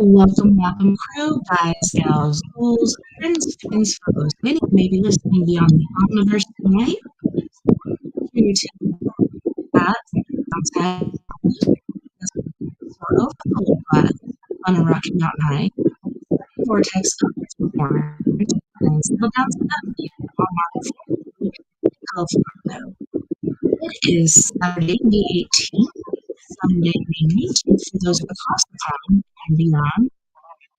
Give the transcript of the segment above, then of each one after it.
Welcome, crew, guys, gals, ghouls, friends, fans, foes. Many may be listening beyond the omniverse tonight. Here to that outside sort of on a rocky mountain high. Vortex of corner and settle down to that view on California. It is Saturday, May 18th, Sunday, May 19th for those across the pond and beyond.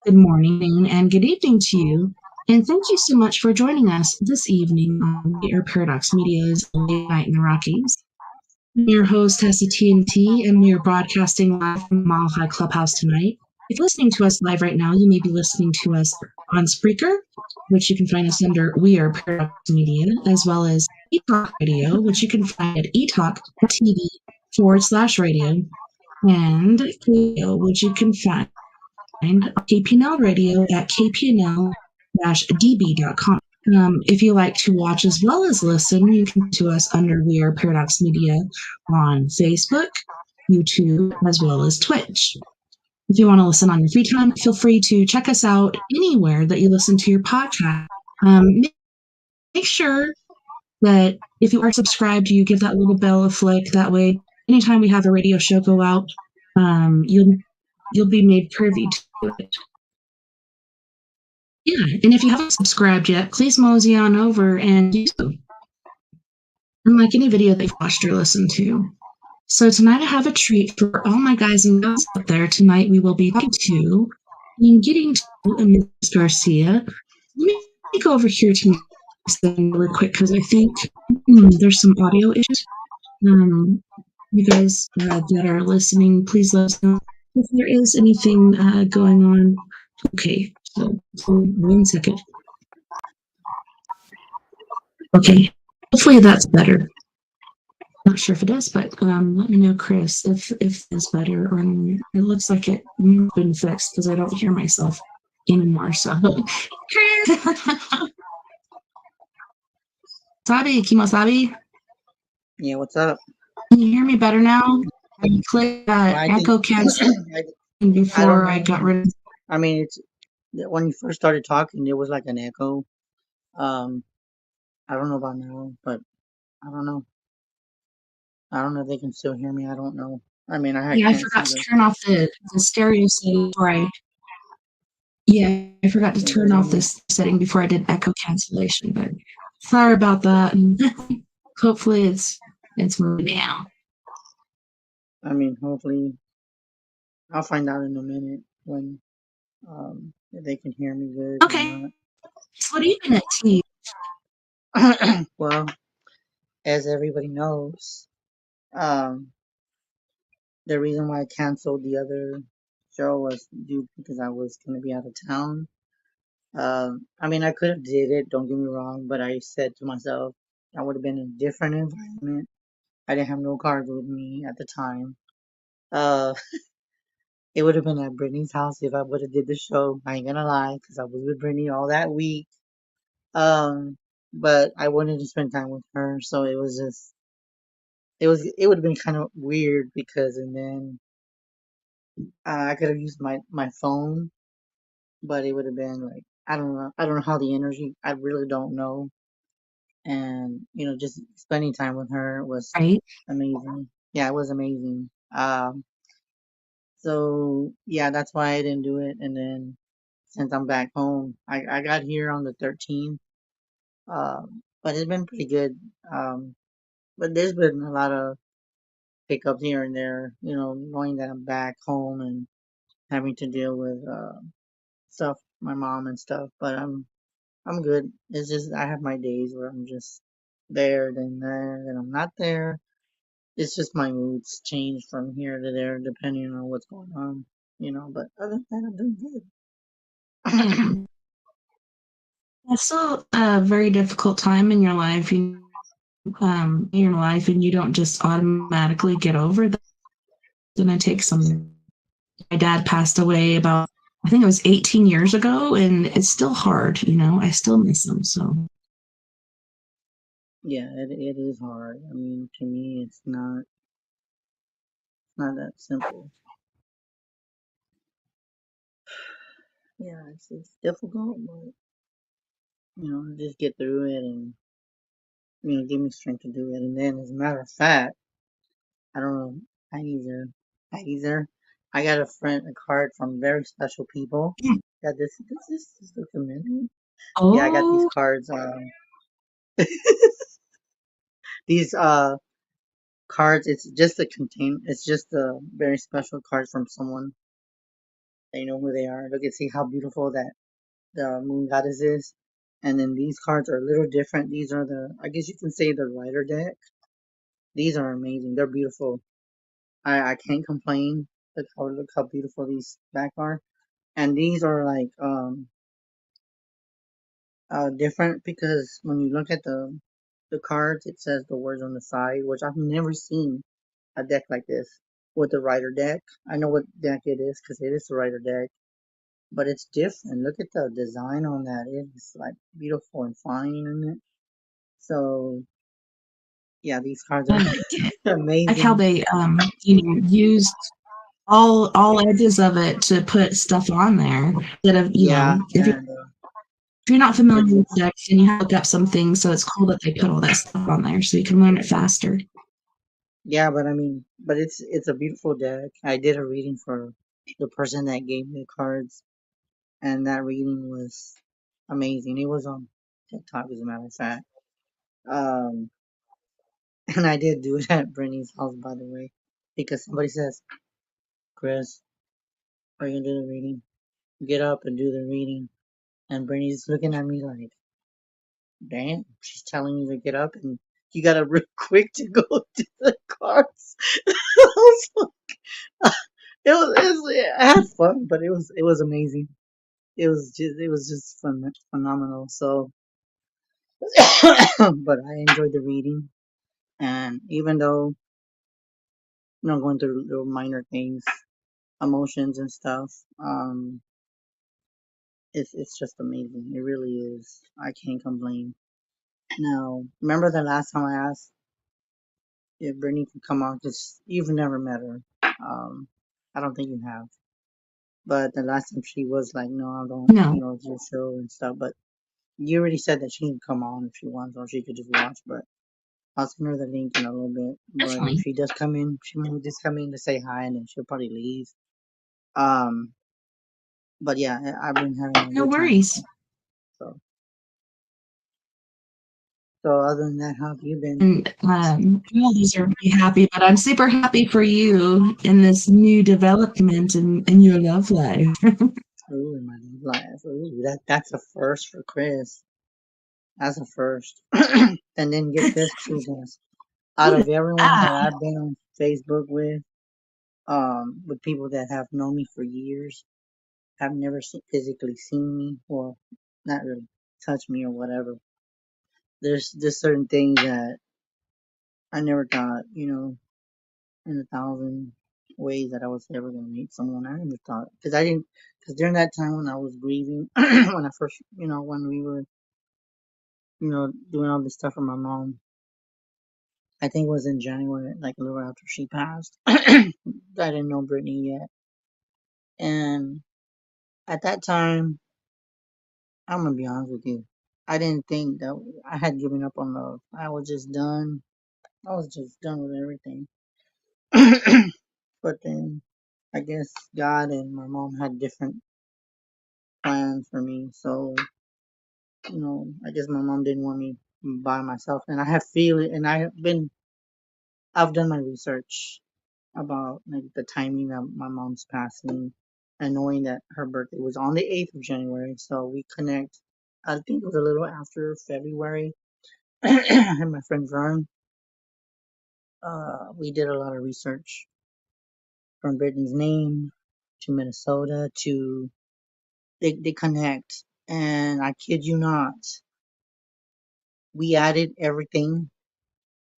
Good morning and good evening to you, and thank you so much for joining us this evening on Air Paradox Media's Late Night in the Rockies. I'm your host, TessaTNT, and we are broadcasting live from Mile High Clubhouse tonight. If you're listening to us live right now, you may be listening to us on Spreaker, which you can find us under We Are Paradox Media, as well as eTalk Radio, which you can find at eTalk.tv/radio, and KPO, which you can find KPNL Radio at kpnl-db.com. If you like to watch as well as listen, you can to us under We Are Paradox Media on Facebook, YouTube, as well as Twitch. If you want to listen on your free time, feel free to check us out anywhere that you listen to your podcast. Make sure that if you are subscribed, you give that little bell a flick. That way, anytime we have a radio show go out, you'll be made privy to it. Yeah, and if you haven't subscribed yet, please mosey on over and do so. Unlike any video that you've watched or listened to. So tonight I have a treat for all my guys and gals out there. Tonight we will be talking to and getting to Miss Garcia. Let me go over here to really quick because I think there's some audio issues. You guys that are listening, please let us know if there is anything going on. Okay, so 1 second. Okay, hopefully that's better. Not sure if it is, but let me know, Chris, if it's better, or it looks like it been fixed because I don't hear myself anymore. So, Sabi, Kimosabi. Yeah, what's up? Can you hear me better now? I clicked echo cancel before I got rid of. I mean, it's when you first started talking, there was like an echo. I don't know about now, but I don't know. I don't know if they can still hear me. I don't know. I mean, I forgot to turn off the stereo setting before I. Yeah, I forgot to turn off this setting before I did echo cancellation, but sorry about that. Hopefully it's moving now. I mean, hopefully I'll find out in a minute when if they can hear me good. Okay. So what are you gonna teach? Well, as everybody knows, the reason why I canceled the other show was due because I was gonna be out of town. I mean, I could have did it. Don't get me wrong, but I said to myself, I would have been in a different environment. I didn't have no cards with me at the time. It would have been at Brittany's house if I would have did the show. I ain't gonna lie, because I was with Brittany all that week. But I wanted to spend time with her, so it was just, it would have been kind of weird because, and then I could have used my phone, but it would have been like, I don't know how the energy, I really don't know. And, just spending time with her was amazing. Yeah, it was amazing. So yeah, that's why I didn't do it. And then since I'm back home, I got here on the 13th. But it's been pretty good. But there's been a lot of pickups here and there, knowing that I'm back home and having to deal with stuff, my mom and stuff. But I'm good. It's just I have my days where I'm just there, then I'm not there. It's just my moods change from here to there depending on what's going on, But other than that, I'm doing Yeah. good. That's still a very difficult time in your life. And you don't just automatically get over that. It's gonna take some. My dad passed away about, I think it was 18 years ago, and it's still hard. I still miss him. So Yeah, it is hard. I mean, to me, it's not that simple. Yeah, it's difficult, but just get through it and give me strength to do it. And then, as a matter of fact, I don't know, I either, I either, I got a card from very special people. Yeah, this looks familiar. Yeah, I got these oh, cards. These cards. It's just a very special card from someone. They know who they are. Look and see how beautiful that the moon goddess is. And then these cards are a little different. These are I guess you can say the Rider deck. These are amazing. They're beautiful. I can't complain. Look how beautiful these back are. And these are like different because when you look at the cards, it says the words on the side, which I've never seen a deck like this with the Rider deck. I know what deck it is because it is the Rider deck, but it's different. Look at the design on that. It's like beautiful and fine in it. So yeah, these cards are I like it. I like how amazing. they used all edges of it to put stuff on there. Instead of Yeah, if and you're not familiar it's with decks, and you have to look up some things, so it's cool that they put all that stuff on there so you can learn it faster. yeah, but I mean, but it's a beautiful deck. I did a reading for the person that gave me the cards, and that reading was amazing. It was on TikTok, as a matter of fact. Um, and I did do it at Brittany's house, by the way, because somebody says, "Chris, are you gonna do the reading? Get up and do the reading." And Brittany's looking at me like, "Damn, she's telling you to get up, and you gotta real quick to go to the cards." I was like, I had fun, but it was amazing. It was just phenomenal. So, but I enjoyed the reading, and even though going through little minor things, emotions and stuff, it's just amazing. It really is. I can't complain. Now, remember the last time I asked if Brittany could come on because you've never met her. I don't think you have. But the last time she was like, no, I don't, No, it's your show and stuff. But you already said that she can come on if she wants, or she could just watch. But I'll send her the link in a little bit. But if definitely. she does come in, she might just come in to say hi, and then she'll probably leave. Um, but yeah, I've been having a No good time. worries. So, so other than that, how have you been? And all these are really happy, but I'm super happy for you in this new development in your love life. Ooh, in my life. Ooh, that's a first for Chris. That's a first. And then get this too, guys. Out Who of everyone ah, that I've been on Facebook with people that have known me for years, have never physically seen me or not really touched me or whatever. There's just certain things that I never thought, in a thousand ways that I was ever gonna meet someone. I never thought because I didn't because during that time when I was grieving, when I first, when we were, doing all this stuff for my mom. I think it was in January, like a little after she passed. I didn't know Brittany yet, and at that time, I'm gonna be honest with you. I didn't think that I had given up on love. I was just done. I was just done with everything. But then I guess God and my mom had different plans for me. So, I guess my mom didn't want me by myself. And I have feel it and I've done my research about like the timing of my mom's passing. and knowing that her birthday was on the 8th of January, so we connect. I think it was a little after February. And my friend Vern, we did a lot of research from Brittany's name to Minnesota to they connect. And I kid you not, we added everything.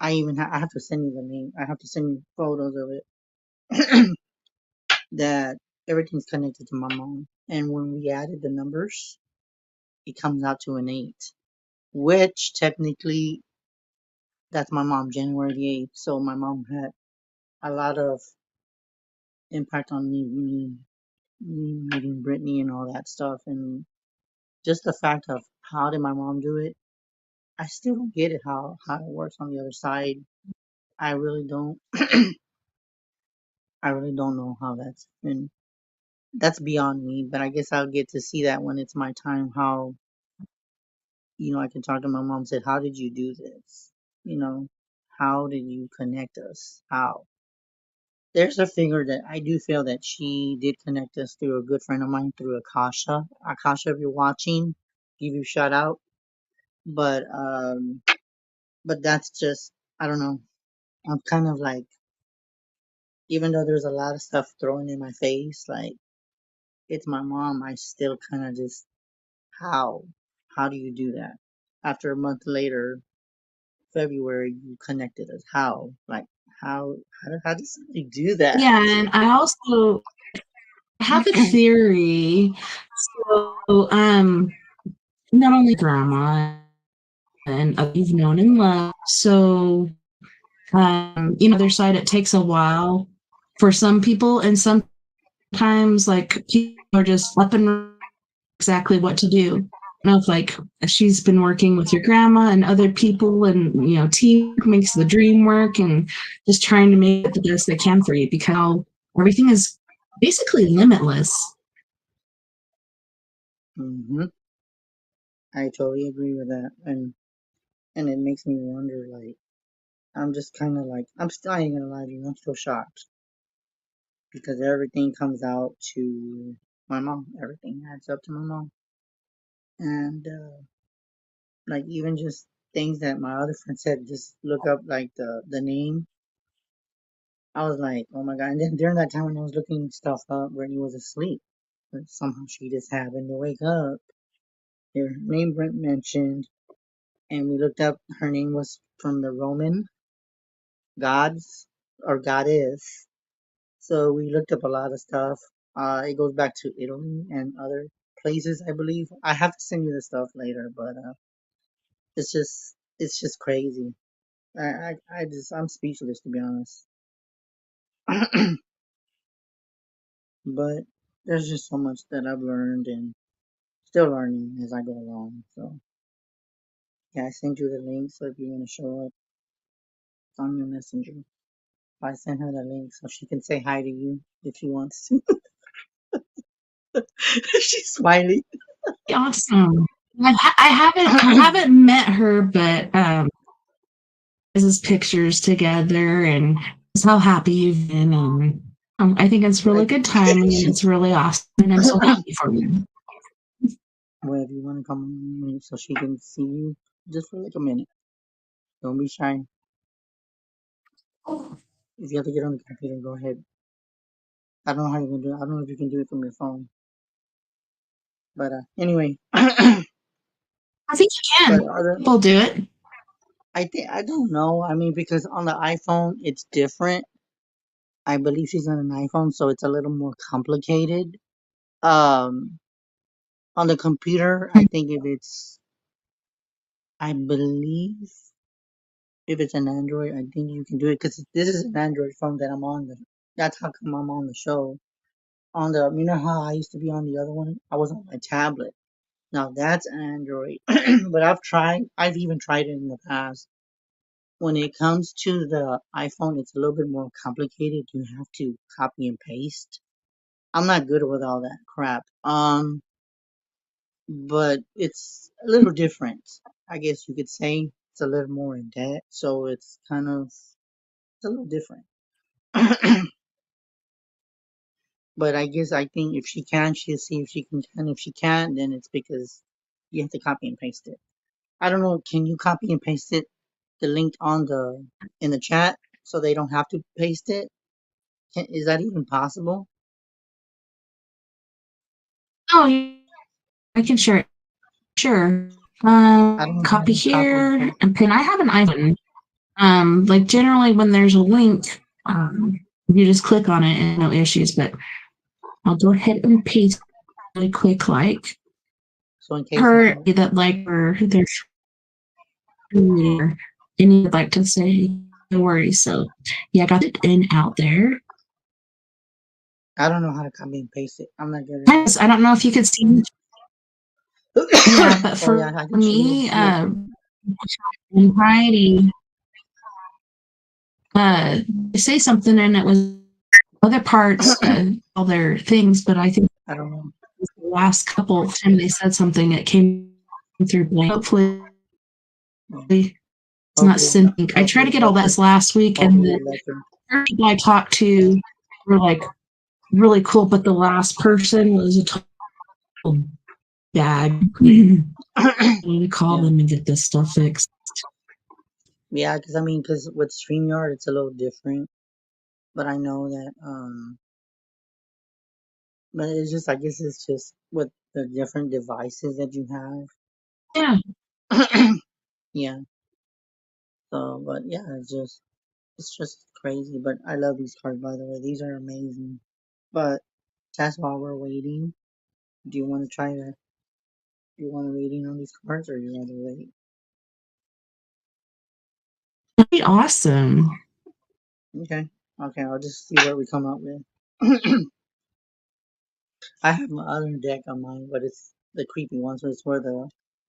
I have to send you the name. I have to send you photos of it. That everything's connected to my mom. And when we added the numbers, it comes out to an 8, which technically that's my mom, January the 8th. So my mom had a lot of impact on me meeting Brittany and all that stuff. And just the fact of how did my mom do it? I still don't get it how it works on the other side. I really don't. I really don't know how that's been. That's beyond me. But I guess I'll get to see that when it's my time. How I can talk to my mom. Said, how did you do this? You know, how did you connect us? How? There's a figure that I do feel that she did connect us through a good friend of mine through Akasha. Akasha, if you're watching, give you a shout out. But that's just I don't know. I'm kind of like, even though there's a lot of stuff thrown in my face, like it's my mom, I still kind of just how how do you do that? After a month later, February, you connected us. How? Like how does somebody do that? Yeah, and I also have a theory. So, not only grandma and you've known and loved. So, other side, it takes a while for some people, and sometimes like people are just up and exactly what to do. I don't know if like she's been working with your grandma and other people, and teamwork makes the dream work, and just trying to make it the best they can for you because everything is basically limitless. Hmm. I totally agree with that, and it makes me wonder. Like I'm just kind of like I ain't gonna lie to you, I'm still shocked because everything comes out to my mom. Everything adds up to my mom, and like even just things that my other friend said, just look up like the name. I was like, oh my god! And then during that time when I was looking stuff up, Brittany was asleep, but somehow she just happened to wake up. Her name Brent mentioned, and we looked up. Her name was from the Roman gods or goddess. So we looked up a lot of stuff. It goes back to Italy and other places, I believe. I have to send you the stuff later, but it's just crazy. I'm speechless to be honest. But there's just so much that I've learned and still learning as I go along. So yeah, I sent you the link. So if you want to show up, it's on your messenger. I sent her the link so she can say hi to you if she wants to. She's smiling. Awesome. I haven't met her, but this is pictures together and just how happy you've been, and I think it's really Like good timing and it's really awesome, and I'm so happy for you. wherever you want to come on so she can see you just for like a minute. Don't be shy. If you have to get on the computer, go ahead. I don't know how you're gonna do it. I don't know if you can do it from your phone. But anyway, but I think you can. other, People do it. I don't know. I mean, because on the iPhone it's different. I believe she's on an iPhone, so it's a little more complicated. Um, on the computer, I think I believe if it's an Android, I think you can do it because this is an Android phone that I'm on. That's how come I'm on the show. How I used to be on the other one? I was on my tablet. Now that's Android, but I've even tried it in the past. When it comes to the iPhone, it's a little bit more complicated. You have to copy and paste. I'm not good with all that crap. But it's a little different. I guess you could say it's a little more in depth, so it's a little different. But I think if she can, she'll see if she can. And if she can't, then it's because you have to copy and paste it. I don't know. Can you copy and paste it, the link on the in the chat, so they don't have to paste it? Is that even possible? Oh, yeah, I can share it. Sure. I don't know how Copy to copy and here paste. and pin. I have an iPhone. Like generally when there's a link, you just click on it and no issues. But I'll go ahead and paste really quick, like So in case her that like or there's or any would like to say no worries. So yeah, I got it in out there. I don't know how to copy and paste it. I'm not good Yes, I don't know if you could see. Yeah, at it. but Oh yeah, for I think she me, is. Yes. anxiety, they say something and it was other parts, all their things, but I think I don't know. the last couple of times they said something, it came through blank. Hopefully, it's not Hopefully, syncing. I tried hopefully to it get all lets her. this last week, and Hopefully the it lets her. first people I talked to were like really cool, but the last person was a total bag. We need to call Yeah. them and get this stuff fixed. Yeah, because I mean, because with StreamYard, it's a little different. But I know that, but it's just, I guess it's just with the different devices that you Yeah. have. Yeah. So, but yeah, it's just crazy. But I love these cards, by the way. These are amazing. But that's while we're waiting. Do you want to try to, do you want a reading on these cards or you rather wait? That'd be awesome. Okay. Okay, I'll just see what we come up with. I have my other deck on mine, but it's the creepy one, so it's where the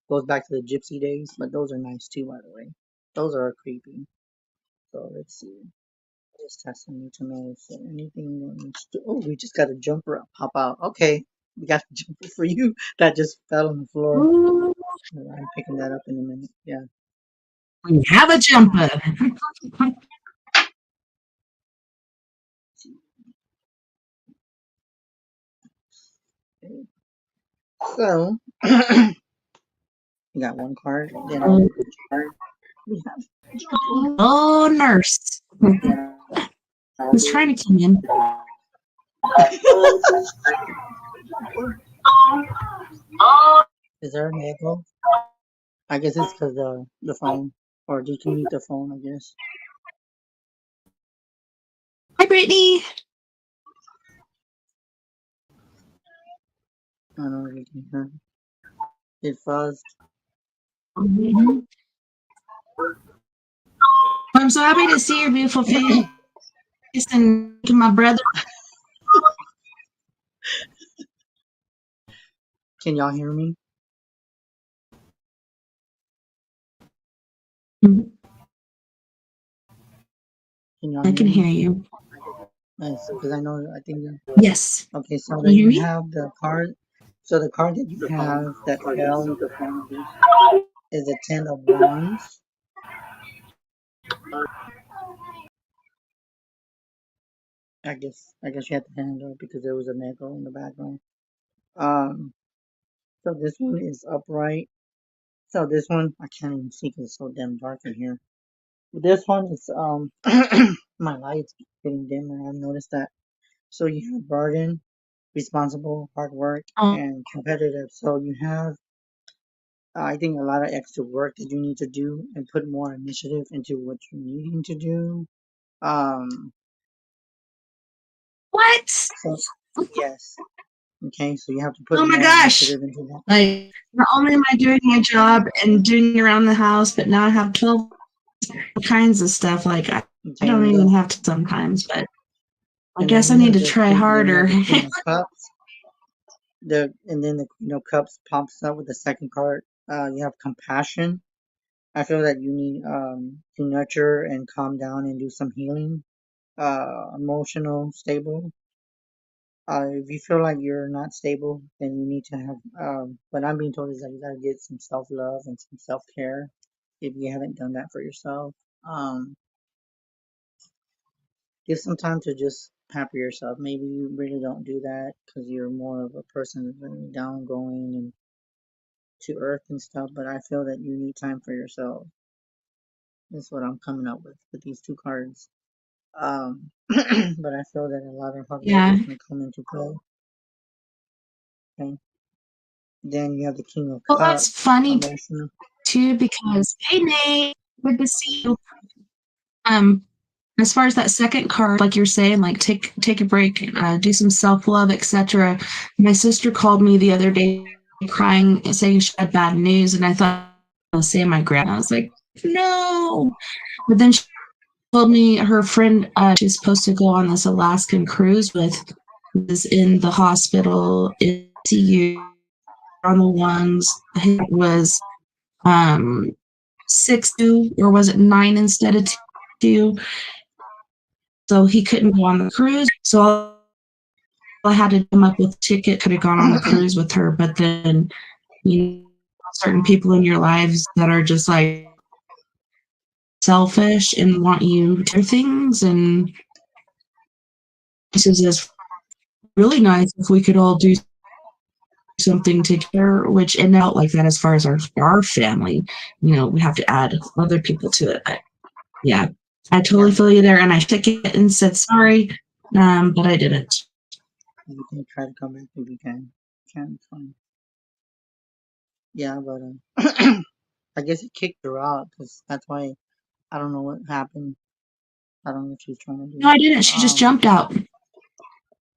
goes back to the gypsy days. But those are nice too, by the way. Those are creepy. So let's see. Just testing need to know if anything needs to. Oh, we just got a jumper pop out. Okay, we got a jumper for you that just fell on the floor. Ooh, I'm picking that up in a minute. Yeah. we have a jumper. Okay. So we got one card. Then we have jumper. Oh, nurse. Who's trying to come in? Jumper. Is there an echo? I guess it's because the phone, or you can mute the phone. I guess. Hi, Brittany. I don't know if you can hear. It fuzzed. I'm so happy to see your beautiful face and my brother. Can y'all hear me? Can y'all I hear can me? hear you. Nice, because I know. I think. Yes. Okay, so Can then you hear you me? have the card. So the card that you have that fell is a Ten of Wands. I guess you had to handle it because there was an echo in the background. Um, so this one is upright. So this one I can't even see because it's so damn dark in here. This one is my light's getting dimmer. I've noticed that. So you have burden, responsible, hard work, Oh, and competitive. So you have, I think, a lot of extra work that you need to do and put more initiative into what you're needing to do. Um, what? so yes, okay. So you have to put Oh my more gosh. initiative into that. Like, not only am I doing my job and doing around the house, but now I have 12 kinds of stuff. Like, I Okay, don't even have to sometimes, but I and then guess I you need have to the try queen. Then you harder. have the Queen of Cups. And then the Queen of Cups pops up with the second card. You have compassion. I feel that you need to nurture and calm down and do some healing. Emotional stable. If you feel like you're not stable, then you need to have. What I'm being told is that you gotta get some self love and some self care. If you haven't done that for yourself, give some time to just happy yourself. Maybe you really don't do that because you're more of a person that's very down going and to earth and stuff. But I feel that you need time for yourself. That's what I'm coming up with these two cards. But I feel that a lot of hard work Yeah. is going to come into play. Okay. Then you have the King of Well, that's Cups, funny emotional. too because hey Nate, good to see you. Um, as far as that second card, like you're saying, like take a break, do some self love, etc. My sister called me the other day crying, saying she had bad news, and I thought I was saying my grandma. I was like, no, but then she told me her friend she's supposed to go on this Alaskan cruise with is in the hospital in CU on the lungs. It was um 6-2 or was it 9 instead of 2? So he couldn't go on the cruise. So I had to come up with a ticket, could have gone on the cruise with her, but then you know certain people in your lives that are just like selfish and want you to do things, and this is just really nice if we could all do something together, which and out like that as far as our family, we have to add other people to it. But yeah, I totally Yeah, feel you there, and I took it and said sorry, but I didn't. you can try to come back if you can. Can, it's fine. Yeah, but I guess it kicked her out because that's why I don't know what happened. I don't know what she's trying to No, do. I didn't. She just jumped out.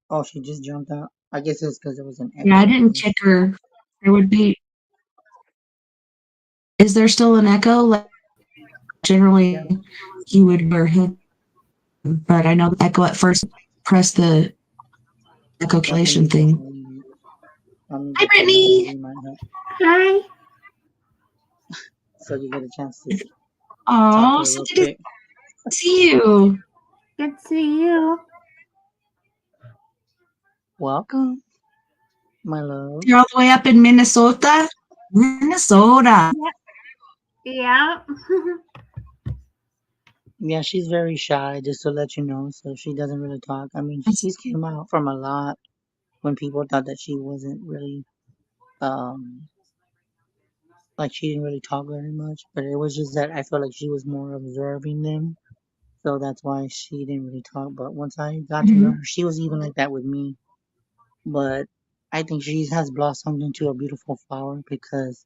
Oh, she just jumped out. I guess it's because there was an Yeah, I echo. didn't kick her. There would be. Is there still an echo? Like Yeah, generally, you would hear him, but I know the echo at first. Press the echo yeah. Let cancellation me get thing. you. Let me Hi, get you in. Brittany. Maybe it might help. Hi. So you get a chance to talk to Oh, her so real good quick. to see you. Good to see you. Welcome, my love. You're all the way up in Minnesota. Minnesota. Yeah. Yeah, she's very shy, just to let you know. So she doesn't really talk. I mean, That's she's came out from a lot when people thought that she wasn't really, um, like she didn't really talk very much. But it was just that I felt like she was more observing them. So that's why she didn't really talk. But once I got to know mhm. her, she was even like that with me. But I think she has blossomed into a beautiful flower because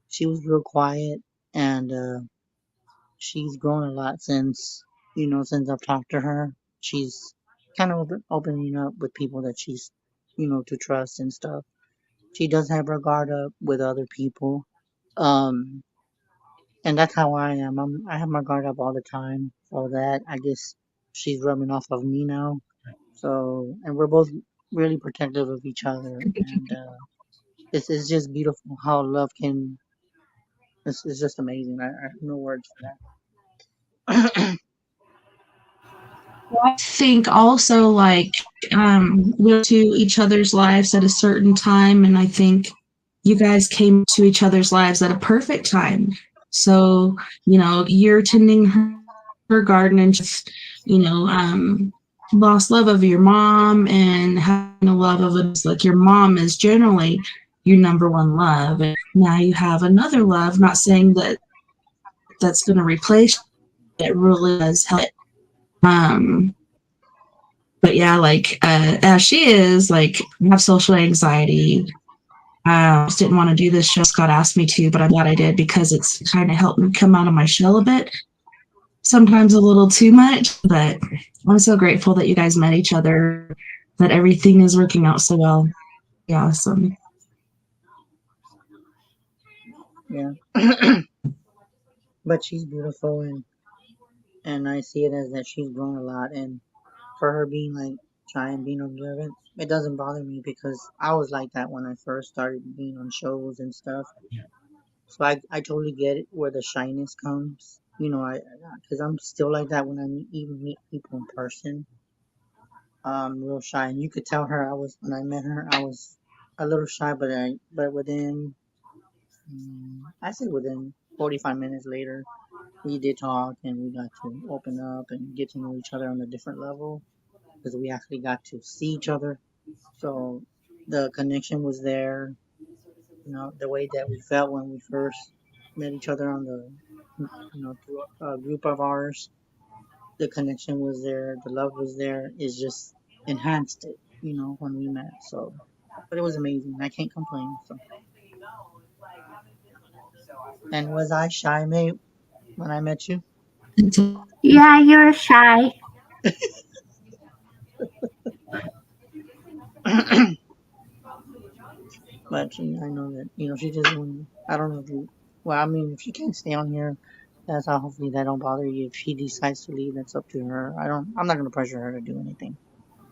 she was real quiet and she's grown a lot since since I've talked to her. She's kind of opening up with people that she's to trust and stuff. She does have her guard up with other people, um, and that's how I am. I have my guard up all the time. So that I guess she's rubbing off of me now. So and we're both really protective of each other, and it's just beautiful how love can. It's just amazing. I have no words for that. I think also like we're to each other's lives at a certain time, and I think you guys came to each other's lives at a perfect time. So you're tending her garden and just lost love of your mom and having a love of it. Like your mom is generally your number one love, and now you have another love. Not saying that that's going to replace it. Really does help. Um, but yeah, like as she is, like I have social anxiety. I just didn't want to do this show. Scott asked me to, but I'm glad I did because it's kind of helped me come out of my shell a bit. Sometimes a little too much, but I'm so grateful that you guys met each other, that everything is working out so well. Yeah, awesome. Yeah. But she's beautiful and I see it as that she's grown a lot and for her being like shy and being observant, it doesn't bother me because I was like that when I first started being on shows and stuff. So I totally get it where the shyness comes. I because I'm still like that when I even meet people in person. Real shy, and you could tell her I was when I met her. I was a little shy, but within I say within 45 minutes later, we did talk and we got to open up and get to know each other on a different level. because we actually got to see each other. So the connection was there. You know, the way that we felt when we first met each other on the, through a group of ours, the connection was there, the love was there. It's just enhanced it, when we met. So, but it was amazing. I can't complain. So, and was I shy, mate, when I met you? Yeah, you're shy. But I know that she just want. I don't know if you. Well, I mean, if she can't stay on here, that's how. Hopefully, that don't bother you. If she decides to leave, that's up to her. I don't. I'm not gonna pressure her to do anything.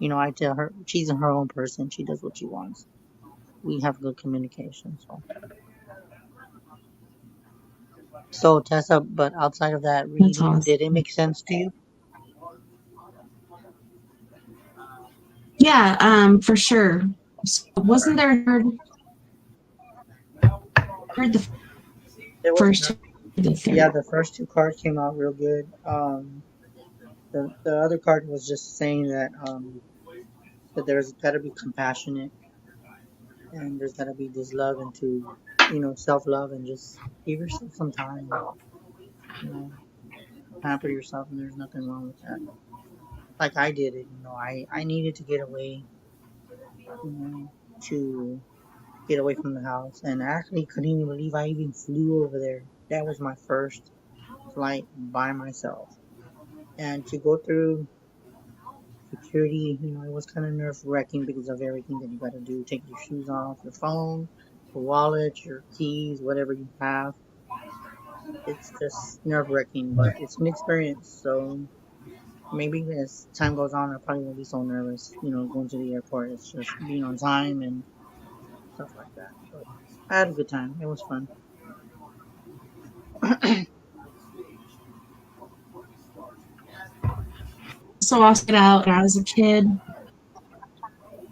I tell her she's her own person. She does what she wants. We have good communication. So Tessa, but outside of that That's reading, did it awesome. make sense to you? Yeah, for sure. So wasn't there heard the There was first not. two, the Yeah, third? the first two cards came out real good. The other card was just saying that there's got to be compassionate, and there's got to be this love into self love, and just give yourself some time. You know, pamper yourself, and there's nothing wrong with that. Like I did it. I needed to get away. You know, to get away from the house, and I actually couldn't even believe I even flew over there. That was my first flight by myself, and to go through security, it was kind of nerve wracking because of everything that you got to do. Take your shoes off, your phone, your wallet, your keys, whatever you have. It's just nerve wracking, but it's an experience. So maybe as time goes on, I probably won't be so nervous, going to the airport. It's just being on time and stuff like that. But I had a good time. It was fun. So I'll get out when I was a kid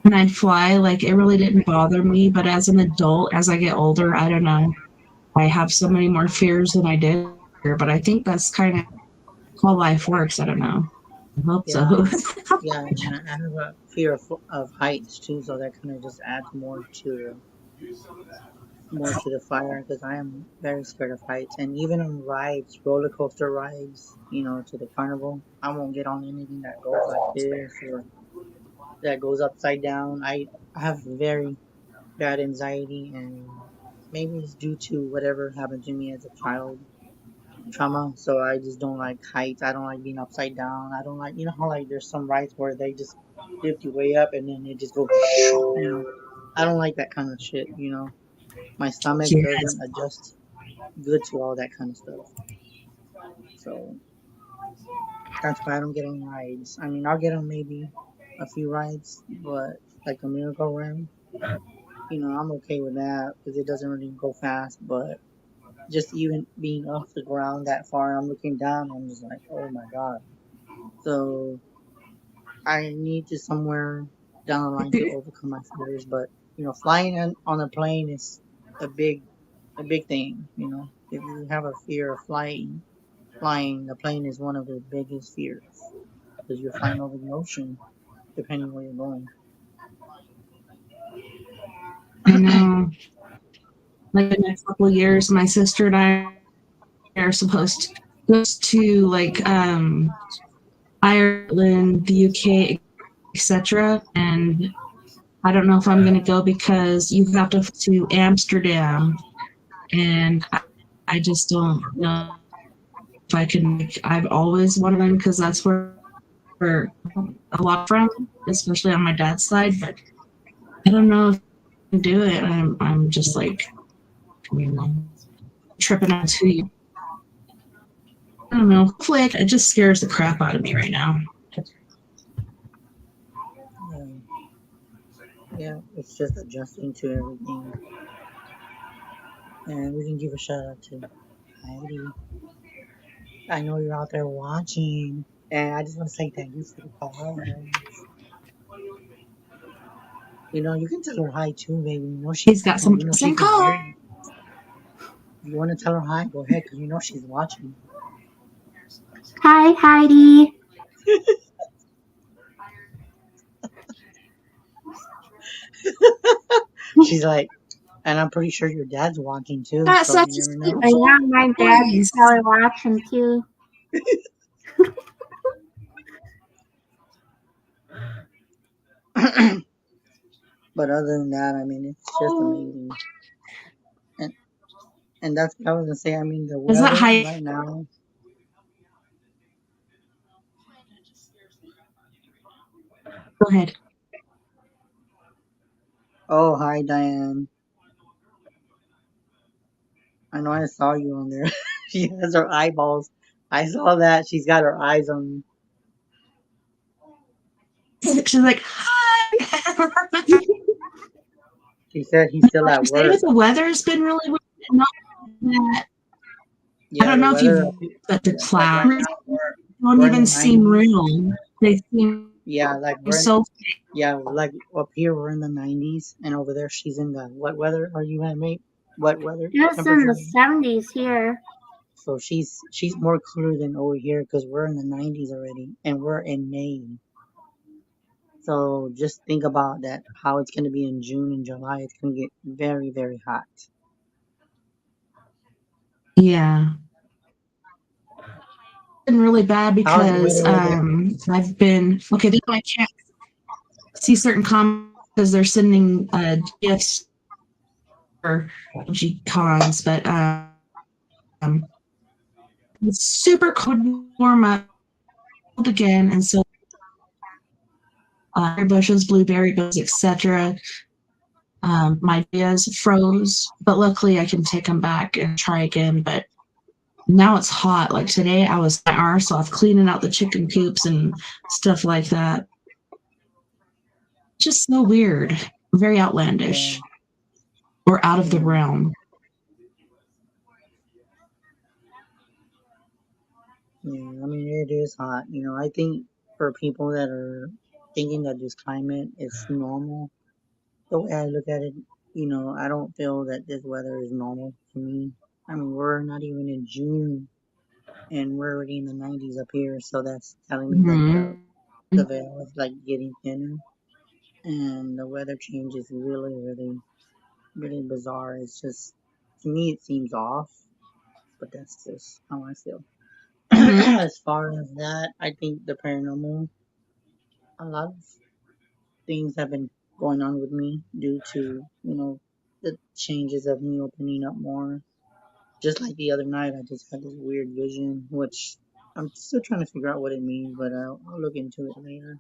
and I fly, like it really didn't bother me. But as an adult, as I get older, I don't know. I have so many more fears than I did. But I think that's kind of how life works. I don't know. I hope Yeah, so. yeah, and I have a fear of heights too, so that kind of just adds more to the fire because I am very scared of heights. And even on rides, roller coaster rides, to the carnival, I won't get on anything that goes like this or that goes upside down. I have very bad anxiety, and maybe it's due to whatever happened to me as a child trauma. So I just don't like heights. I don't like being upside down. I don't like, how like there's some rides where they just lift you way up and then it just goes, I don't like that kind of shit. My stomach Yes. doesn't adjust good to all that kind of stuff. So that's why I don't get on rides. I mean, I'll get on maybe a few rides, but like a miracle run, I'm okay with that because it doesn't really go fast. But just even being off the ground that far, I'm looking down, I'm just like, oh my god. So I need to somewhere down the line to overcome my fears. But flying on a plane is a big, a big thing. If you have a fear of flying, the plane is one of the biggest fears because you're flying over the ocean, depending where you're going. I know. Like the next couple of years, my sister and I are supposed to go to like Ireland, the UK, etc. And I don't know if I'm going to go because you have to Amsterdam, and I just don't know if I can. Like, I've always wanted them because that's where a lot from, especially on my dad's side. But I don't know if I can do it. I'm just like tripping on 2 years. I don't know. Hopefully, it just scares the crap out of me right now. Yeah, yeah, it's just adjusting to everything. And we can give a shout out to Heidi. I know you're out there watching, and I just want to say thank you for the cards. You can tell her hi too, baby. He's got She some can hear call. you. If you want to tell her hi, go ahead, because she's watching. Hi, Heidi. She's like, and I'm pretty sure your dad's watching too, Got so such you a never sweet know. Yeah, my dad's voice. probably watching too. But other than that, I mean, it's just amazing. And and that's what I was gonna say. I mean, the Is that weather high? right now. Go ahead. Oh, hi, Diane. I know I saw you on there. She has her eyeballs. I saw that. She's got her eyes on me. She's like, hi. She said he's still Like at you say, work. the weather's been really weird. Not that, I Yeah, don't the know if you've, weather. but the Like right clouds now, don't we're in the even seem 90s. real. They seem Yeah, like so. yeah, like up here we're in the 90s, and over there she's in the what weather are you at, mate? What weather It's in temperature? the 70s here. So she's more cooler than over here because we're in the 90s already, and we're in May. So just think about that, how it's going to be in June and July. It's going to get very, very hot. Yeah. Been really bad How's the because weather over there? I've been okay. Then I can't see certain comments because they're sending gifts or G cons, but it's super cold, warm up again, and so bushes, blueberry bushes, etc. My videos froze, but luckily I can take them back and try again. But now it's hot. Like today, I was my arse off cleaning out the chicken coops and stuff like that. Just so weird, very Yeah, outlandish, or out of the yeah, realm. yeah. I mean, it is hot. I think for people that are thinking that this climate is normal, the way I look at it, I don't feel that this weather is normal to me. I mean, we're not even in June, and we're already in the 90s up here, so that's telling me that the Mm-hmm. the veil is like getting thinner, and the weather change is really, really, really bizarre. It's just, to me, it seems off, but that's just how I feel. Mm-hmm. As far as that, I think the paranormal, a lot of things have been going on with me due to, the changes of me opening up more. Just like the other night, I just had this weird vision, which I'm still trying to figure out what it means, but I'll look into it later.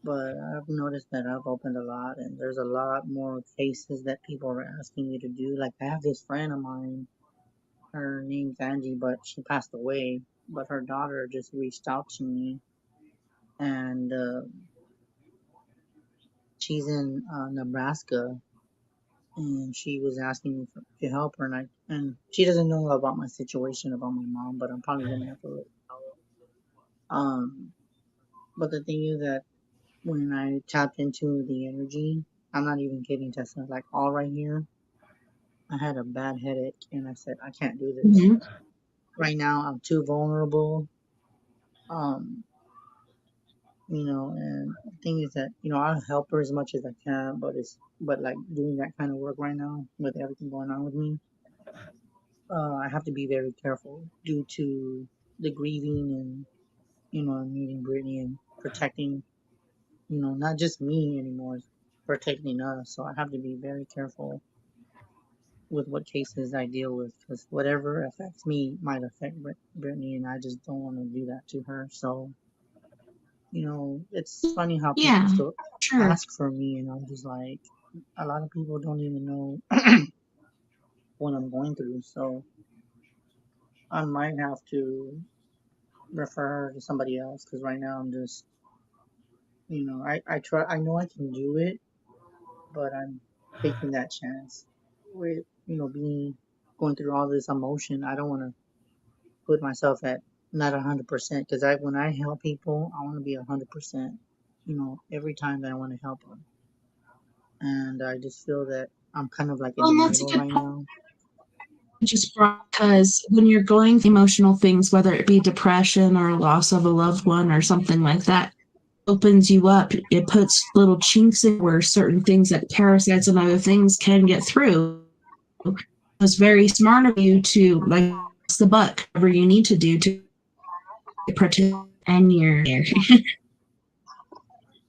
But I've noticed that I've opened a lot, and there's a lot more cases that people are asking me to do. Like, I have this friend of mine, her name's Angie, but she passed away. But her daughter just reached out to me, and she's in Nebraska, and she was asking me to help her, and she doesn't know about my situation about my mom, but I'm probably gonna have to let her know. But the thing is that when I tapped into the energy, I'm not even kidding, Tessa. Like all right here, I had a bad headache, and I said I can't do this Mm-hmm. right now. I'm too vulnerable. Um, and the thing is that I'll help her as much as I can, but like doing that kind of work right now with everything going on with me, I have to be very careful due to the grieving and meeting Brittany and protecting not just me anymore, it's protecting us. So I have to be very careful with what cases I deal with because whatever affects me might affect Brittany, and I just don't want to do that to her. So it's funny how people Yeah, still sure. ask for me, and I'm just like, a lot of people don't even know what I'm going through. So I might have to refer her to somebody else because right now I'm just, I try, I know I can do it, but I'm taking that chance with, being going through all this emotion. I don't want to put myself at not 100% because when I help people, I want to be 100%, every time that I want to help them. And I just feel that I'm kind of like in Well, the and that's a middle good right point. now. Just because when you're going through emotional things, whether it be depression or loss of a loved one or something like that, opens you up. It puts little chinks in where certain things that parasites and other things can get through. It's very smart of you to like the buck, whatever you need to do to protect and your hair.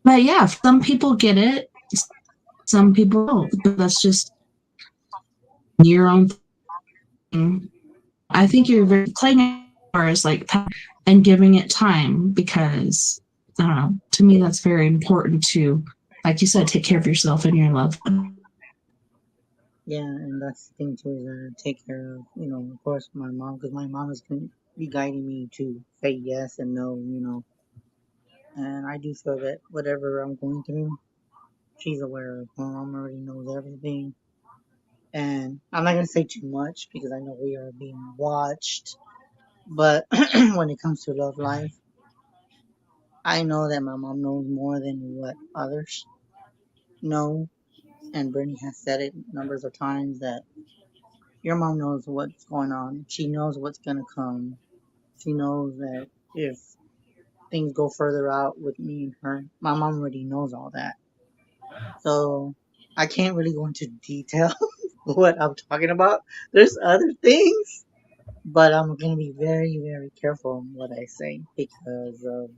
But yeah, some people get it, some people don't. But that's just your own thing. I think you're very playing as far as like and giving it time because I don't know. To me, that's very important to, like you said, take care of yourself and your loved one. Yeah, and that's the thing too, is take care of, of course, my mom, because my mom is going to be guiding me to say yes and no. And I do feel that whatever I'm going through, she's aware of. My mom already knows everything. And I'm not going to say too much because I know we are being watched. But when it comes to love life, I know that my mom knows more than what others know. And Brittany has said it numbers of times that your mom knows what's going on. She knows what's going to come. She knows that if things go further out with me and her, my mom already knows all that. So I can't really go into detail what I'm talking about. There's other things, but I'm going to be very, very careful in what I say because of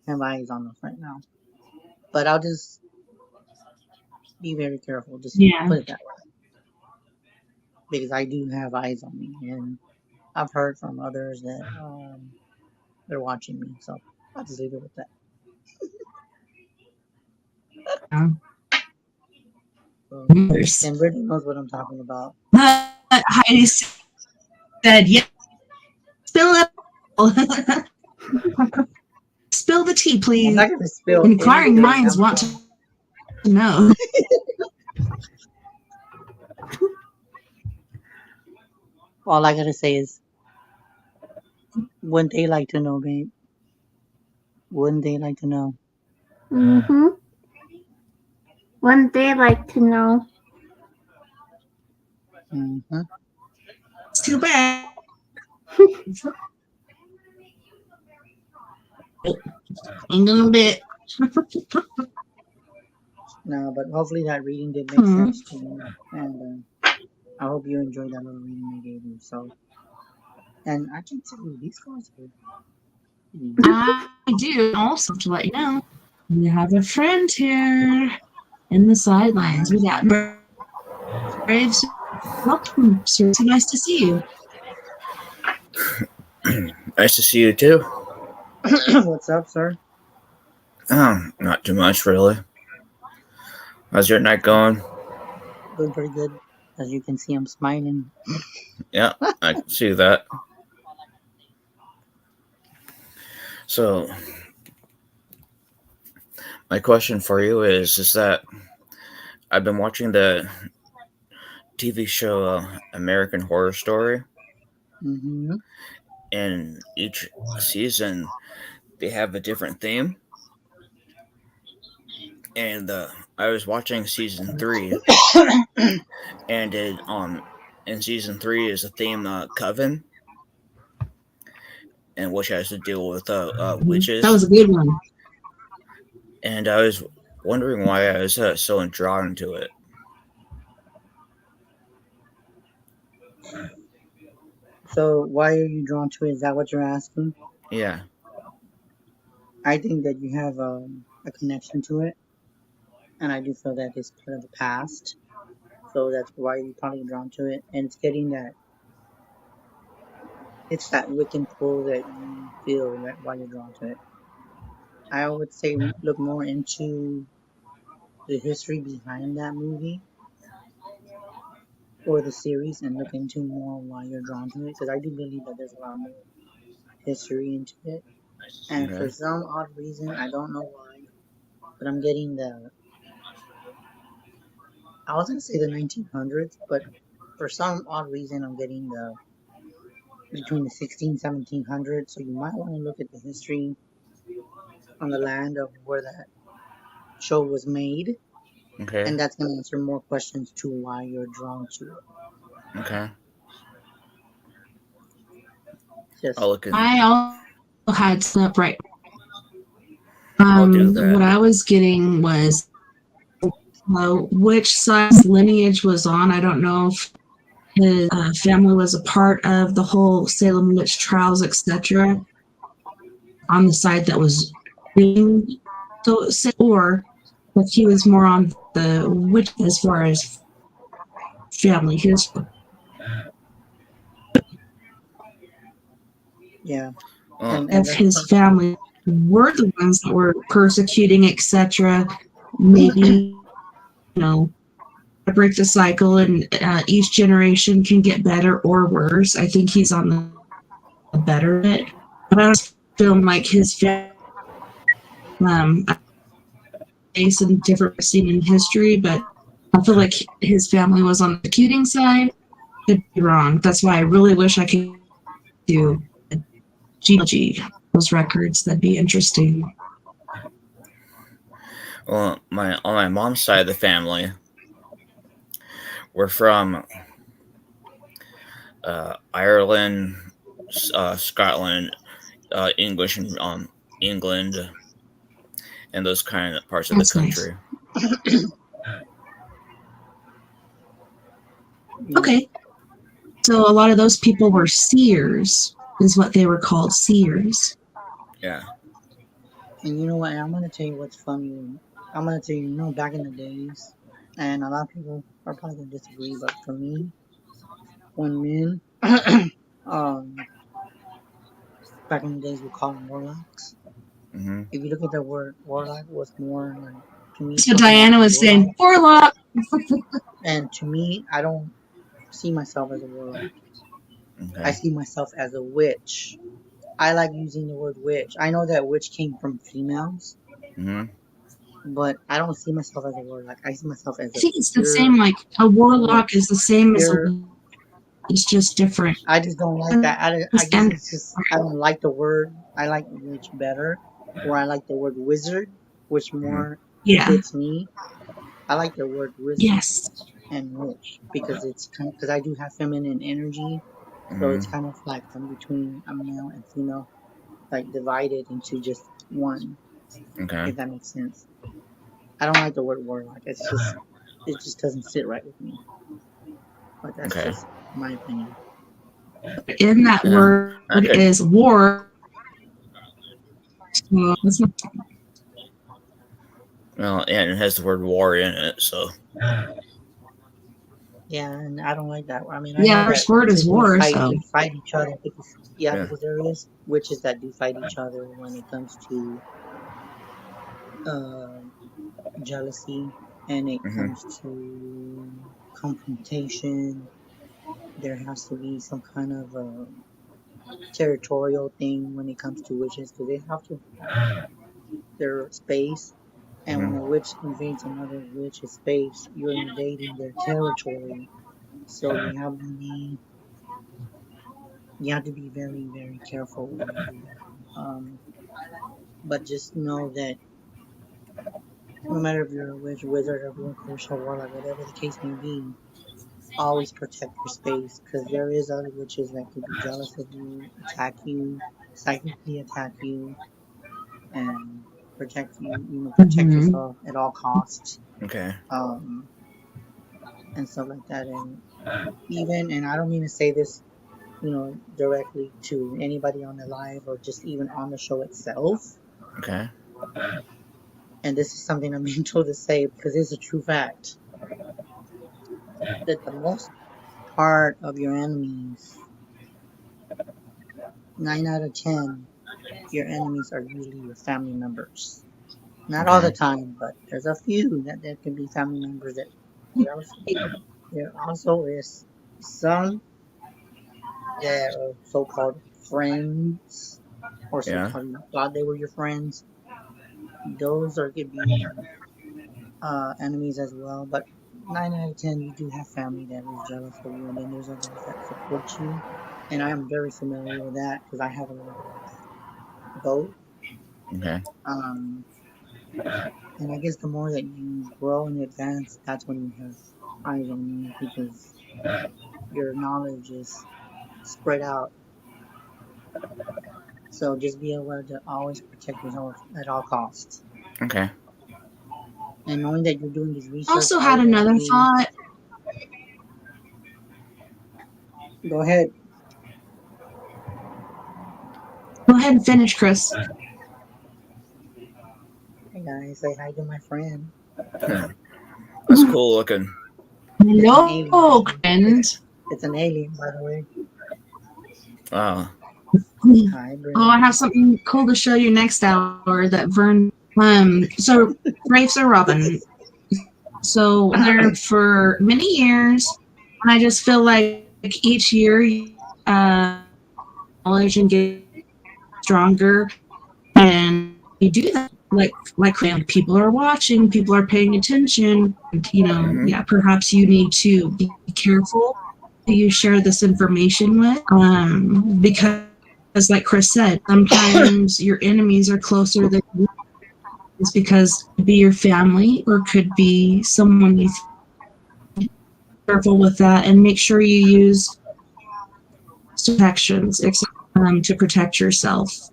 have eyes on us right now. But I'll just be very careful. Just Yeah. put it that way. Because I do have eyes on me. And I've heard from others that they're watching me. So I'll just leave it with that. So, and Brittany knows what I'm talking about. Heidi said, "Yeah, spill it. Spill the tea, please." I'm not going to spill Inquiring anything. minds want to know. All I got to say is, wouldn't they like to know, babe? Wouldn't they like to know? Mm-hmm. Wouldn't they like to know? Mm-hmm. It's too bad. In a little bit. No, but hopefully that reading did make sense to you. And I hope you enjoyed that little reading I gave you. So, and I can tell you, these cards are. I do also to let you know, we have a friend here in the sidelines. We got Braves. Welcome, sir. It's nice to see you. Nice to see you too. What's up, sir? Not too much really. How's your night going? Doing pretty good. As you can see, I'm smiling. Yeah, I can see that. So, my question for you is that I've been watching the TV show American Horror Story, Mm-hmm. and each season they have a different theme. And I was watching season 3, and in season 3 is the theme Coven, and which has to deal with witches. That was a good one. And I was wondering why I was so drawn to it. So, why are you drawn to it? Is that what you're asking? Yeah. I think that you have a connection to it, and I do feel that it's part of the past. So that's why you're probably drawn to it, and it's getting that. It's that Wiccan pull that you feel that why you're drawn to it. I would say look more into the history behind that movie or the series and look into more why you're drawn to it because I do believe that there's a lot more history into it. And for some odd reason, I don't know why, but I'm getting I was gonna say the 1900s, but for some odd reason, I'm getting between the 1700s. So you might want to look at the history on the land of where that show was made. Okay. And that's going to answer more questions to why you're drawn to it. Okay. Just I'll look in. I also had slept right. I'll do that. What I was getting was which side's lineage was on. I don't know if his family was a part of the whole Salem witch trials, etc. On the side that was doing so, or if he was more on the witch as far as family history. Yeah. Well, If his family were the ones that were persecuting, etc., maybe, break the cycle and each generation can get better or worse. I think he's on the better bit. But I don't feel like his family, based in different scene in history, but I feel like his family was on the executing side. Could be wrong. That's why I really wish I could do a genealogy, those records. That'd be interesting. well, on my mom's side of the family, we're from Ireland, Scotland, English, and England, and those kind of parts of the That's nice. country. Okay. So a lot of those people were seers, is what they were called, seers. Yeah. And you know what? I'm gonna tell you what's funny. I'm gonna tell you, back in the days, and a lot of people are probably gonna disagree, but for me, when men, um, back in the days, we call them warlocks. Mm-hmm. If you look at the word warlock, was more like, to me, So something like Diana a was saying, warlock. warlock. And to me, I don't see myself as a warlock. Okay. I see myself as a witch. I like using the word witch. I know that witch came from females, Mm-hmm. but I don't see myself as a warlock. I see myself as I a think it's the pure same, like a warlock witch. is the same as a Pure. witch. It's just different. I just don't like that. I guess And it's just I don't like the word. I like witch better, or I like the word wizard, which more yeah, fits me. I like the word wizard yes. and witch because it's kind of because I do have feminine energy, so Mm-hmm. it's kind of like I'm between a male and female, like divided into just one. Okay. If that makes sense. I don't like the word warlock. It just doesn't sit right with me. But that's Okay. just my opinion. In that word Okay. is war. So it's not, Well, yeah, and it has the word war in it, so. Yeah, and I don't like that. I mean, I know yeah, that first word is witches do war. fight. So They fight each other because Yeah. because there is witches that do fight each other when it comes to uh, jealousy and it Mm-hmm. comes to confrontation. There has to be some kind of territorial thing when it comes to witches because they have to have their space. And when Mm-hmm. a witch invades another witch's space, you're invading their territory. So you have to be very, very careful when you do that. But just know that no matter if you're a witch, wizard, or warlock, or warlock, whatever the case may be, always protect your space because there is other witches that could be jealous of you, attack you, psychically attack you, and protect you. Protect yourself at all costs, Okay. um, and stuff like that. And I don't mean to say this, directly to anybody on the live or just even on the show itself. Okay. And this is something I'm being told to say because it's a true fact that the most part of your enemies, 9 out of 10, your enemies are usually your family members. Not all the Okay. time, but there's a few that there can be family members that jealous of you. There also is some that are so-called friends or Yeah. so-called you thought they were your friends. Those are could be enemies as well. But 9 out of 10, you do have family that is jealous of you, and then there's others that support you. And I am very familiar with that because I have a little bit of both. Okay. Um, and I guess the more that you grow and advance, that's when you have eyes on you because your knowledge is spread out So just be aware to always protect yourself at all costs. Okay. And knowing that you're doing this research, Also I had would another actually thought. go ahead. Go ahead and finish, Chris. Hey guys, say hi to my friend. That's cool looking. It's an alien. Hello, friend. It's an alien, by the way. Wow. Hi, Brandon. Oh, I have something cool to show you next hour that Vern. So Rafe or Robin. So there for many years, and I just feel like each year, knowledge and get stronger, and you do that. Like people are watching, people are paying attention. And, yeah, perhaps you need to be careful who you share this information with, because, like Chris said, sometimes your enemies are closer than you. It's because it could be your family or could be someone you think. Careful with that, and make sure you use protections to protect yourself.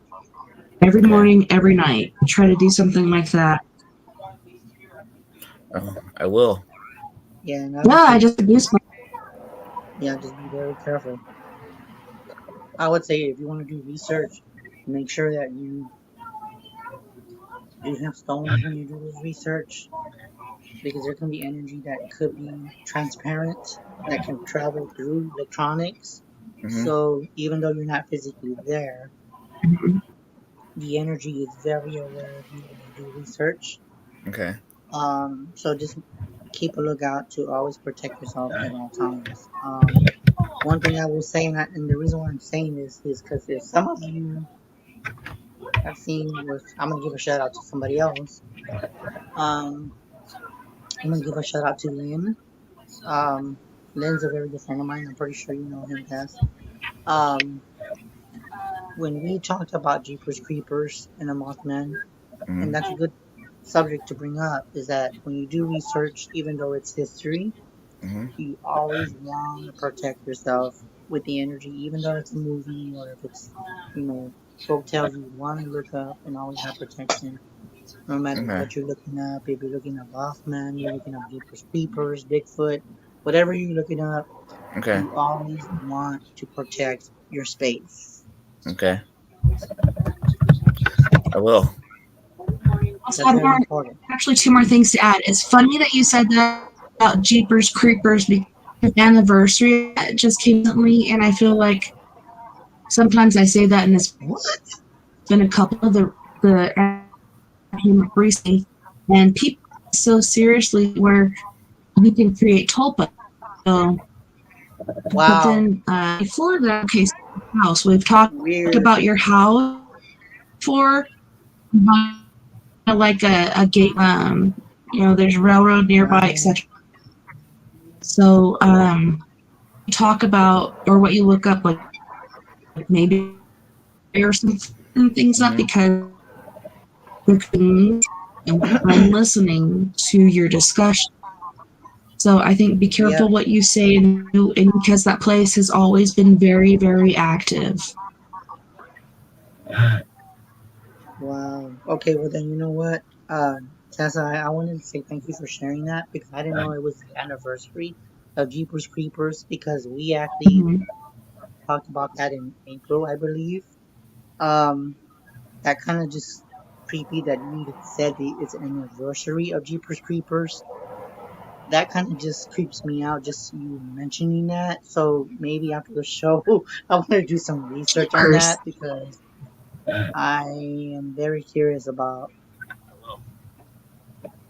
Every morning, every night, try to do something like that. Oh, I will. Yeah, I just abused my. Yeah, just be very careful. I would say if you want to do research, make sure that you do have stones when you do this research, because there can be energy that could be transparent, that can travel through electronics. So even though you're not physically there, the energy is very aware of you when you do research. Okay. So just keep a lookout to always protect yourself at all times. One thing I will say, and the reason why I'm saying this is because if some of you have seen, I'm gonna give a shout out to somebody else. I'm gonna give a shout out to Lynn. Lynn's a very good friend of mine. I'm pretty sure you know him, Tess. When we talked about Jeepers Creepers and the Mothman, and that's a good subject to bring up, is that when you do research, even though it's history, you always want to protect yourself with the energy, even though it's a movie or if it's, folk tales, you want to look up and always have protection. No matter what you're looking up, if you're looking up Mothman, you're looking up Jeepers Creepers, Bigfoot, whatever you're looking up, you always want to protect your space. Okay. I will. Also, actually, two more things to add. It's funny that you said that about Jeepers Creepers because the anniversary just came recently, and I feel like sometimes I say that, and it's been a couple of the came up recently, and people so seriously where you can create tulpa. So, but then before that, okay, house we've talked about your house for like a gate. There's railroad nearby, etc. So talk about or what you look up, like maybe or some things up because I'm listening to your discussion. So I think be careful what you say, and because that place has always been very, very active. Wow. Okay, well then you know what? Tessa, I wanted to say thank you for sharing that because I didn't know it was the anniversary of Jeepers Creepers because we actually talked about that in April, I believe. That kind of just creepy that you even said it's an anniversary of Jeepers Creepers. That kind of just creeps me out, just you mentioning that. So maybe after the show, I want to do some research on that because I am very curious about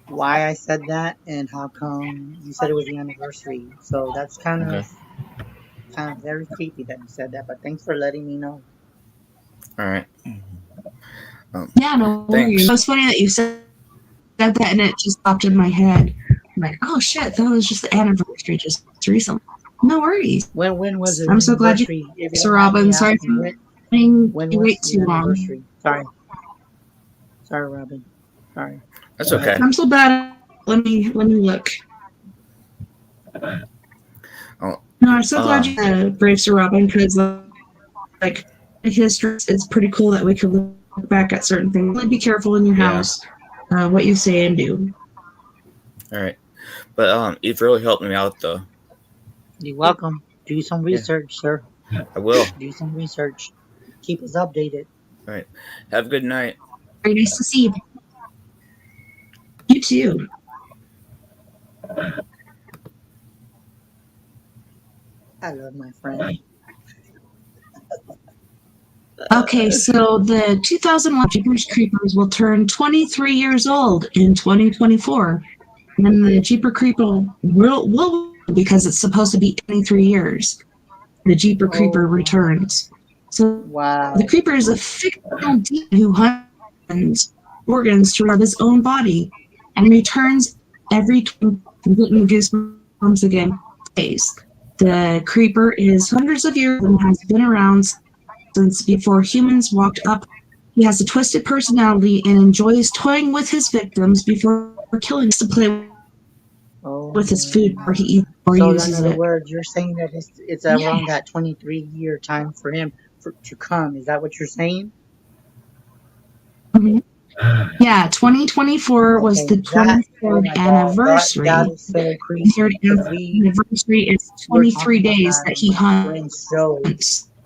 why I said that and how come you said it was the anniversary. So that's kind of very creepy that you said that. But thanks for letting me know. All right. Yeah, no worries. It was funny that you said that, and it just popped in my head. I'm like, oh shit, that was just the anniversary just recently. No worries. When was it? I'm so glad you, Sir Robin. Sorry for letting you wait too long. Sorry, Robin. Sorry. That's okay. I'm so bad. Let me look. Oh. No, I'm so glad you brave Sir Robin because, like, history, it's pretty cool that we can look back at certain things. Only be careful in your house, what you say and do. All right, but you've really helped me out though. You're welcome. Do some research, sir. I will. Do some research. Keep us updated. All right, have a good night. Very nice to see you. You too. I love my friend. Okay, so the 2001 Jeepers Creepers will turn 23 years old in 2024. And the Jeeper Creeper will because it's supposed to be 23 years. The Jeeper Creeper returns. So Wow. the Creeper is a fictional demon who hunts organs to rub his own body and returns every goosebumps again. The Creeper is hundreds of years and has been around since before humans walked up. He has a twisted personality and enjoys toying with his victims before killing to play with his food or he eats or so uses in other it. words, you're saying that it's around that 23-year time for him to come. Is that what you're saying? Mm-hmm. Yeah, 2024 was the 23rd anniversary. That is so creepy. The 3rd anniversary is 23 days that he hunts.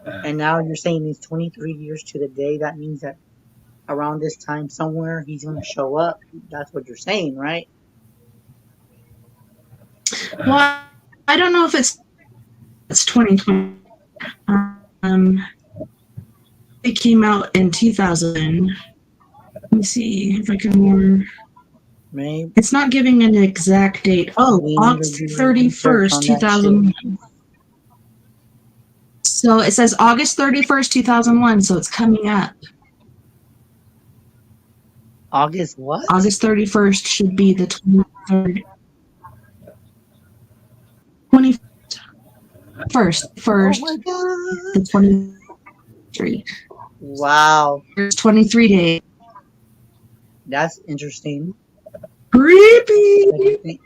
And now you're saying it's 23 years to the day. That means that around this time somewhere he's going to show up. That's what you're saying, right? Well, I don't know if it's 2020. It came out in 2000. Let me see if I can more. Maybe. It's not giving an exact date. Oh, August 31st, 2001. So it says August 31st, 2001, so it's coming up. August what? August 31st should be the 23rd. 21st. Oh my God. The 23. Wow. There's 23 days. That's interesting. Creepy.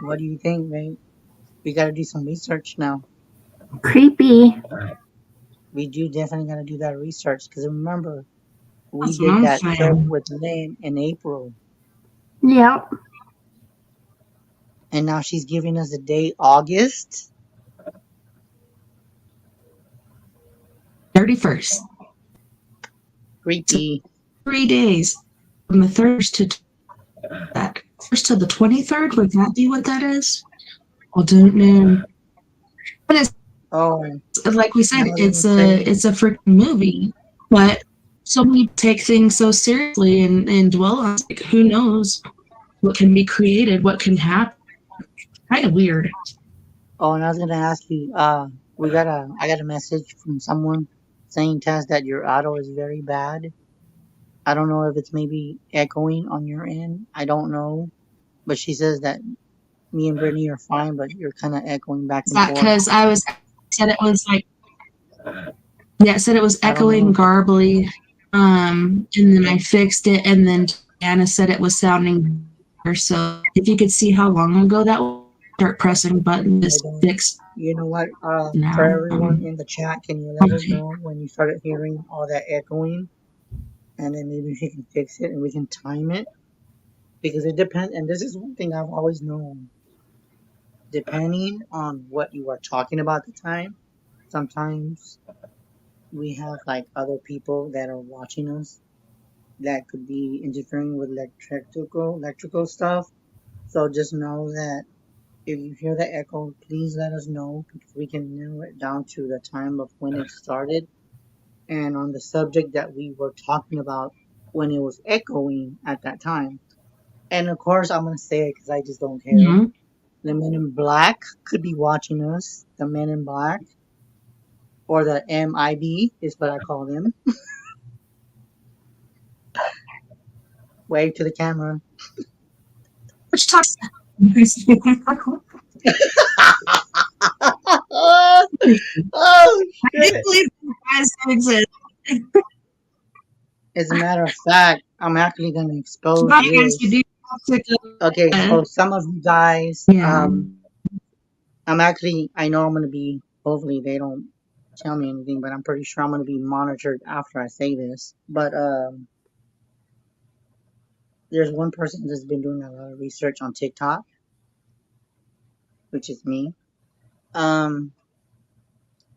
What do you think, babe? We got to do some research now. Creepy. We do definitely got to do that research because remember, we did that show with Lynn in April. Yep. And now she's giving us a date, August 31st. Creepy. 3 days from the 3rd to that. 1st to the 23rd. Would that be what that is? I don't know. But it's like we said, it's a freaking movie. But so many take things so seriously and dwell on it. Like, who knows what can be created, what can happen. Kind of weird. Oh, and I was gonna ask you, I got a message from someone saying, Tess, that your audio is very bad. I don't know if it's maybe echoing on your end. I don't know. But she says that me and Brittany are fine, but you're kind of echoing back and forth. Because said it was echoing garbly. And then I fixed it, and then Anna said it was sounding better. So if you could see how long ago that was, start pressing buttons, just fix. You know what? For everyone in the chat, can you let us know when you started hearing all that echoing? And then maybe we can fix it and we can time it. Because it depends, and this is one thing I've always known. Depending on what you are talking about at the time, sometimes we have like other people that are watching us that could be interfering with electrical stuff. So just know that if you hear the echo, please let us know because we can narrow it down to the time of when it started and on the subject that we were talking about when it was echoing at that time. And of course, I'm going to say it because I just don't care. Mm-hmm. The Men in Black could be watching us. The Men in Black. Or the MIB is what I call them. Wave to the camera. Which talks. Oh, shit. As a matter of fact, I'm actually going to expose this. Okay, so some of you guys, I know I'm going to be, hopefully they don't tell me anything, but I'm pretty sure I'm going to be monitored after I say this. But there's one person that's been doing a lot of research on TikTok, which is me.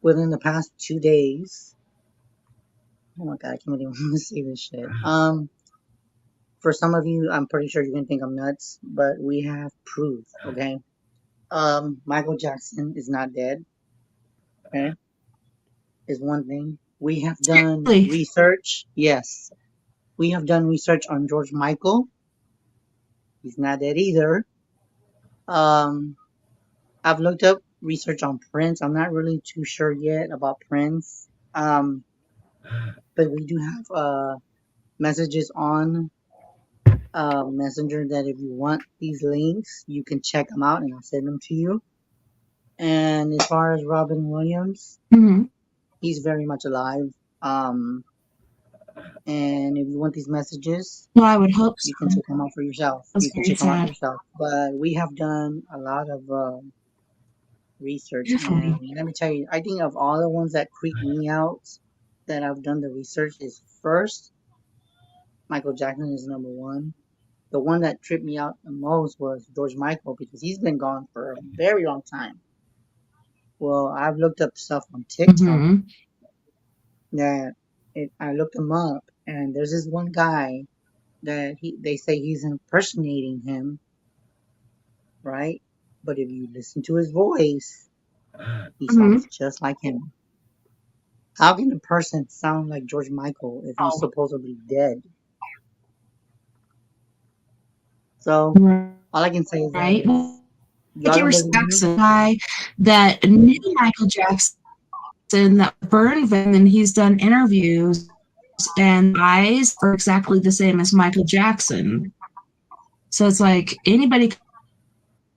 Within the past 2 days, oh my god, I can't even say this shit. For some of you, I'm pretty sure you're gonna think I'm nuts, but we have proof, okay? Michael Jackson is not dead, okay? Is one thing. We have done Really? research. Yes. We have done research on George Michael. He's not dead either. I've looked up research on Prince. I'm not really too sure yet about Prince. But we do have messages on Messenger that if you want these links, you can check them out and I'll send them to you. And as far as Robin Williams, Mm-hmm. he's very much alive. And if you want these messages, Well, I would hope so. you can check them out for yourself. That's You can very check them out for sad. yourself. But we have done a lot of research, Definitely. and let me tell you, I think of all the ones that creep me out that I've done the research is first, Michael Jackson is number one. The one that tripped me out the most was George Michael because he's been gone for a very long time. Well, I've looked up stuff on TikTok Mm-hmm. that I looked him up, and there's this one guy that they say he's impersonating him, right? But if you listen to his voice, he Mm-hmm. sounds just like him. How can a person sound like George Michael if he's Oh, supposedly dead? So all I can say is that right. if Well, y'all like you don't were believe me, Jackson, guy that knew Michael Jackson, that burned him, and he's done interviews, and eyes are exactly the same as Michael Jackson. So it's like anybody can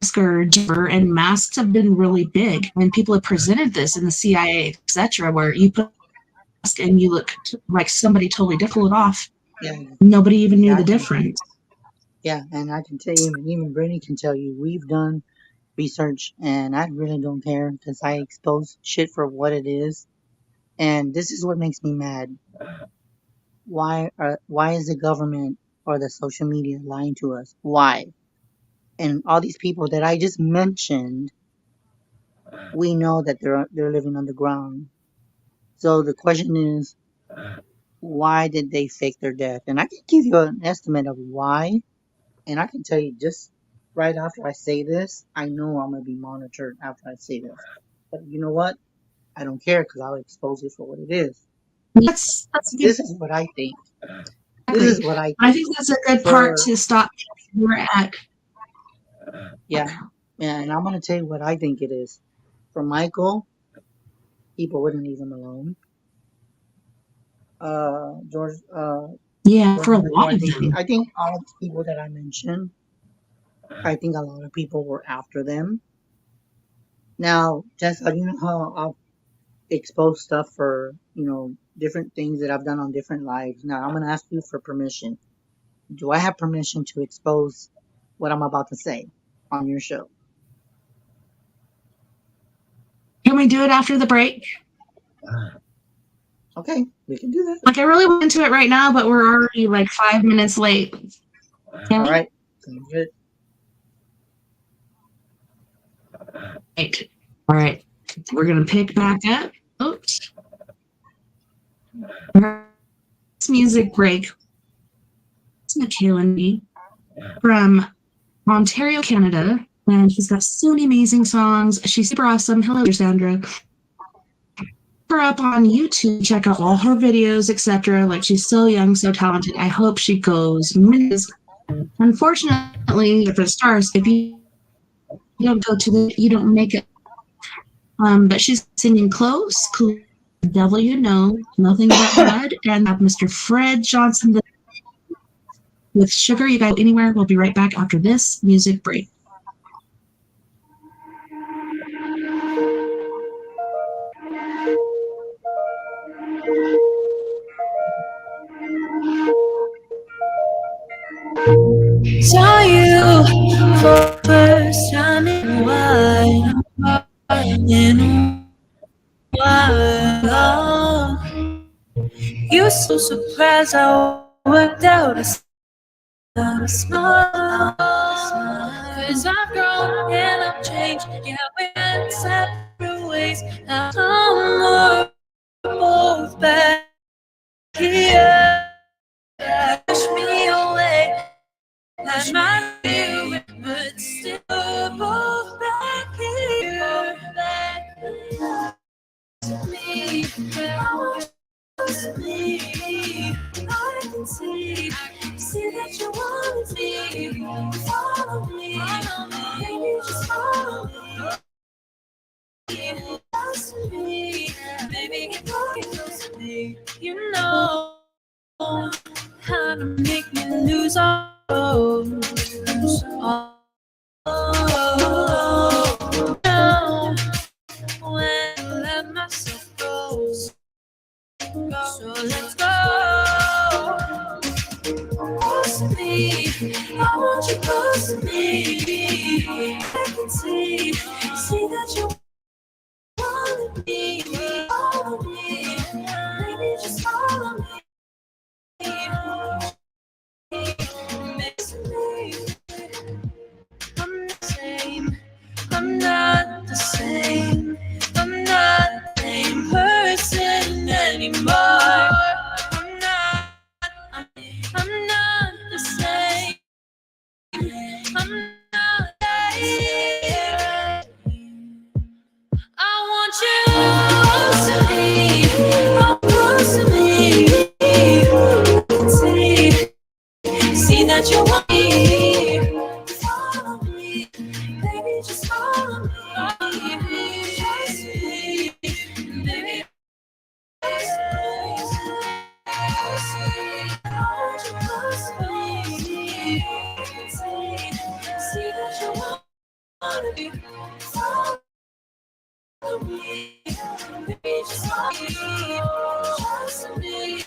mask or jibber, and masks have been really big, and people have presented this in the CIA, etc., where you put a mask and you look like somebody totally different, pull it off. yeah, Nobody even knew the exactly. difference. Yeah, and I can tell you, even Brittany can tell you, we've done research, and I really don't care because I expose shit for what it is. And this is what makes me mad. Why is the government or the social media lying to us? Why? And all these people that I just mentioned, we know that they're living underground. So the question is, why did they fake their death? And I can give you an estimate of why, and I can tell you just right after I say this, I know I'm gonna be monitored after I say this. But you know what? I don't care because I'll expose it for what it is. That's a good. This is what I think. This is what I I think. think that's a good part to stop where we're at. Yeah, and I'm gonna tell you what I think it is. For Michael, people wouldn't leave him alone. George, Yeah, George for a Michael, lot of them. I think all of the people that I mentioned, I think a lot of people were after them. Now, Tessa, you know how I'll expose stuff for, different things that I've done on different lives. Now, I'm gonna ask you for permission. Do I have permission to expose what I'm about to say on your show? Can we do it after the break? Okay, we can do that. Like, I really went into it right now, but we're already like 5 minutes late. Can we? All right, sounds good. Right. All right. We're going to pick back up. Oops. This music break. It's McKaylen from Ontario, Canada. And she's got so many amazing songs. She's super awesome. Hello, Sandra. Her up on YouTube, check out all her videos, etc. Like, she's so young, so talented. I hope she goes. Unfortunately, for stars, if you don't go to you don't make it. But she's singing Close, Devil You Know, Nothing But Blood, and Mr. Fred Johnson with Sugar. You guys go anywhere. We'll be right back after this music break. Saw you for first time in a while. You so surprised I worked out a smile. Cause I've grown and I've changed. Yeah, we went separate ways. Now we're both back here. Push me away. That's my view, but still we're both back here. Back here. Me, I want you to me. I can see that you want me. Follow me, baby, just follow me. Close to me, baby, get close to me. You know how to make me lose all. Now when I let myself go. So let's go. Close to me, I want you close to me. I can see that you want me. Follow me, baby, just follow me. I'm the same. I'm not the same. I'm not the same person anymore. I'm not the same. I'm not the same. I want you close to me. Oh, close to me. See that you want me. Follow me, baby, just follow me. Trust me, baby. See that you want me. Follow me, baby, just follow me. Trust me.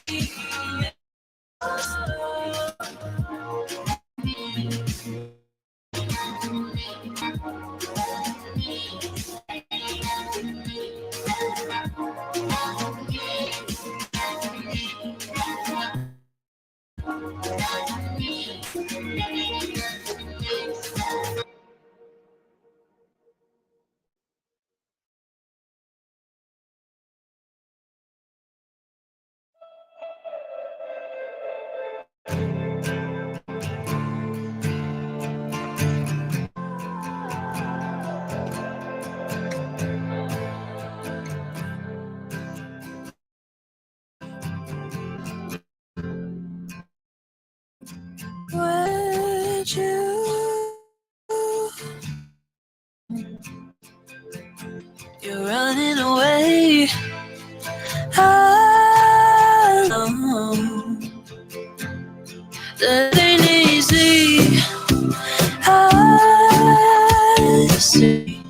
Would you? You're running away. I know that ain't easy. I see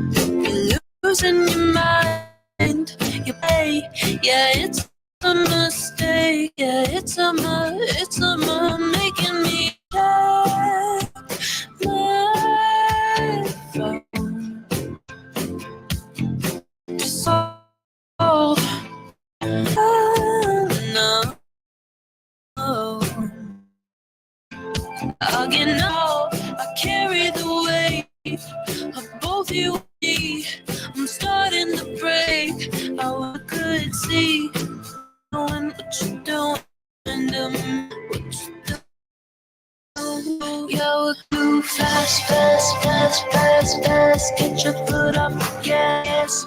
you're losing your mind. You pay, yeah, it's a mistake. Yeah, it's a making me check my phone. So no, again, no, I carry the weight of both you and me. I'm starting to break. I could see knowing what you're doing and what you do. Yeah, we'll do fast. Get your foot off the gas.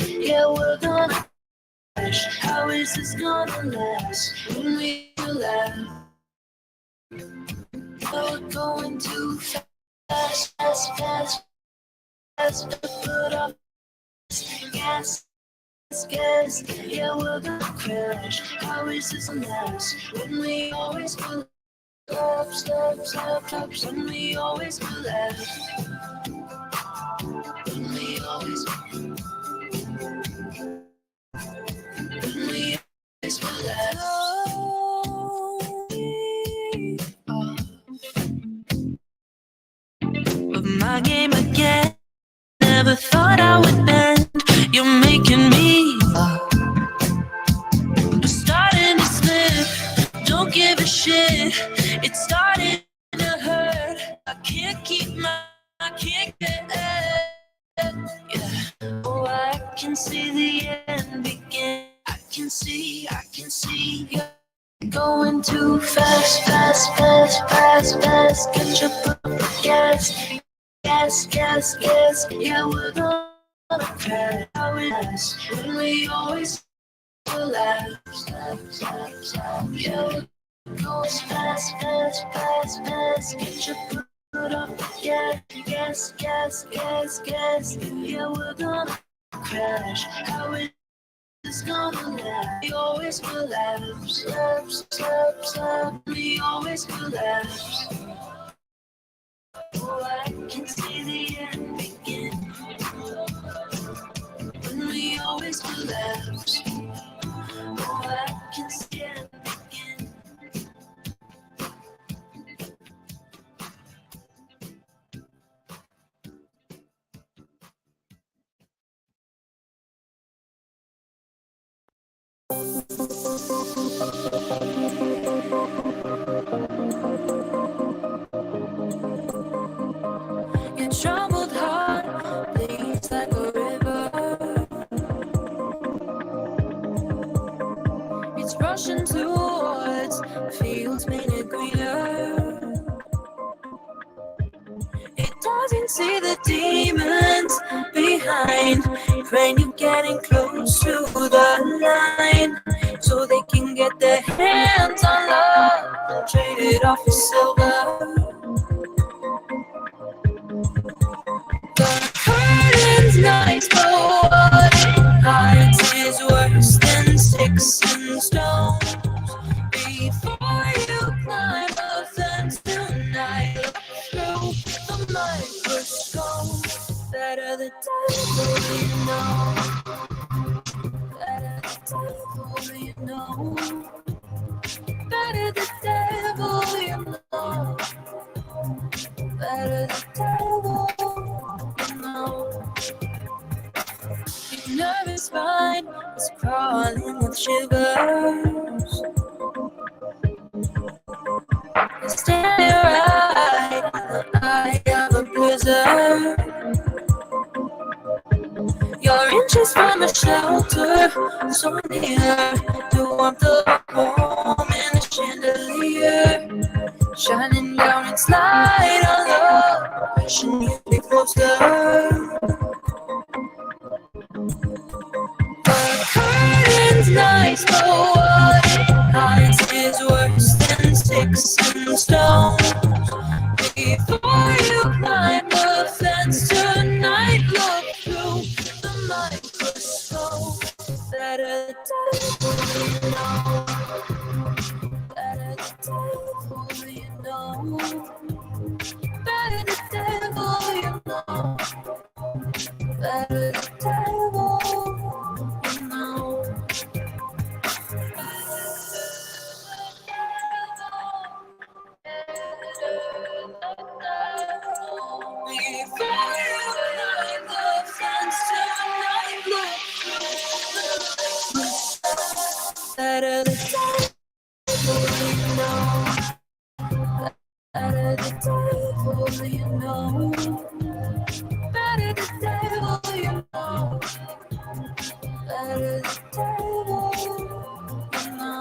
Yeah, we're gonna crash. How is this gonna last when we laugh? We're going too fast. Foot off the gas. Yeah, we're gonna crash. How is this gonna last when we always pull stop, when we always pull left. When we always pull left. But my game again. Never thought I would bend. You're making me shit. It's starting to hurt. I can't get yeah. Oh, I can see the end begin. I can see you're going too fast. Get your foot on the gas. Yeah, we're gonna crash. How it is when we always collapse. Yeah, we're going fast. Get your foot on the gas. Yeah, we're gonna crash. How it is gonna last. We always collapse. We always collapse. Oh, I can see the end begin. When we always collapse. Oh, I can see the end begin. Your troubled heart bleeds like a river. It's rushing towards fields painted greener. It doesn't see the demons behind. Praying you're getting close to the line, so they can get their hands on love and trade it off for silver. The curtain's nice, but what it hides is worse than sticks and stones. Before you climb a fence tonight, look through the microscope. Better the devil you know. Better the devil you know. Better the devil you know. Better the devil you know. Your nervous spine is crawling with shivers. You're standing right in the eye of a blizzard. You're inches from a shelter, so near the warmth of home in a chandelier, shining down its light on love, wishing you'd be closer. The curtain's nice, but what it hides is worse than sticks and stones. Before you climb the fence tonight, look through the microscope. Better the devil you know. Better the devil you know. Better the devil you know. Better the devil you know. Before you climb the fence tonight, look through. Better the devil you know. Better the devil you know. Better the devil you know. Better the devil you know.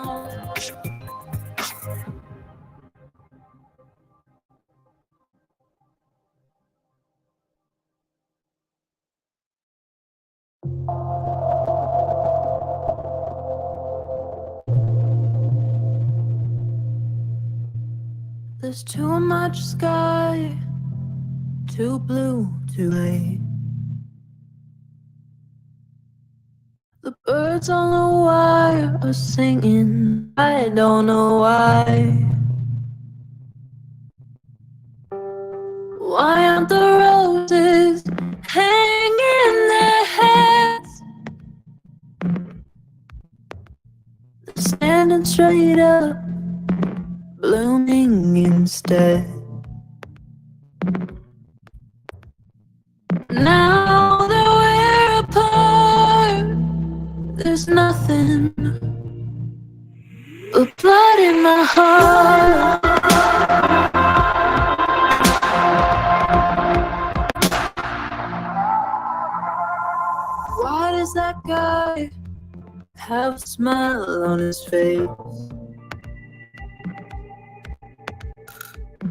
There's too much sky, too blue, too late. The birds on the wire are singing, I don't know why. Why aren't the roses hanging their heads? They're standing straight up, blooming instead. Now that we're apart, there's nothing but blood in my heart. Why does that guy have a smile on his face?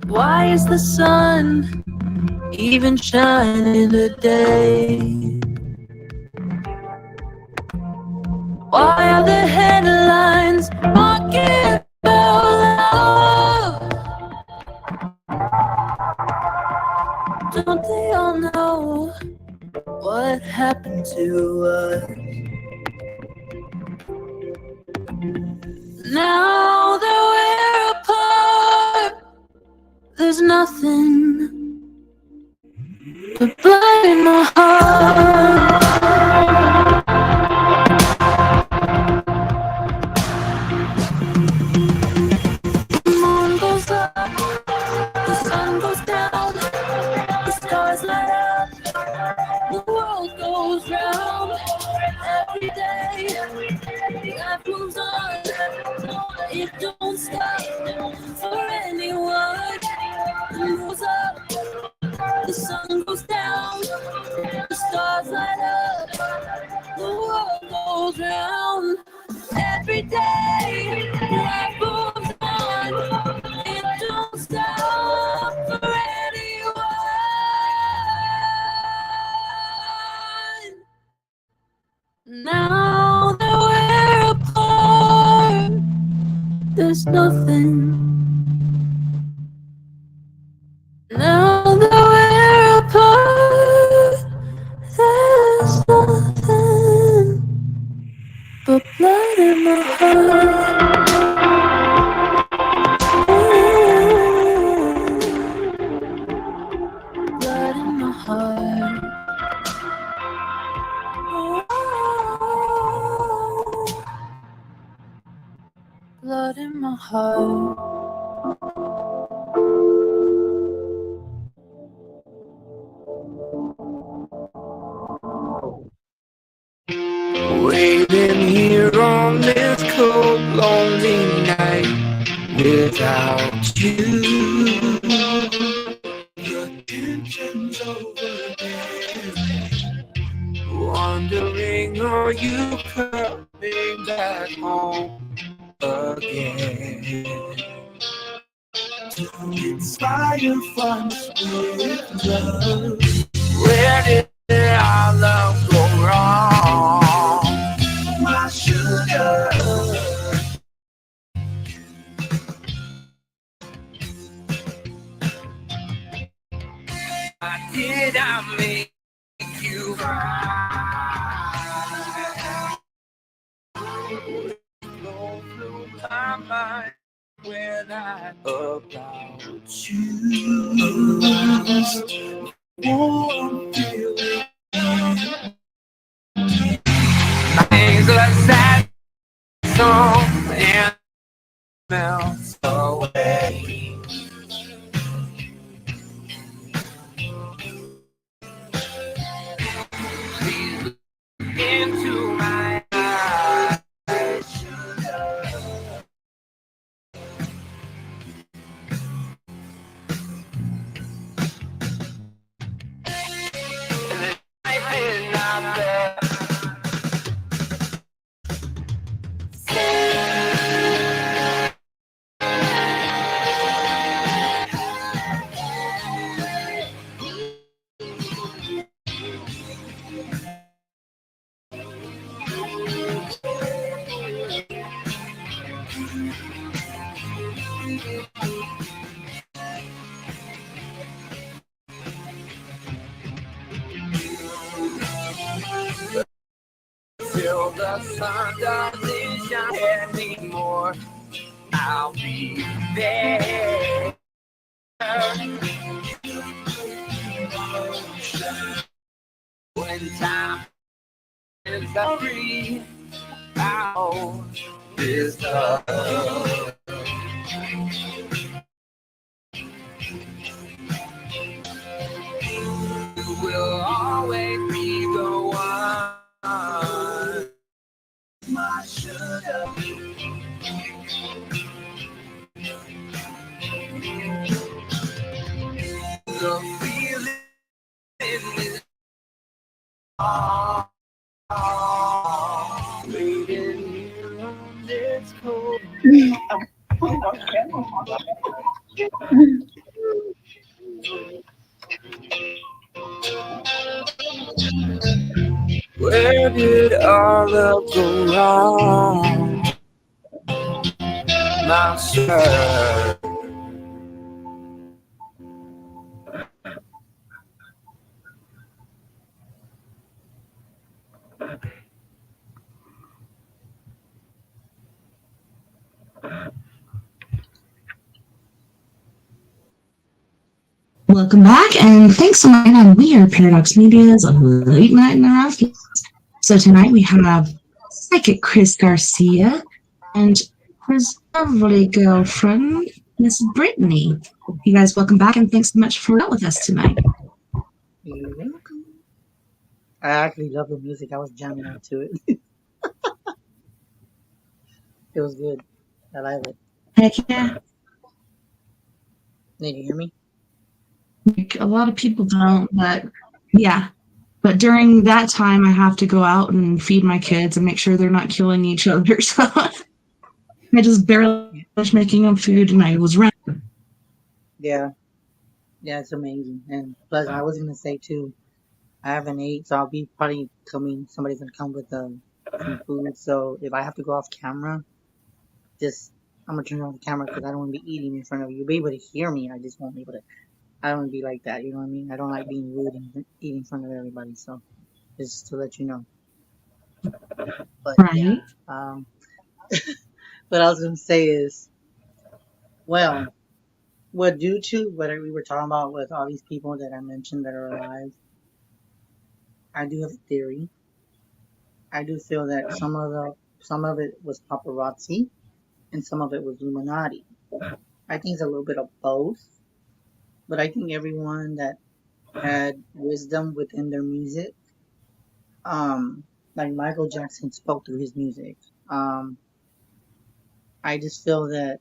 Why is the sun even shining today? Why are the headlines talking about love? Don't they all know what happened to us? Now that we're apart, there's nothing but blood in my heart. The moon goes up, the sun goes down, the stars light up, the world goes round. Every day, life moves on, it don't stop for anyone. The moon goes up, the sun goes down, the stars light up, the world goes round. Every day, life moves on, it don't stop for anyone. Now that we're apart, there's nothing. Now that we're apart, there's nothing but blood in my heart. Blood in my heart. Blood in my heart. Waiting here on this cold, lonely night without you. Your tension's over there. Wondering, are you coming back home again? To inspire fun with love. Where did our love go wrong? My sugar. Why did I make you cry? Go through my mind when I about you. Oh, I'm feeling things like sad song and melts away. Please look into my eyes. Life is not there. Till the sun doesn't shine anymore, I'll be there. When time is free, out is love. You will always be the one. My sugar. Where did our love go wrong, my sir? Welcome back, and thanks so much. And we are Paradox Media's Late Night in the Rockies. So tonight we have Psychic Chris Garcia and his lovely girlfriend, Miss Brittany. You guys, welcome back, and thanks so much for out with us tonight. You're welcome. I actually love the music. I was jamming out to it. It was good. I like it. Heck yeah. Did you hear me? Like, a lot of people don't, but yeah. But during that time, I have to go out and feed my kids and make sure they're not killing each other. So I just barely finished making them food, and I was running. Yeah. Yeah, it's amazing. And plus, I was gonna say too, I haven't ate, so I'll be probably coming. Somebody's gonna come with some food. So if I have to go off camera, I'm gonna turn on the camera because I don't want to be eating in front of you. You'll be able to hear me. I just won't be able to. I don't want to be like that. You know what I mean? I don't like being rude and eating in front of everybody. So just to let you know. But yeah. Right. What I was gonna say is, well, due to what we were talking about with all these people that I mentioned that are alive, I do have a theory. I do feel that some of it was paparazzi and some of it was Illuminati. I think it's a little bit of both, but I think everyone that had wisdom within their music, like Michael Jackson spoke through his music. I just feel that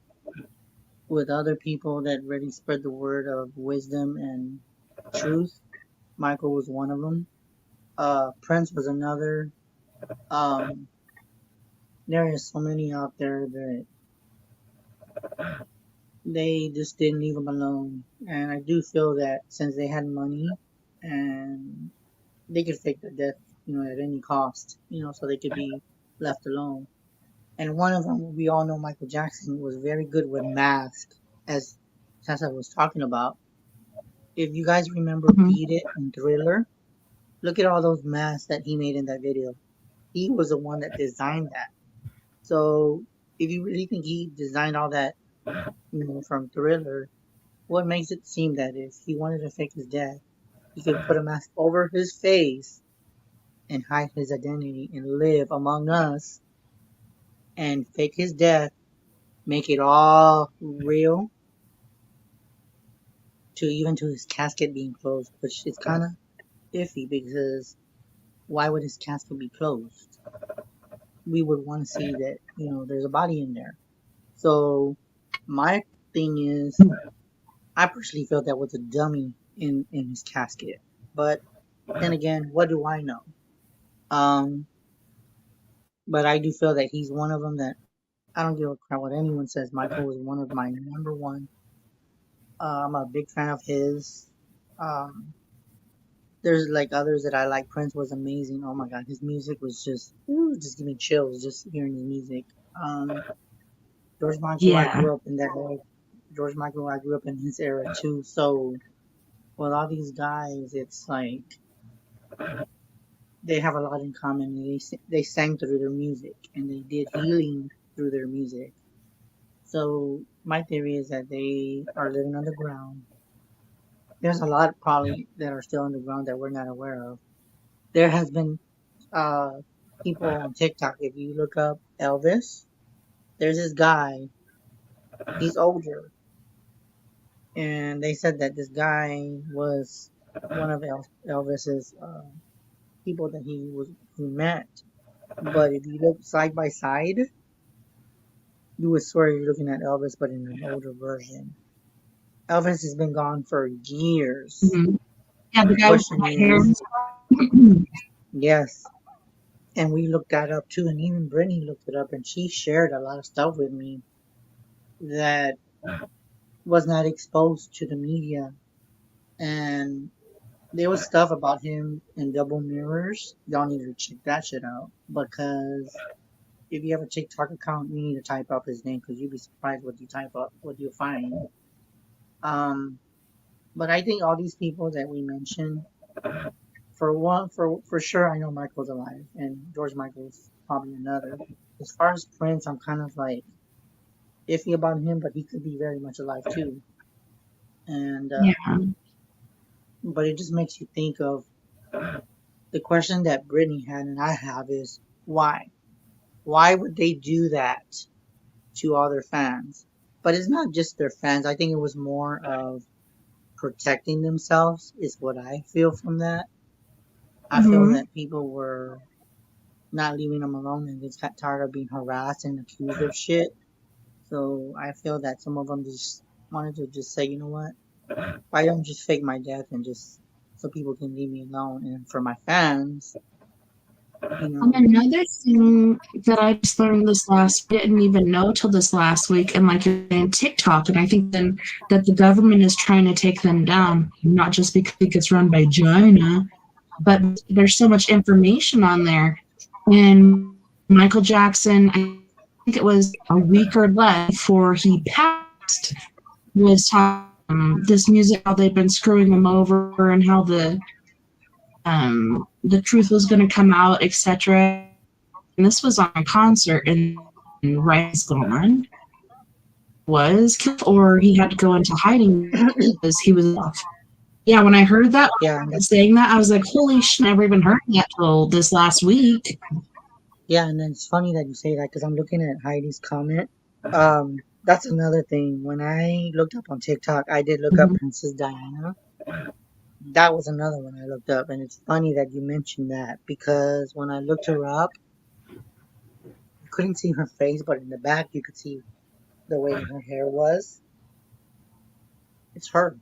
with other people that really spread the word of wisdom and truth, Michael was one of them. Prince was another. There are so many out there that they just didn't leave them alone. And I do feel that since they had money and they could fake their death, at any cost, so they could be left alone. And one of them, we all know Michael Jackson was very good with masks, as Tessa was talking about. If you guys remember Beat It and Thriller, look at all those masks that he made in that video. He was the one that designed that. So if you really think he designed all that, from Thriller, what makes it seem that if he wanted to fake his death, he could put a mask over his face and hide his identity and live among us and fake his death, make it all real, even to his casket being closed, which is kind of iffy because why would his casket be closed? We would want to see that, there's a body in there. So my thing is, I personally felt that was a dummy in his casket. But then again, what do I know? But I do feel that he's one of them that I don't give a crap what anyone says. Michael was one of my number one. I'm a big fan of his. There's like others that I like. Prince was amazing. Oh my god, his music was just give me chills just hearing his music. George Michael, I grew up in that era. George Michael, I grew up in his era too. So with all these guys, it's like they have a lot in common. They sang through their music and they did healing through their music. So my theory is that they are living underground. There's a lot probably that are still underground that we're not aware of. There has been people on TikTok. If you look up Elvis, there's this guy. He's older, and they said that this guy was one of Elvis's people that he met. But if you look side by side, you would swear you're looking at Elvis, but in an older version. Elvis has been gone for years. Yeah, the The guy with the question white hair. is, yes. And we looked that up too, and even Brittany looked it up, and she shared a lot of stuff with me that was not exposed to the media. And there was stuff about him in double mirrors. Y'all need to check that shit out, because if you have a TikTok account, you need to type up his name, because you'd be surprised what you type up, what you find. Um, but I think all these people that we mentioned, for sure, I know Michael's alive, and George Michael's probably another. As far as Prince, I'm kind of like iffy about him, but he could be very much alive too. And Yeah. but it just makes you think of the question that Brittany had and I have is why? Why would they do that to all their fans? But it's not just their fans. I think it was more of protecting themselves, is what I feel from that. I feel Mm-hmm. that people were not leaving them alone and just got tired of being harassed and accused of shit. So I feel that some of them just wanted to just say, you know what? Why don't just fake my death and just so people can leave me alone? And for my fans, you And know, another thing that I just learned this last, didn't even know till this last week, and like you're saying, TikTok, and I think then that the government is trying to take them down, not just because it's run by China, but there's so much information on there. And Michael Jackson, I think it was a week or less before he passed, was talking this music, how they've been screwing him over, and how the truth was going to come out, etc. And this was on a concert, and Rice gone, was killed, or he had to go into hiding because he was off. Yeah, when I heard that yeah, saying that, I was like, holy shit, I never even heard that till this last week. yeah, and then it's funny that you say that because I'm looking at Heidi's comment. That's another thing. When I looked up on TikTok, I did look up Mhm. Princess Diana. That was another one I looked up, and it's funny that you mentioned that because when I looked her up, you couldn't see her face, but in the back you could see the way her hair was. It's her.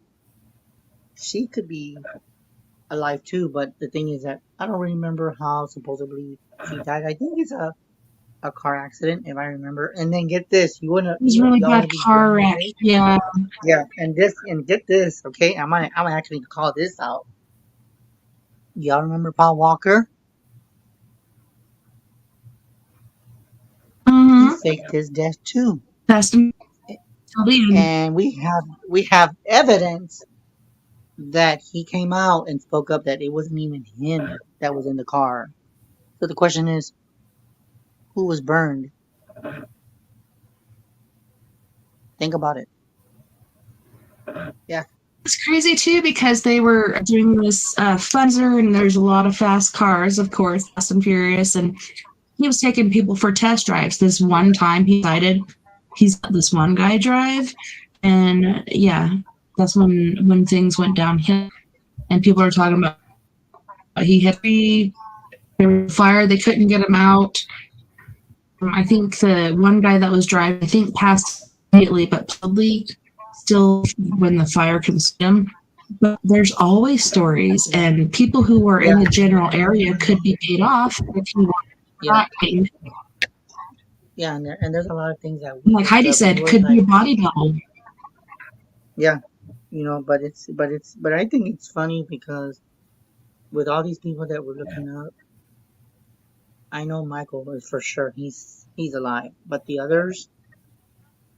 She could be alive too, but the thing is that I don't remember how supposedly she died. I think it's a car accident, if I remember. And then get this, It was a really y'all bad wanna be blown car wreck. away? Yeah. Yeah, and get this, okay? I'm actually gonna call this out. Y'all remember Paul Walker? He Mm-hmm. faked his death too, Fast and Furious. and we have evidence that he came out and spoke up that it wasn't even him that was in the car. So the question is, who was burned? Think about it. Yeah, It's crazy too because they were doing this funzer, and there's a lot of fast cars, of course, Fast and Furious, and he was taking people for test drives. This one time he decided he's let this one guy drive, and yeah, that's when things went downhill. And people are talking about he had there was fire, they couldn't get him out. I think the one guy that was driving, I think, passed immediately, but probably still when the fire consumed him. But there's always stories, and people who were in yeah, the general area could be paid off if you yeah, want acting. yeah. And there's a lot of things that we Like looked Heidi up, and it said, was could be like, a body double. yeah, but I think it's funny because with all these people that we're looking up, I know Michael is for sure he's alive, but the others,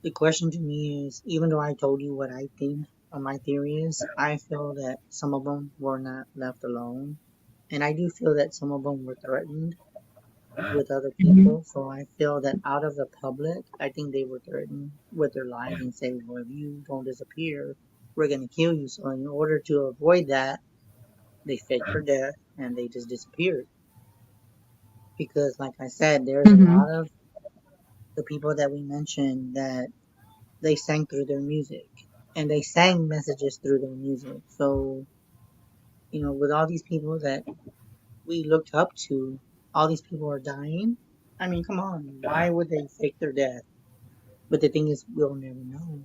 the question to me is, even though I told you what I think or my theory is, I feel that some of them were not left alone, and I do feel that some of them were threatened with other Mhm. people. So I feel that out of the public, I think they were threatened with their lives and say, well, if you don't disappear, we're gonna kill you. So in order to avoid that, they faked her death and they just disappeared. Because like I said, there's a Mhm. lot of the people that we mentioned that they sang through their music and they sang messages through their music. So, with all these people that we looked up to, all these people are dying. I mean, come on, why would they fake their death? But the thing is, we'll never know.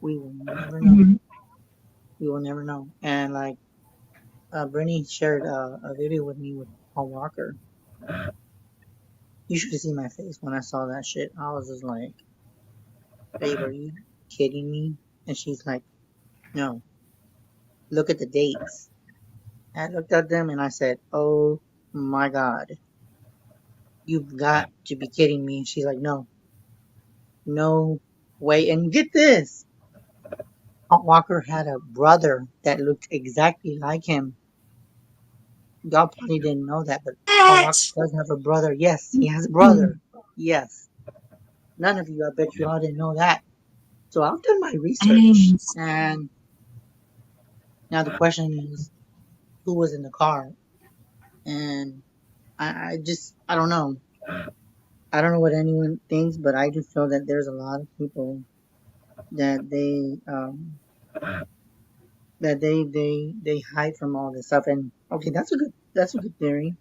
We will never know. Mhm. We will never know. And like Brittany shared a video with me with Paul Walker. You should have seen my face when I saw that shit. I was just like, babe, are you kidding me? And she's like, no, look at the dates. I looked at them and I said, oh my God, you've got to be kidding me. And she's like, no way. And get this, Paul Walker had a brother that looked exactly like him. Y'all probably didn't know that, but Paul Walker does have a brother. Yes, he has a brother. Yes. None of you, I bet you all didn't know that. So I've done my research, and now the question is, who was in the car? And I don't know. I don't know what anyone thinks, but I do feel that there's a lot of people that they hide from all this stuff. And okay, that's a good theory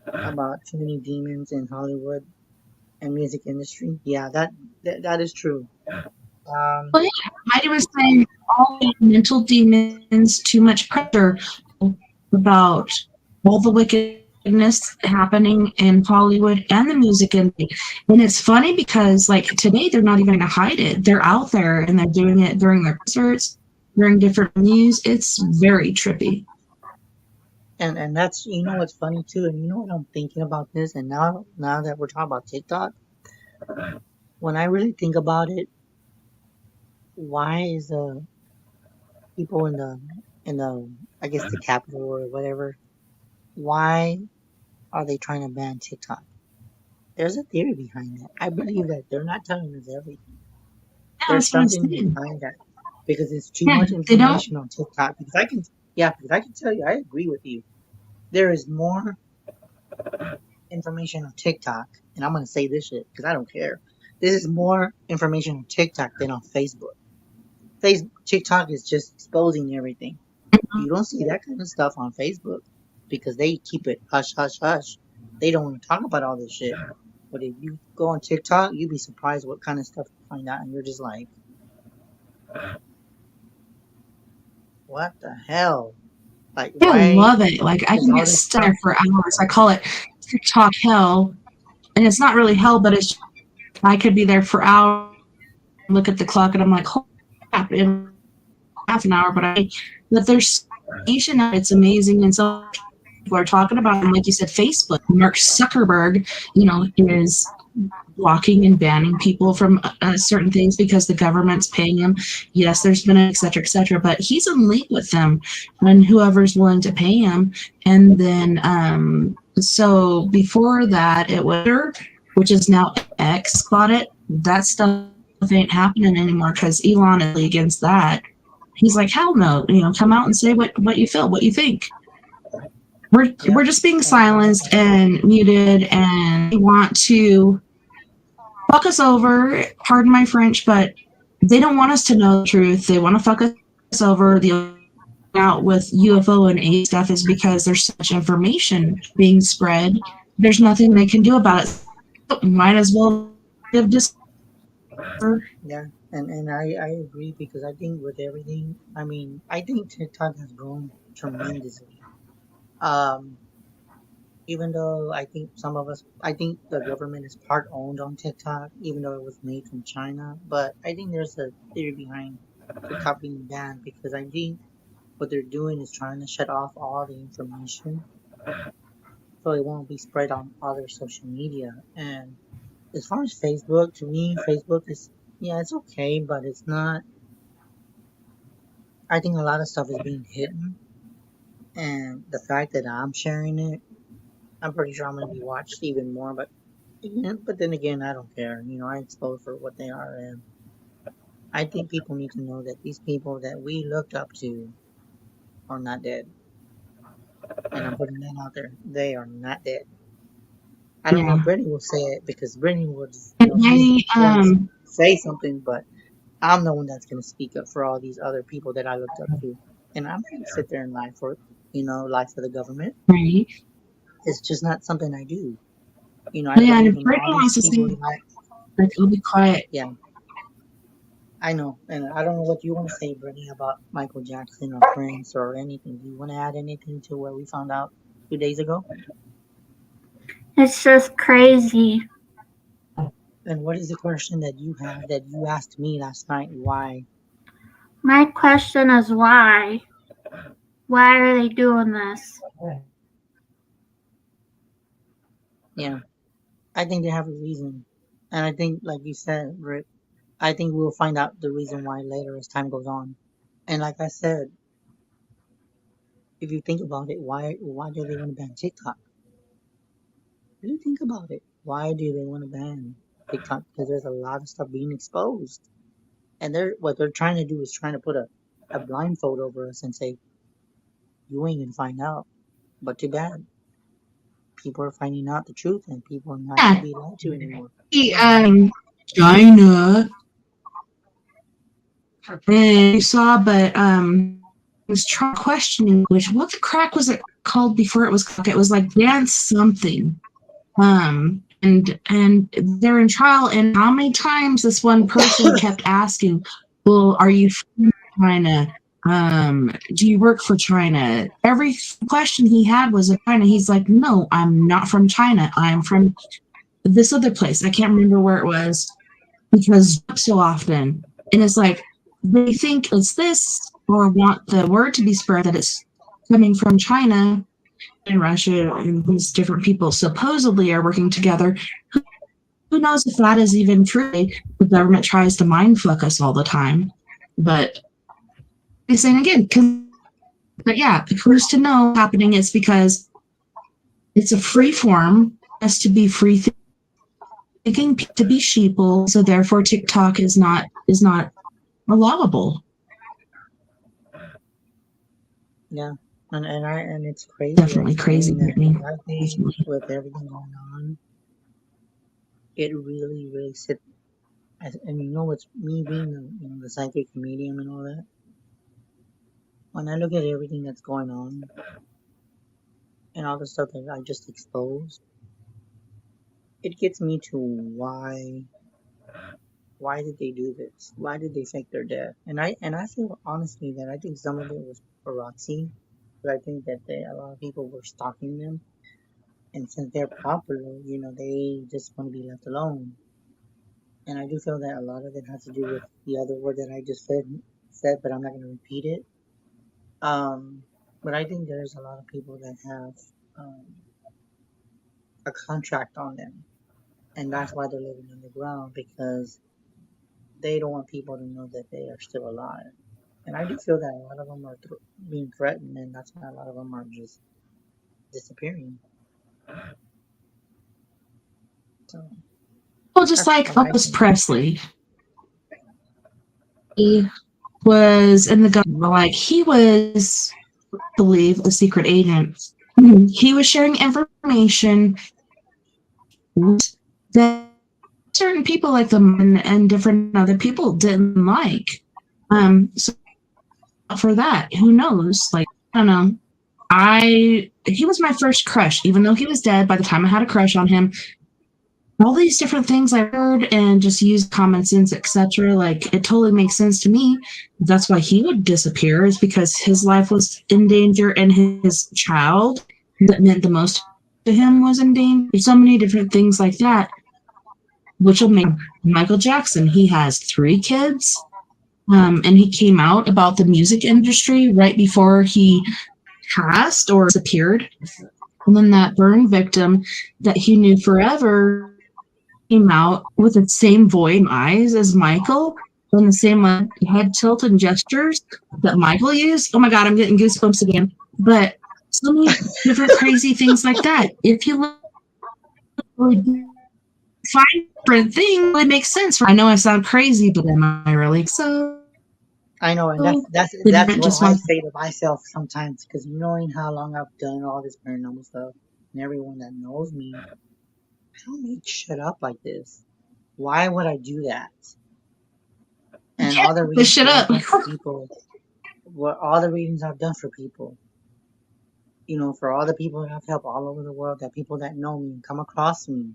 about too many demons in Hollywood and music industry. Yeah, that is true. Well, yeah, Heidi was saying all the mental demons, too much pressure about all the wickedness happening in Hollywood and the music industry. And it's funny because, like, today they're not even going to hide it. They're out there and they're doing it during their concerts, during different news. It's very trippy. And that's, you know what's funny too, and you know what I'm thinking about this, and now that we're talking about TikTok, when I really think about it, why is the people in the I guess the capital or whatever, why are they trying to ban TikTok? There's a theory behind that. I believe that they're not telling us everything. Yeah, There's that's what I'm something saying. behind that because it's too Yeah, much they don't. information on TikTok. Because I can tell you, I agree with you. There is more information on TikTok, and I'm gonna say this shit because I don't care. This is more information on TikTok than on Facebook. TikTok is just exposing everything. You don't see that kind of stuff on Facebook because they keep it hush, hush, hush. They don't want to talk about all this shit. But if you go on TikTok, you'd be surprised what kind of stuff you find out, and you're just like, what the hell? Like, I why love it. Like, I is can all get this stuck stuff? there for hours. I call it TikTok hell. And it's not really hell, but it's I could be there for hours, look at the clock, and I'm like, holy crap, in half an hour. But there's information. It's amazing, and so people are talking about, and like you said, Facebook. Mark Zuckerberg, is blocking and banning people from certain things because the government's paying him. Yes, there's been et cetera, but he's in league with them and whoever's willing to pay him. And then, so before that, it was Twitter, which is now X, bought it. That stuff ain't happening anymore because Elon is against that. He's like, hell no, come out and say what you feel, what you think. We're just being silenced and muted, and they want to fuck us over. Pardon my French, but they don't want us to know the truth. They want to fuck us over. The out with UFO and A stuff is because there's so much information being spread. There's nothing they can do about it. Might as well give this. Yeah, and I agree because I think with everything, I think TikTok has grown tremendously. Even though I think I think the government is part owned on TikTok, even though it was made from China. But I think there's a theory behind TikTok being banned because I think what they're doing is trying to shut off all the information so it won't be spread on other social media. And as far as Facebook, to me, Facebook is, yeah, it's okay, but it's not. I think a lot of stuff is being hidden, and the fact that I'm sharing it, I'm pretty sure I'm gonna be watched even more. But then again, I don't care. I expose for what they are, and I think people need to know that these people that we looked up to are not dead. And I'm putting that out there. They are not dead. I don't know if Brittany will say it because Brittany will just, she's going to say something, but I'm the one that's going to speak up for all these other people that I looked up to. And I'm going to sit there and lie for the government. Right. It's just not something I do. I Yeah, and believe if in Brittany all wants to these people say, like, I'll be quiet. Yeah. I know, and I don't know what you want to say, Brittany, about Michael Jackson or Prince or anything. Do you want to add anything to what we found out 2 days ago? It's just crazy. And what is the question that you have that you asked me last night? Why? My question is why? Why are they doing this? Yeah, I think they have a reason, and I think, like you said, Rick, I think we'll find out the reason why later as time goes on. And like I said, if you think about it, why do they want to ban TikTok? Really think about it. Why do they want to ban TikTok? Because there's a lot of stuff being exposed, and what they're trying to do is trying to put a blindfold over us and say you ain't gonna find out. But too bad, people are finding out the truth, and people are not Yeah. gonna be lied to anymore. China. And you saw, but was trying questioning which what the crack was it called before it was crack? It was like dance something. And they're in trial, and how many times this one person kept asking, well, are you from China? Do you work for China? Every question he had was in China. He's like, no, I'm not from China. I'm from this other place. I can't remember where it was because so often. And it's like they think it's this or want the word to be spread that it's coming from China and Russia and these different people supposedly are working together. Who knows if that is even true? The government tries to mind fuck us all the time. But he's saying again, but yeah, who's to know happening is because it's a free form, has to be free thinking to be sheeple, so therefore TikTok is not allowable. Yeah, and it's crazy. Definitely crazy. I think with everything going on, it really sit. And you know, it's me being the psychic medium and all that. When I look at everything that's going on and all the stuff that I just exposed, it gets me to why did they do this? Why did they fake their death? And I feel honestly that I think some of it was paparazzi, but I think that a lot of people were stalking them, and since they're popular, they just want to be left alone. And I do feel that a lot of it has to do with the other word that I just said, but I'm not going to repeat it. But I think there's a lot of people that have a contract on them, and that's why they're living underground, because they don't want people to know that they are still alive. And I do feel that a lot of them are being threatened, and that's why a lot of them are just disappearing. So, well, just like Elvis Presley, he was in the government, like he was, I believe, a secret agent. He was sharing information that certain people like them and different other people didn't like. So for that, who knows? Like, I don't know. He was my first crush, even though he was dead by the time I had a crush on him. All these different things I heard and just used common sense, etc. Like, it totally makes sense to me. That's why he would disappear, is because his life was in danger and his child that meant the most to him was in danger. There's so many different things like that, which will make Michael Jackson. He has 3 kids, and he came out about the music industry right before he passed or disappeared. And then that burn victim that he knew forever came out with the same voice and eyes as Michael, and the same head tilt and gestures that Michael used. Oh my God, I'm getting goosebumps again. But so many different crazy things like that. If you find different things, it makes sense. I know I sound crazy, but am I really? So I know, and that's what I say to myself sometimes, because knowing how long I've done all this paranormal stuff, and everyone that knows me, I don't make shit up like this. Why would I do that? And all the readings I've done for people, all the readings I've done for people, for all the people that I've helped all over the world, that people that know me and come across me,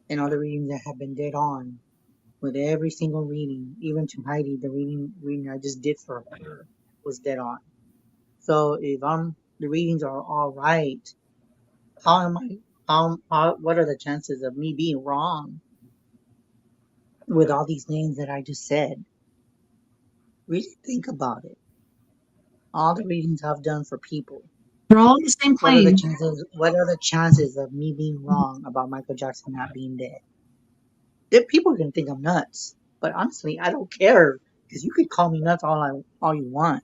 and all the readings that have been dead on, with every single reading, even to Heidi, the reading I just did for her was dead on. So if the readings are all right, how am I? What are the chances of me being wrong with all these names that I just said? Really think about it. All the readings I've done for people. We're all on the same What are the plane. chances? What are the chances of me being wrong about Michael Jackson not being dead? People are gonna think I'm nuts, but honestly, I don't care because you could call me nuts all you want,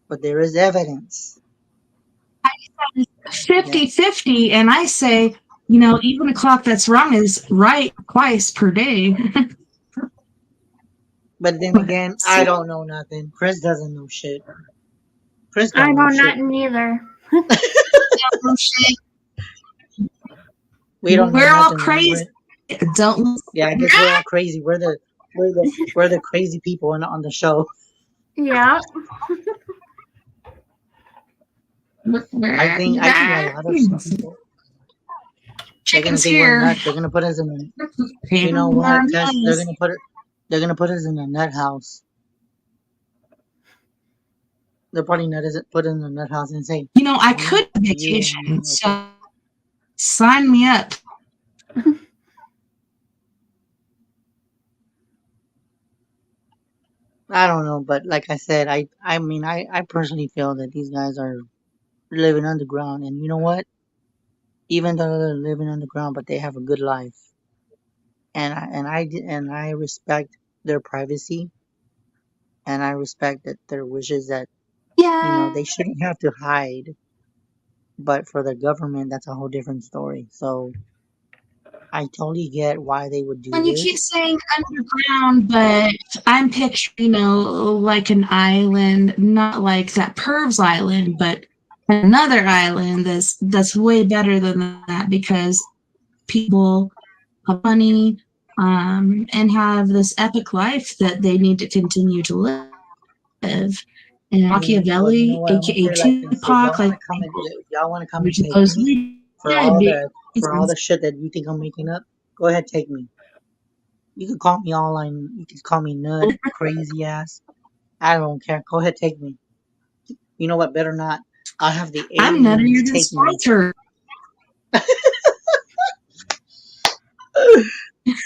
but there is evidence. 50-50, and I say, even a clock that's wrong is right twice per day. But then again, I don't know nothing. Chris doesn't know shit. Chris I don't know know shit. nothing either. We don't know We're all nothing. crazy. Don't. Yeah, I guess we're all crazy. We're the crazy people on the show. Yeah. I think a lot of some people they're gonna Chicken's think we're here. nuts. They're gonna put us in you know what, Tess? They're gonna put us in a nut house. They're probably put in a nut house and say, I could vacation, so sign me up. I don't know, but like I said, I mean I personally feel that these guys are living underground, and you know what? Even though they're living underground, but they have a good life, and I respect their privacy, and I respect that their wishes that they shouldn't have to hide. But for the government, that's a whole different story. So I totally get why they would do When you this. keep saying underground, but I'm picturing, like an island, not like that Pervs Island, but another island that's way better than that because people have money and have this epic life that they need to continue to live. And Well, you know Machiavelli, what? I'm gonna aka put it like this: Tupac, like if y'all want to come and which take is me for all the shit that you think I'm making up, go ahead, take me. You can call me you can call me nut, crazy ass. I don't care. Go ahead, take me. You know what? Better not. I'll have the I'm nuttier aliens than take me. Spicer.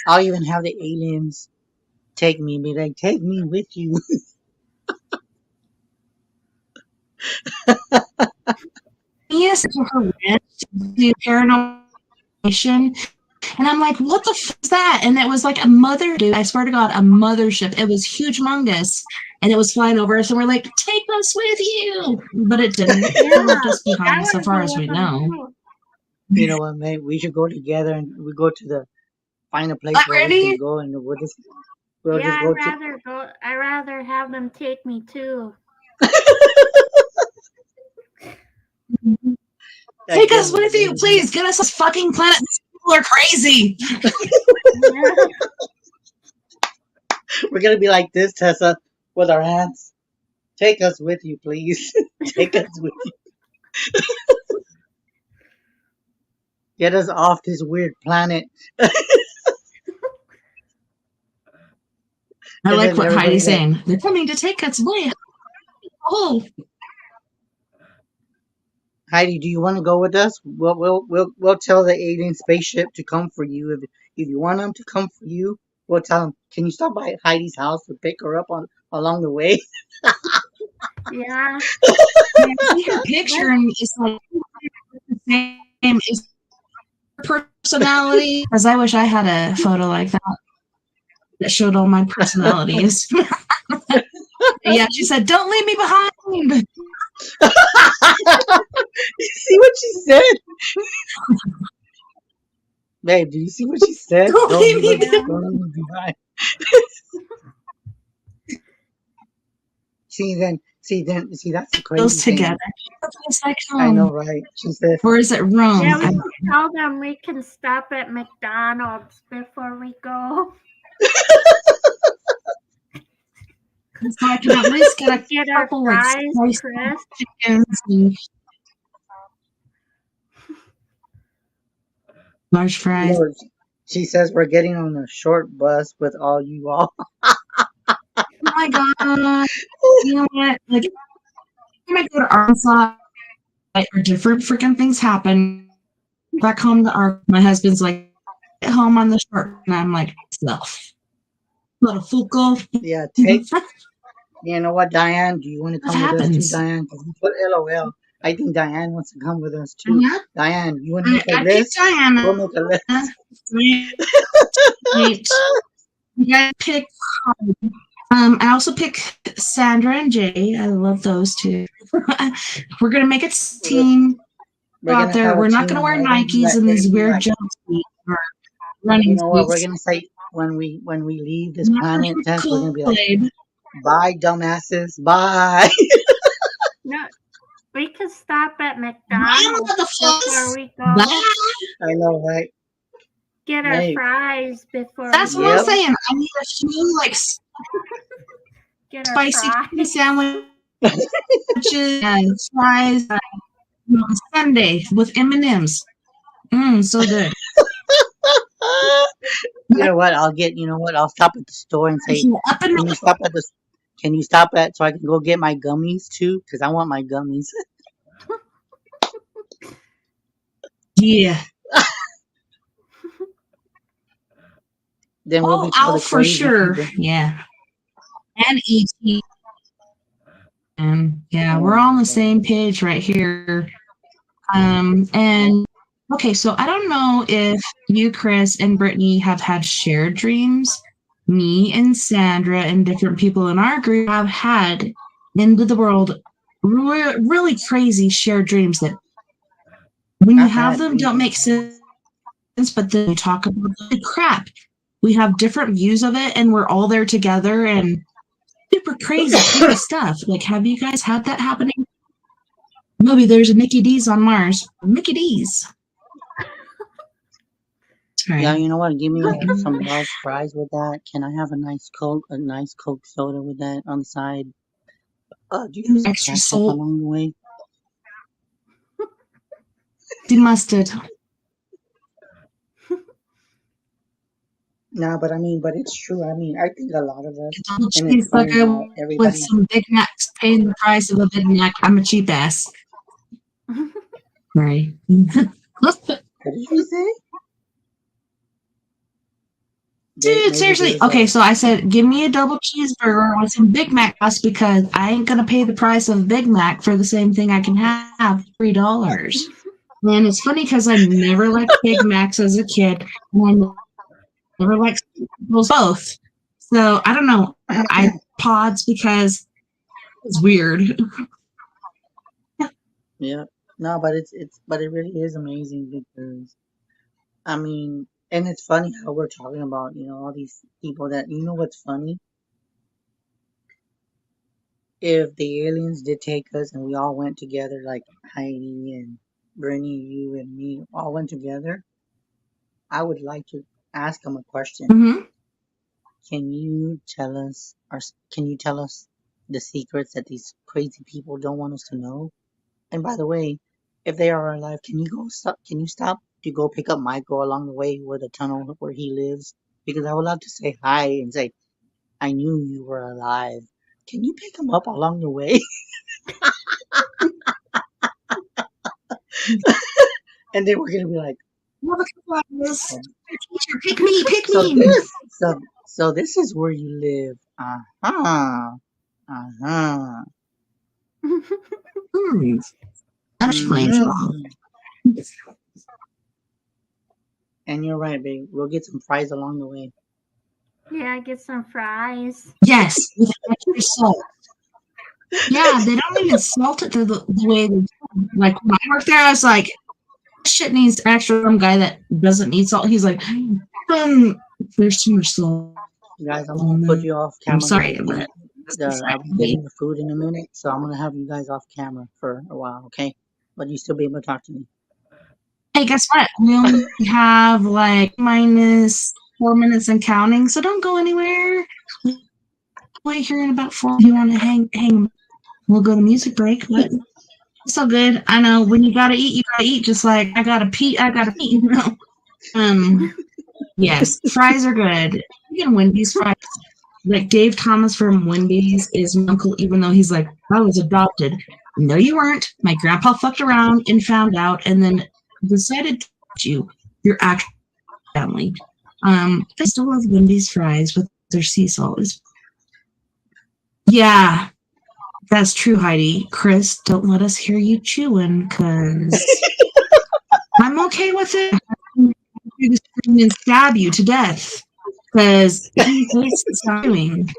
I'll even have the aliens take me. Be like, take me with you. Yes, to her rent, the paranormal nation. And I'm like, what the f is that? And it was like a mother, dude. I swear to God, a mothership. It was humongous. And it was flying over us. And we're like, take us with you. But it didn't. It left us behind so far as we know. You know what, mate? We should go together and we go to find a place where we Already? can go and we'll just I'd rather have them take me too. Take us with you, please. Get us this fucking planet. These people are crazy. We're gonna be like this, Tessa, with our hands. Take us with you, please. Take us with you. Get us off this weird planet. I like what Heidi's saying. They're coming to take us away. Oh, Heidi, do you want to go with us? We'll tell the alien spaceship to come for you. If you want them to come for you, we'll tell them. Can you stop by Heidi's house to pick her up along the way? Yeah. I see her picture and it's like the same is personality. Because I wish I had a photo like that showed all my personalities. Yeah, she said, "Don't leave me behind." You see what she said? Babe, do you see what she said? Don't leave me behind. See, that's the crazy Those thing. together. It's like home. I know, right? She said, or is it Rome? Yeah, we can tell them we can stop at McDonald's before we go. So I can at least get a couple like fries, chickens and large fries. She says we're getting on a short bus with all you all. Oh my god! You know what? Like, when I go to Arkansas, like, different freaking things happen. Back home to our, my husband's like, at home on the short, and I'm like, self, little Fuco. Yeah, take. You know what, Diane? Do you want to What come with us too, happens? Diane? 'Cause you put LOL. I think Diane wants to come with us too. Yeah, Diane, you want to make a I picked list? Diana. We'll make a list. Wait, you guys pick. I also pick Sandra and Jay. I love those two. We're gonna make it team We're out gonna there. have a We're not team, gonna wear and Nikes and these weird like, jumpsuits or you running know what? We're suits. gonna say when we leave this Not planet, Tess, we're gonna be like, Kool-Aid. bye, dumbasses, bye. No, we could stop at Bye, McDonald's before motherfuckers. we go. Bye. I know, right? Get our Hey. fries before That's we what I'm Yep. saying. I need a few like get our spicy fries. chicken sandwiches and fries. Sunday with M&Ms. So good. You know what? I'll get. You know what? I'll stop at the store and say, Up and "Can you stop at this? Can you stop at so I can go get my gummies too? Because I want my gummies." yeah. Then we'll be I'll the for crazy sure. people. Yeah. And ET. And yeah, Oh we're all on my the God. same page right here. And okay, so I don't know if you, Chris, and Brittany have had shared dreams. Me and Sandra and different people in our group have had into the world really crazy shared dreams that when you I've have had them don't make sense, but then you talk about the crap. We have different views of it and we're all there together and super crazy creepy stuff. Like, have you guys had that happening? Maybe there's a Mickey D's on Mars. Mickey D's. Sorry. Yeah, you know what? Give me some large fries with that. Can I have a nice Coke soda with that on the side? Do you have some Extra ketchup salt. along the way? The mustard. No, but it's true. I mean, I think a lot of us, Double and it's funny how cheeseburger with everybody. some Big Macs paying the price of a Big Mac. I'm a cheap ass. Right. What did you say? Dude, seriously. Okay, so I said, give me a double cheeseburger with some Big Mac sauce because I ain't gonna pay the price of a Big Mac for the same thing I can have $3. And it's funny because I never liked Big Macs as a kid, and I never liked those both. So I don't know. I pods because it's weird. Yeah. No, but it really is amazing because I mean, and it's funny how we're talking about, all these people that, what's funny? If the aliens did take us and we all went together, like Heidi and Brittany, you and me all went together, I would like to ask them a question. Mm-hmm. Can you tell us the secrets that these crazy people don't want us to know? And by the way, if they are alive, can you stop to go pick up Michael along the way where the tunnel where he lives? Because I would love to say hi and say, I knew you were alive. Can you pick him up along the way? And then we're gonna be like, Pick me. so this is where you live. That's strange. And you're right, babe. We'll get some fries along the way. Yeah, get some fries. Yes, with extra salt. Yeah, they don't even salt it the way they do. Like when I worked there, I was like, shit needs extra. Some guy that doesn't need salt, he's like, there's too much salt. Guys, I'm gonna put you off camera. I'm sorry, but I'll be getting the food in a minute, so I'm gonna have you guys off camera for a while, okay? But you still be able to talk to me. Hey, guess what? We only have like minus 4 minutes and counting, so don't go anywhere. Wait here in about 4. If you want to hang, we'll go to music break. But it's all good. I know when you gotta eat, you gotta eat. Just like I gotta pee, you know. Yes, fries are good. Even Wendy's fries. Like Dave Thomas from Wendy's is my uncle, even though he's like, I was adopted. No, you weren't. My grandpa fucked around and found out and then decided to adopt you. Your actual family. I still love Wendy's fries with their sea salt. Yeah, that's true, Heidi. Chris, don't let us hear you chewing, because I'm okay with it. I'm going to scream and stab you to death, because he hates chewing.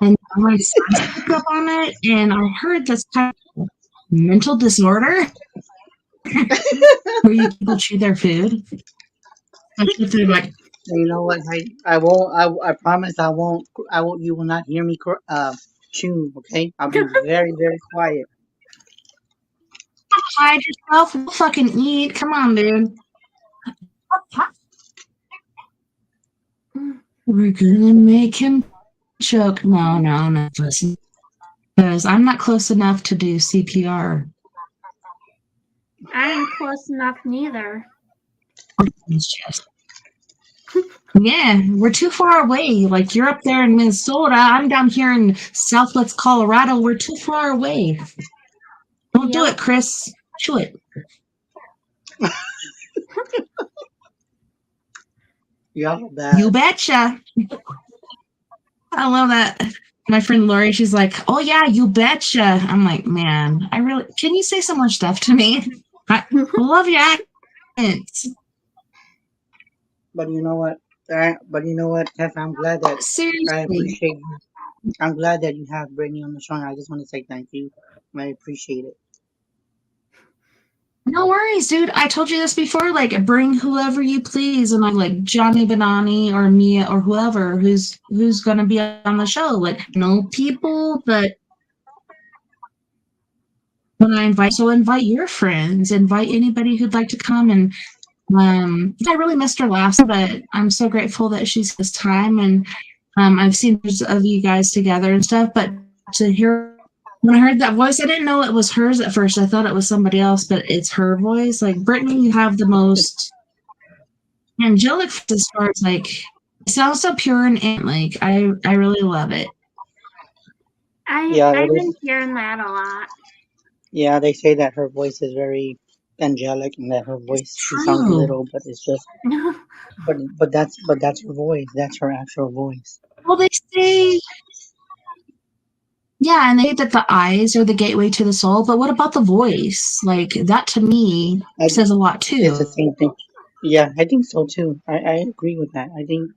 And my son picked up on it, and I heard that's kind of mental disorder where you people chew their food. If they're like, You know what? I won't. I promise I won't. I won't. You will not hear me chew. Okay? I'll be very, very quiet. hide yourself, we'll fucking eat. Come on, dude. We're gonna make him choke. No. Listen. Because I'm not close enough to do CPR. I ain't close enough neither. Yeah, we're too far away. Like, you're up there in Minnesota. I'm down here in Southwest Colorado. We're too far away. Don't do it, Chris. Chew it. Y'all bad. You betcha. I love that. My friend Lori, she's like, oh, yeah, you betcha. I'm like, man, can you say some more stuff to me? I love your accents. But you know what? Tess, I'm glad that Seriously. I appreciate you. I'm glad that you have Brittany on the show. And I just want to say thank you. I appreciate it. No worries, dude. I told you this before. Like, bring whoever you please, and I'm like Johnny Benani or Mia or whoever who's gonna be on the show. Like, no people, but when I invite your friends, invite anybody who'd like to come. And I really missed her last, but I'm so grateful that she's this time. And I've seen pictures of you guys together and stuff. But to hear. When I heard that voice, I didn't know it was hers at first. I thought it was somebody else, but it's her voice. Like, Brittany, you have the most angelic as far as, like, it sounds so pure and like, I really love it. I've been hearing that a lot. Yeah, they say that her voice is very angelic and that her voice sounds little, but it's just, but that's her voice. That's her actual voice. Well, they say. Yeah, and they say that the eyes are the gateway to the soul, but what about the voice? Like, that to me says a lot too. It's the same thing. Yeah, I think so too. I agree with that. I think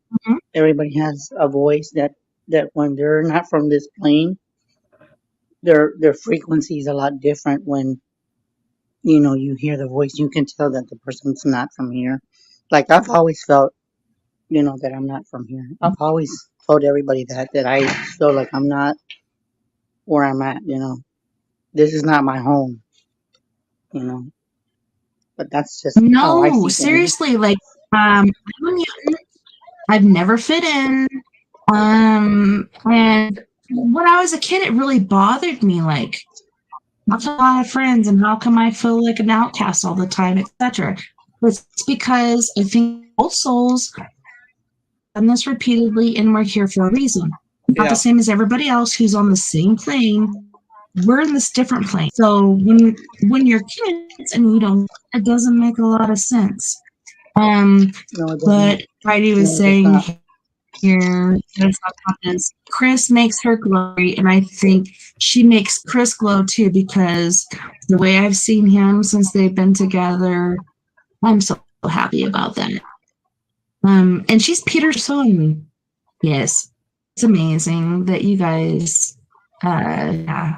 everybody has a voice that when they're not from this plane, their frequency is a lot different. When you hear the voice, you can tell that the person's not from here. Like, I've always felt, that I'm not from here. I've always told everybody that I feel like I'm not where I'm at, this is not my home, but that's just no, seriously, like, I'm a mutant. I've never fit in, and when I was a kid, it really bothered me, like, I have a lot of friends, and how come I feel like an outcast all the time, etc. It's because I think both souls have done this repeatedly, and we're here for a reason. Not the same as everybody else who's on the same plane. We're in this different plane. So when you're kids and it doesn't make a lot of sense. But Heidi was saying here, Chris makes her glory, and I think she makes Chris glow too, because the way I've seen him since they've been together, I'm so happy about that. And she's Peter's son. Yes. It's amazing that you guys, yeah.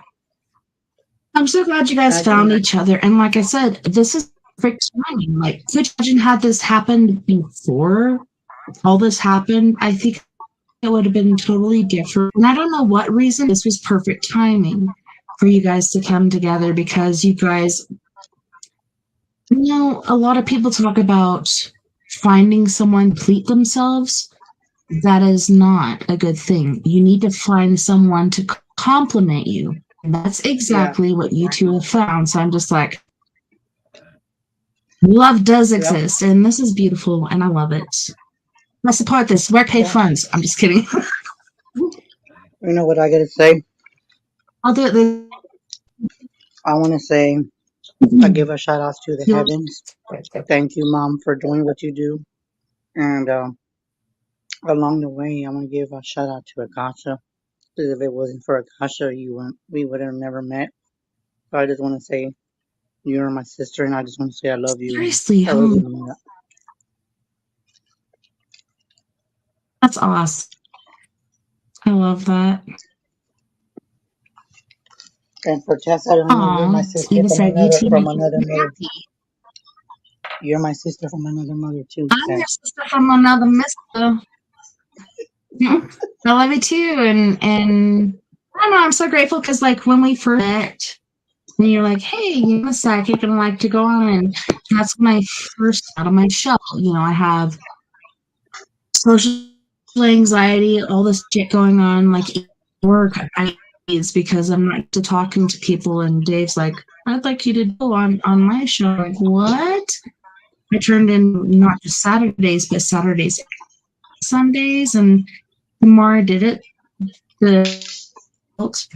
I'm so glad you guys found each other. And like I said, this is perfect timing. Like, could you imagine had this happened before all this happened? I think it would have been totally different. And I don't know what reason this was perfect timing for you guys to come together, because you guys, a lot of people talk about finding someone complete themselves. That is not a good thing. You need to find someone to complement you. And that's exactly what you two have found. So I'm just like, love does exist, and this is beautiful, and I love it. I support this. Where pay Yeah. funds? I'm just kidding. You know what I gotta say? I'll do it this. I want to say I give a shout out to the You'll- heavens. Thank you, Mom, for doing what you do. And along the way, I want to give a shout out to Akasha. Because if it wasn't for Akasha, we would have never met. So I just want to say you're my sister, and I just want to say I love you. Seriously, I really mean that. that's awesome. I love that. And for Tessa, I don't know, you're my Aw, sister Eva from said you two make me another so mother. happy. You're my sister from another mother too, I'm your Tess. sister from another mister. I love you too, and I don't know. I'm so grateful because like when we first met, and you're like, "Hey, you're a psychic, and I like to go on," and that's when I first out of my shell. You know, I have social anxiety, all this shit going on, like work. It's because I'm not to talking to people, and Dave's like, "I'd like you to go on my show." I'm like, what? I turned in not just Saturdays, but Saturdays, Sundays, and the more I did it, the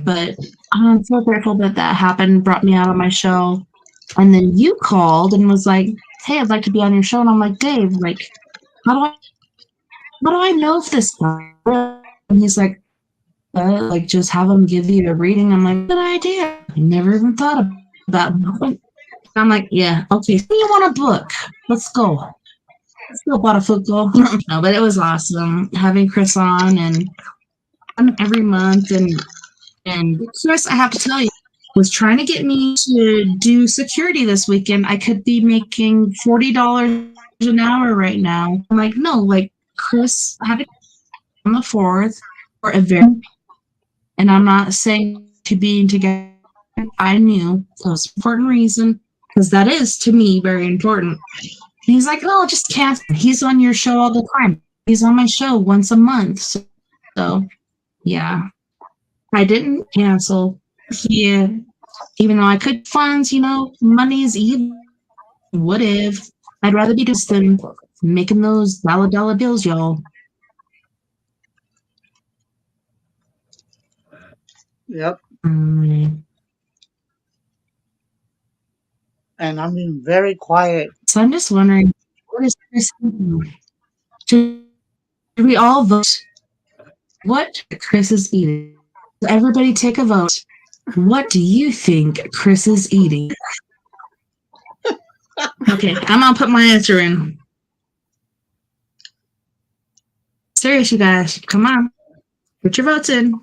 but I'm so grateful that that happened, brought me out of my show. And then you called and was like, "Hey, I'd like to be on your show." And I'm like, "Dave, like, how do I know if this guy?" And he's like, just have him give you a reading. I'm like, good idea. I never even thought about it. I'm like, yeah, okay. So you want a book? Let's go. Still bought a football. No, but it was awesome having Chris on and every month. And Chris, I have to tell you, was trying to get me to do security this weekend. I could be making $40 an hour right now. I'm like, no, like Chris had it on the 4th for a very, and I'm not saying to being together. I knew it was an important reason because that is to me very important. And he's like, "Oh, just cancel. He's on your show all the time. He's on my show once a month." So yeah, I didn't cancel. Yeah, even though I could funds, money is evil. What if? I'd rather be just than making those dollar bills, y'all. Yep. Um, And I'm being very quiet. so I'm just wondering, what is Chris eating? Should we all vote? What Chris is eating? Everybody take a vote. What do you think Chris is eating? Okay, I'm gonna put my answer in. Serious, you guys. Come on. Put your votes in.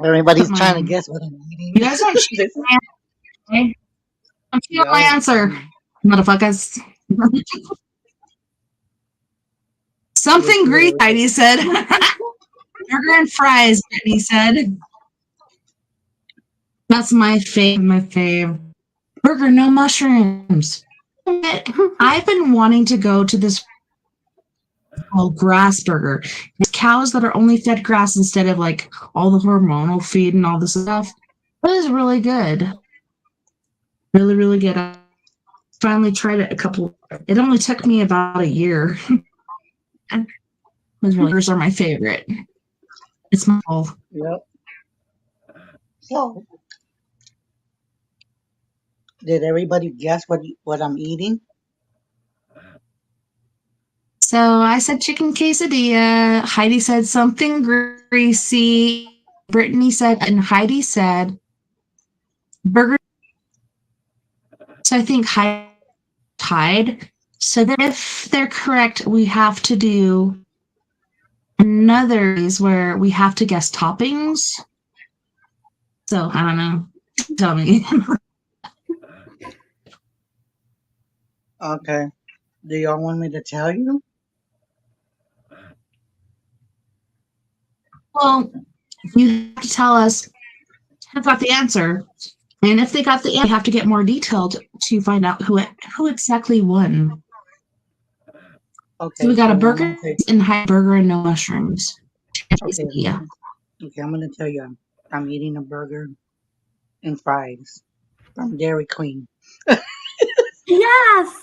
Everybody's Put trying to mine. guess what I'm eating. You guys don't cheat. Okay? I'm feeling my Yeah. answer. Motherfuckers. Something Greek, Heidi said. Burger and fries, Brittany said. That's my fave. Burger, no mushrooms. I've been wanting to go to this called Grass Burger. It's cows that are only fed grass instead of like all the hormonal feed and all this stuff. It was really good. Really, really good. I finally tried it it only took me about a year. Burgers are my favorite. It's my fault. Yep. So, did everybody guess what I'm eating? So I said chicken quesadilla. Heidi said something greasy. Brittany said, and Heidi said burger. So I think Heidi tied. So that if they're correct, we have to do another is where we have to guess toppings. So I don't know. Tell me. Okay. Do y'all want me to tell you? Well, you have to tell us who got the answer. And if they got the answer, we have to get more detailed to find out who exactly won. Okay. So we got a so burger and high burger and no mushrooms. Okay. Yeah. Okay, I'm gonna tell you. I'm eating a burger and fries from Dairy Queen. Yes!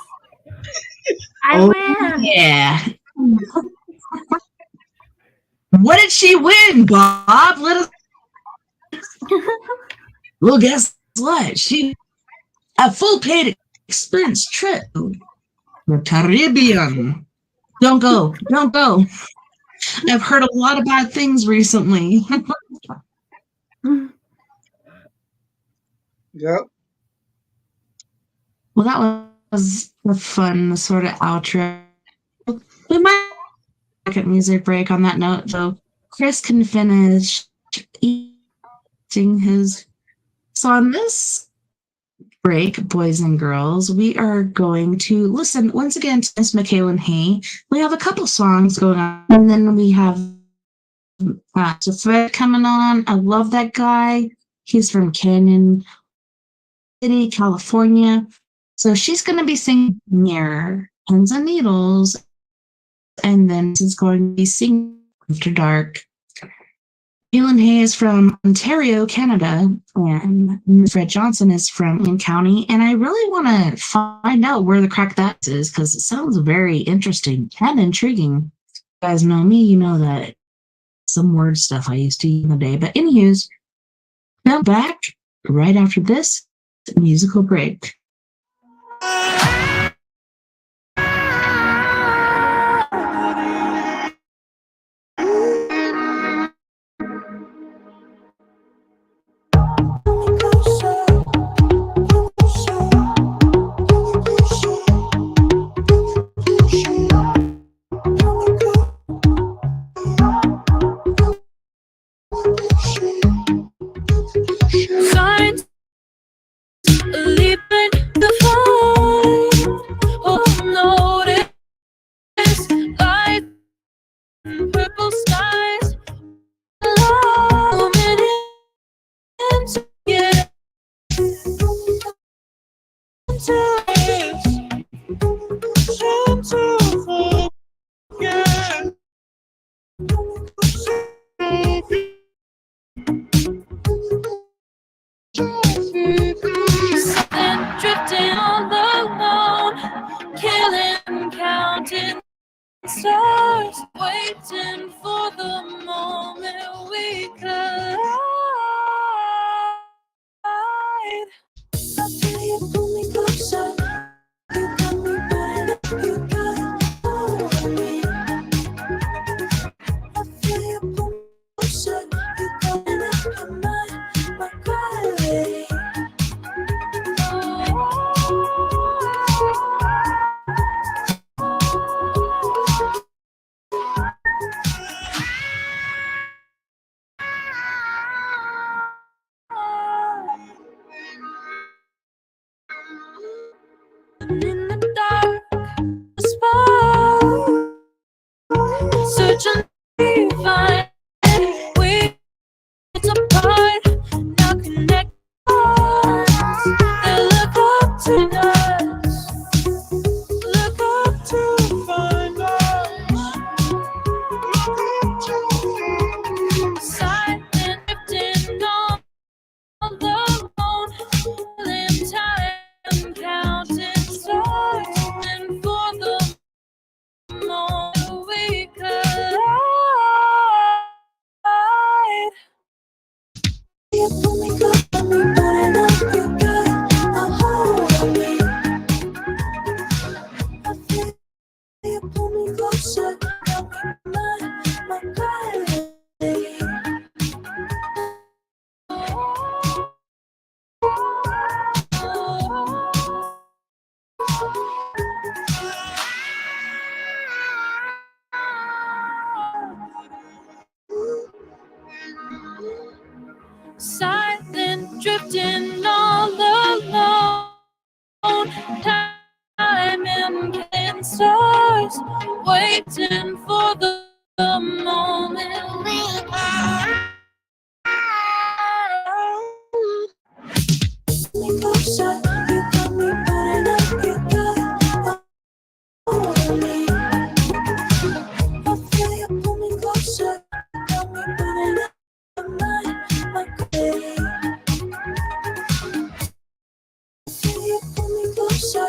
I win! Yeah. What did she win, Bob? Let us. Well, guess what? She a full paid expense trip to the Caribbean. Don't go. Don't go. I've heard a lot of bad things recently. Yep. Well, that was a fun sort of outro. We might take a music break on that note, though. Chris can finish eating his. So on this break, boys and girls, we are going to listen once again to Miss Michaela Hay. We have a couple songs going on, and then we have Fred coming on. I love that guy. He's from Canyon City, California. So she's going to be singing Mirror, Pins and Needles, and then she's going to be singing After Dark. Helen Hay is from Ontario, Canada, and Fred Johnson is from Lynn County. And I really want to find out where the crack that is because it sounds very interesting and intriguing. You guys know me, you know that some word stuff I used to use in the day. But anyways, now back right after this musical break. Signs leaping the fire. Oh, notice light, purple skies, illuminating into it. And drifting all alone, killing, counting stars, waiting for the moment we collide. I feel you pull me closer. You got me burning up. You got hold of me. I feel you pull me closer. You got me up in my gravity. In the dark, spark, searching to find we apart, now connect us. They look up to us, look up to find us. Silent drifting on alone, feeling time, counting stars, and for the moment we collide. You pull me close, got me burning up. You got a hold of me. I feel you pull me closer, got me my gravity. Silent drifting all alone, time and killing stars, waiting for the moment we me closer, you got me burning up, you got hold of me. I feel you pull me closer, you got me burning up. My gravity. I feel you pull me closer.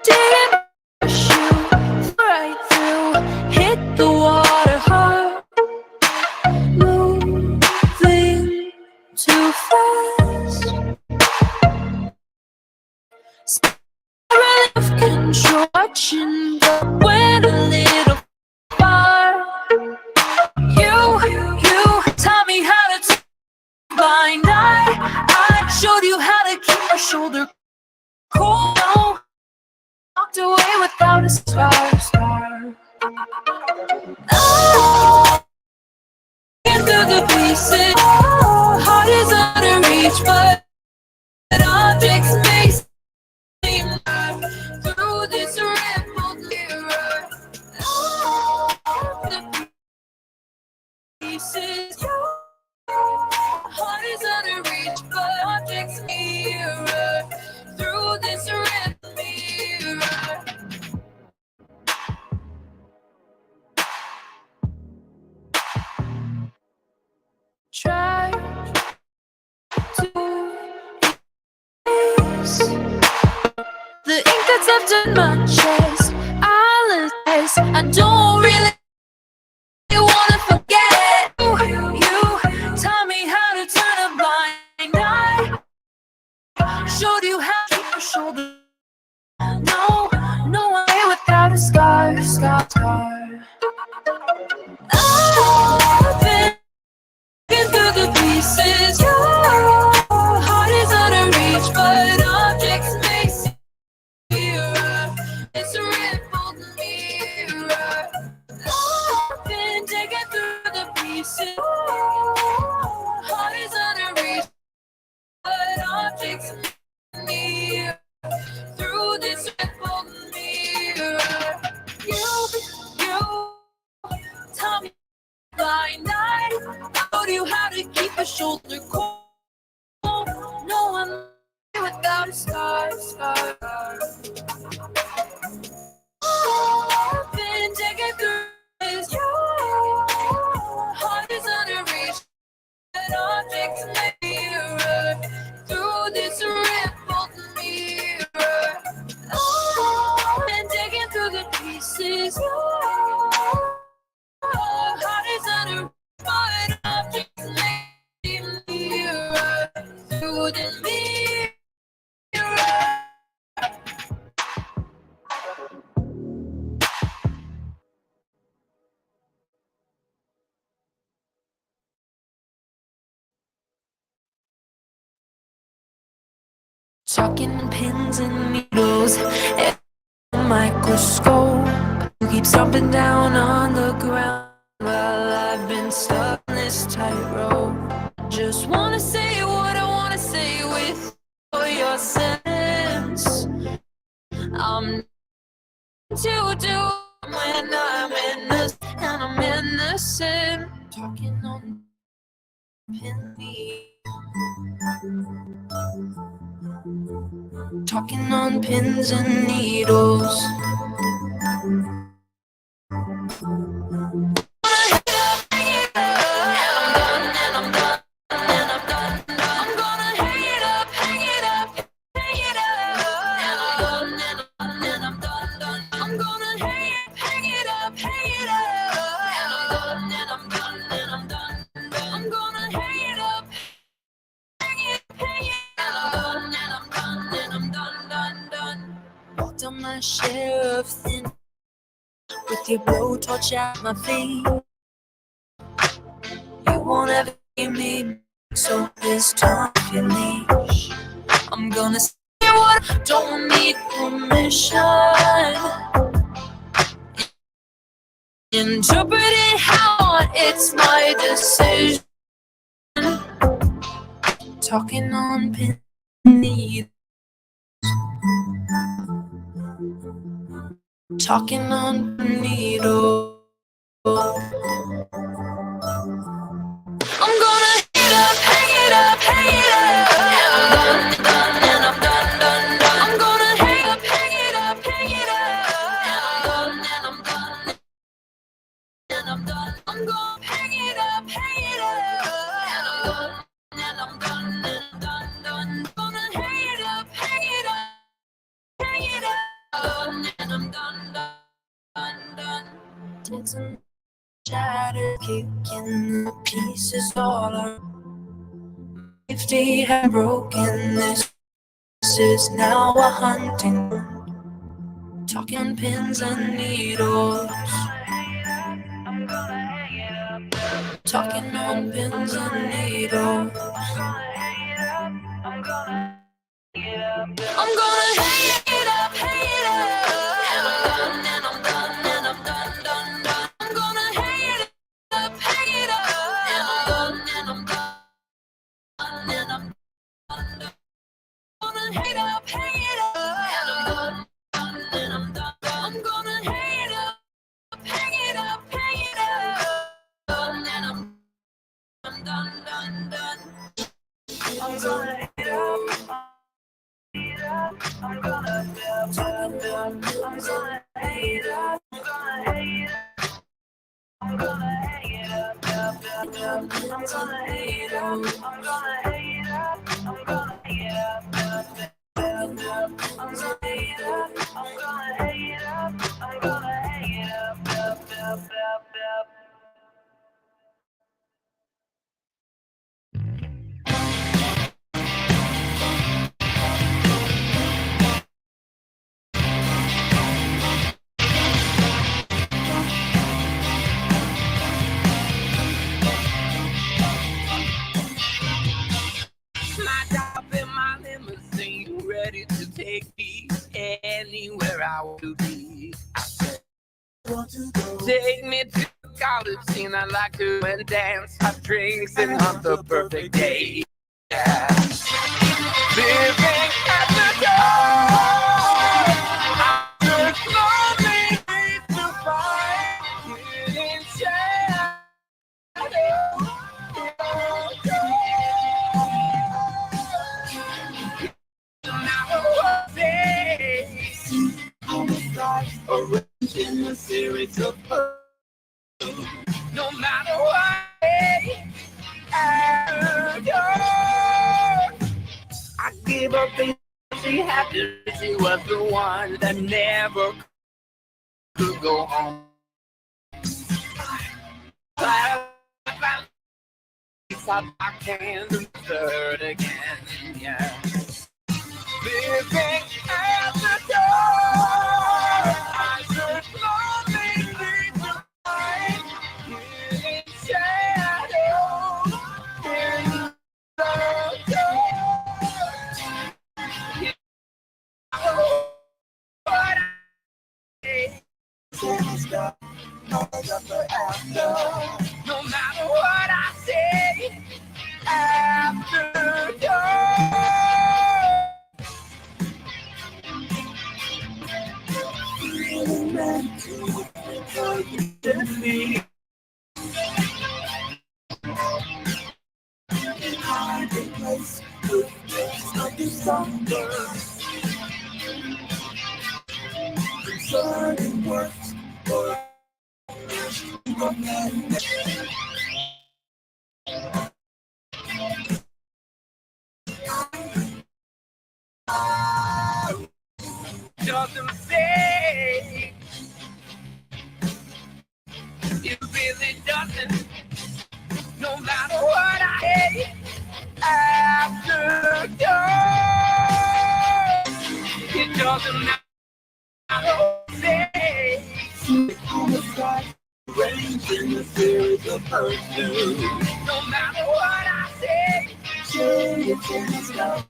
Didn't push you right through, hit the water hard, moving too fast. Spiraling of control, watching but went a little far. You taught me how to turn a blind eye. I showed you how to keep your shoulder cool. No, walked away without a scar. Oh, through the pieces. Oh, heart is out of reach, but objects may seem through this rippled mirror. Oh, the pieces. Heart is out of reach, but objects mirror through this rippled mirror. Try to erase the ink that's left in my chest. I don't really wanna forget. You taught me how to turn a blind eye. Showed you how to keep your shoulder. No way without a scar. I've been through the pieces. Your heart is out of reach, but objects may seem clearer. It's a rippled mirror. I've been digging through the pieces. Heart is out of reach, but objects mirror through this rippled mirror. You taught me blind eye. Showed you how to keep a shoulder cool. No one without a scar. I've been digging through this. Your heart is under reach, but objects mirror through this rippled mirror. I've been digging through the pieces. Your heart is under, but objects mirror through the mirror. Talking pins and needles, a microscope. You keep stomping down on the ground while I've been stuck on this tightrope. Just wanna say what I wanna say with all your sense. I'm to do when I'm innocent, and I'm innocent. Talking on pin needles. Talking on pins and needles. Walked on my share of thin with your blowtorch at my feet. You won't ever hear me back, so this time you leash. I'm gonna say what I don't need permission. Interpret it how I want, it's my decision. Talking on pin needles. Talking on needles. I'm gonna hang it up, hang it up. I'm done, and I'm done. I'm gonna hang it up, hang it up, hang it up. And I'm done, and I'm done. I'm gonna hang it up, hang it up. And I'm done, and I'm done. Gonna hang it up, hang it up, hang it up. and I'm done, done, done. Did some shatter, kicking the pieces all around. Safety had broken. This is now a hunting ground. Talking pins and needles. Talking on pins and needles. I'm gonna hang it up, hang it up. And I'm done, and I'm done, done, done. I'm gonna hang it up, hang it up. And I'm done, and I'm done, done. I'm gonna hang it up, hang it up. And I'm done, I'm gonna hang it up, hang it up, hang it up. And I'm done, done, done. I'm gonna hang it up. I'm gonna I'm gonna hang it up. I'm gonna hang it up. I'm gonna hang it up. I'm gonna hang it up. I'm gonna hang it up. I'm gonna hang it up. I'm gonna hang it up. I'm gonna hang it up. I'm gonna hang it up. Ready to take me anywhere I want to be. I said, take me to the college scene. I like to and dance, have drinks, and hunt the perfect day. Yeah. Living at the door, I search lonely to find hidden shadows. In a series of no matter what I give up things she had to. She was the one that never could go home. I can't do it again, yeah. Living at the door, I search lonely to find hidden shadows in the dark. But no matter what I say, after dark. Me. Hiding place, good days of December. Concerning works for doesn't say it really doesn't. No matter what I hate after dark, it doesn't matter what I say. On the sky, range in the series of pursuit. No matter what I say, it's in the sky.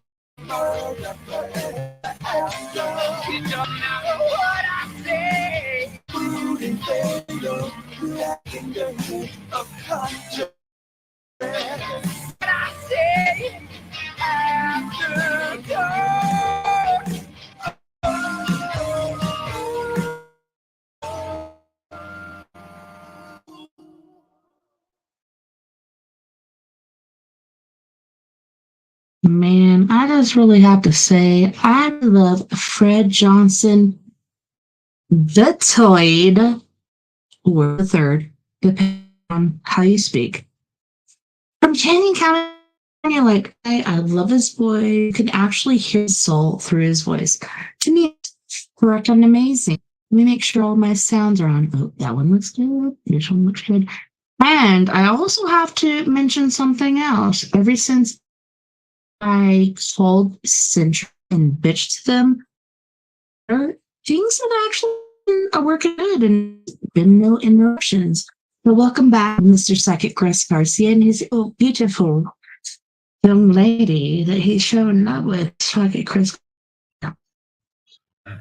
It doesn't matter what I say. Food and failure, lacking the hit of conscience. What I say after dark. Man, I just really have to say, I love Fred Johnson, the Toid, or the third, depending on how you speak. From Canyon County, like, I love his voice. You can actually hear his soul through his voice. To me, Correct and amazing. Let me make sure all my sounds are on. Oh, that one looks good. This one looks good. And I also have to mention something else. Ever since I called Central and bitched to them, things have actually been working good and been no interruptions. So welcome back, Mr. Psychic Chris Garcia and his beautiful young lady that he's showing up with, Psychic Chris.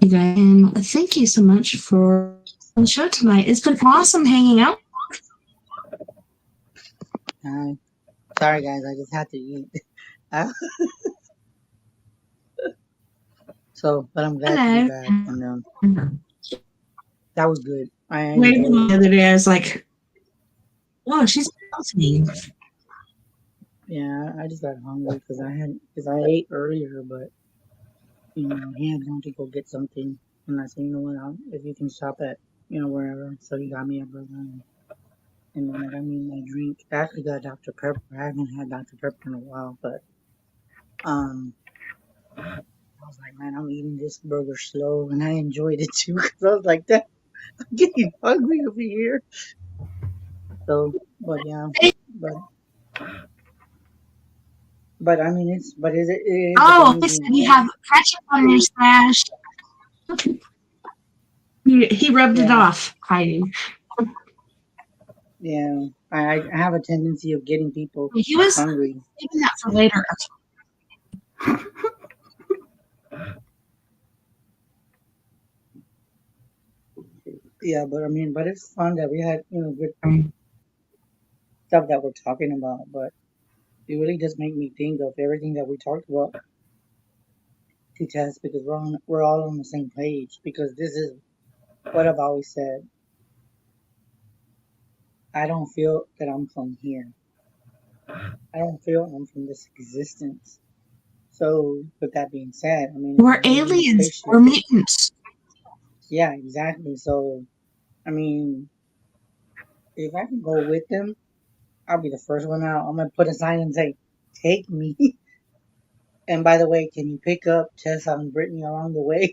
You guys, and thank you so much for the show tonight. It's been awesome hanging out. Sorry, guys, I just had to eat. So, but I'm glad to be back, and that was good. The other day, I was like, "Whoa, she's me." Yeah, I just got hungry because I ate earlier, but he had gone to go get something, and I said, you know what, if you can stop at wherever. So he got me a burger, and then I got me my drink. I actually got Dr. Pepper. I haven't had Dr. Pepper in a while, but I was like, man, I'm eating this burger slow, and I enjoyed it too because I was like, that I'm getting hungry over here. So, but yeah, but I mean, is it Oh, listen, you have ketchup on your stash. He rubbed it off, Heidi. Yeah, I have a tendency of getting people He was hungry. saving that for later. Yeah, but it's fun that we had good stuff that we're talking about. But it really does make me think of everything that we talked about to Tess, because we're all on the same page. Because this is what I've always said. I don't feel that I'm from here. I don't feel I'm from this existence. So, with that being said, I mean, we're aliens. We're mutants. Yeah, exactly. So, I mean, if I can go with them, I'll be the first one out. I'm gonna put a sign and say, "Take me." And by the way, can you pick up Tessa and Brittany along the way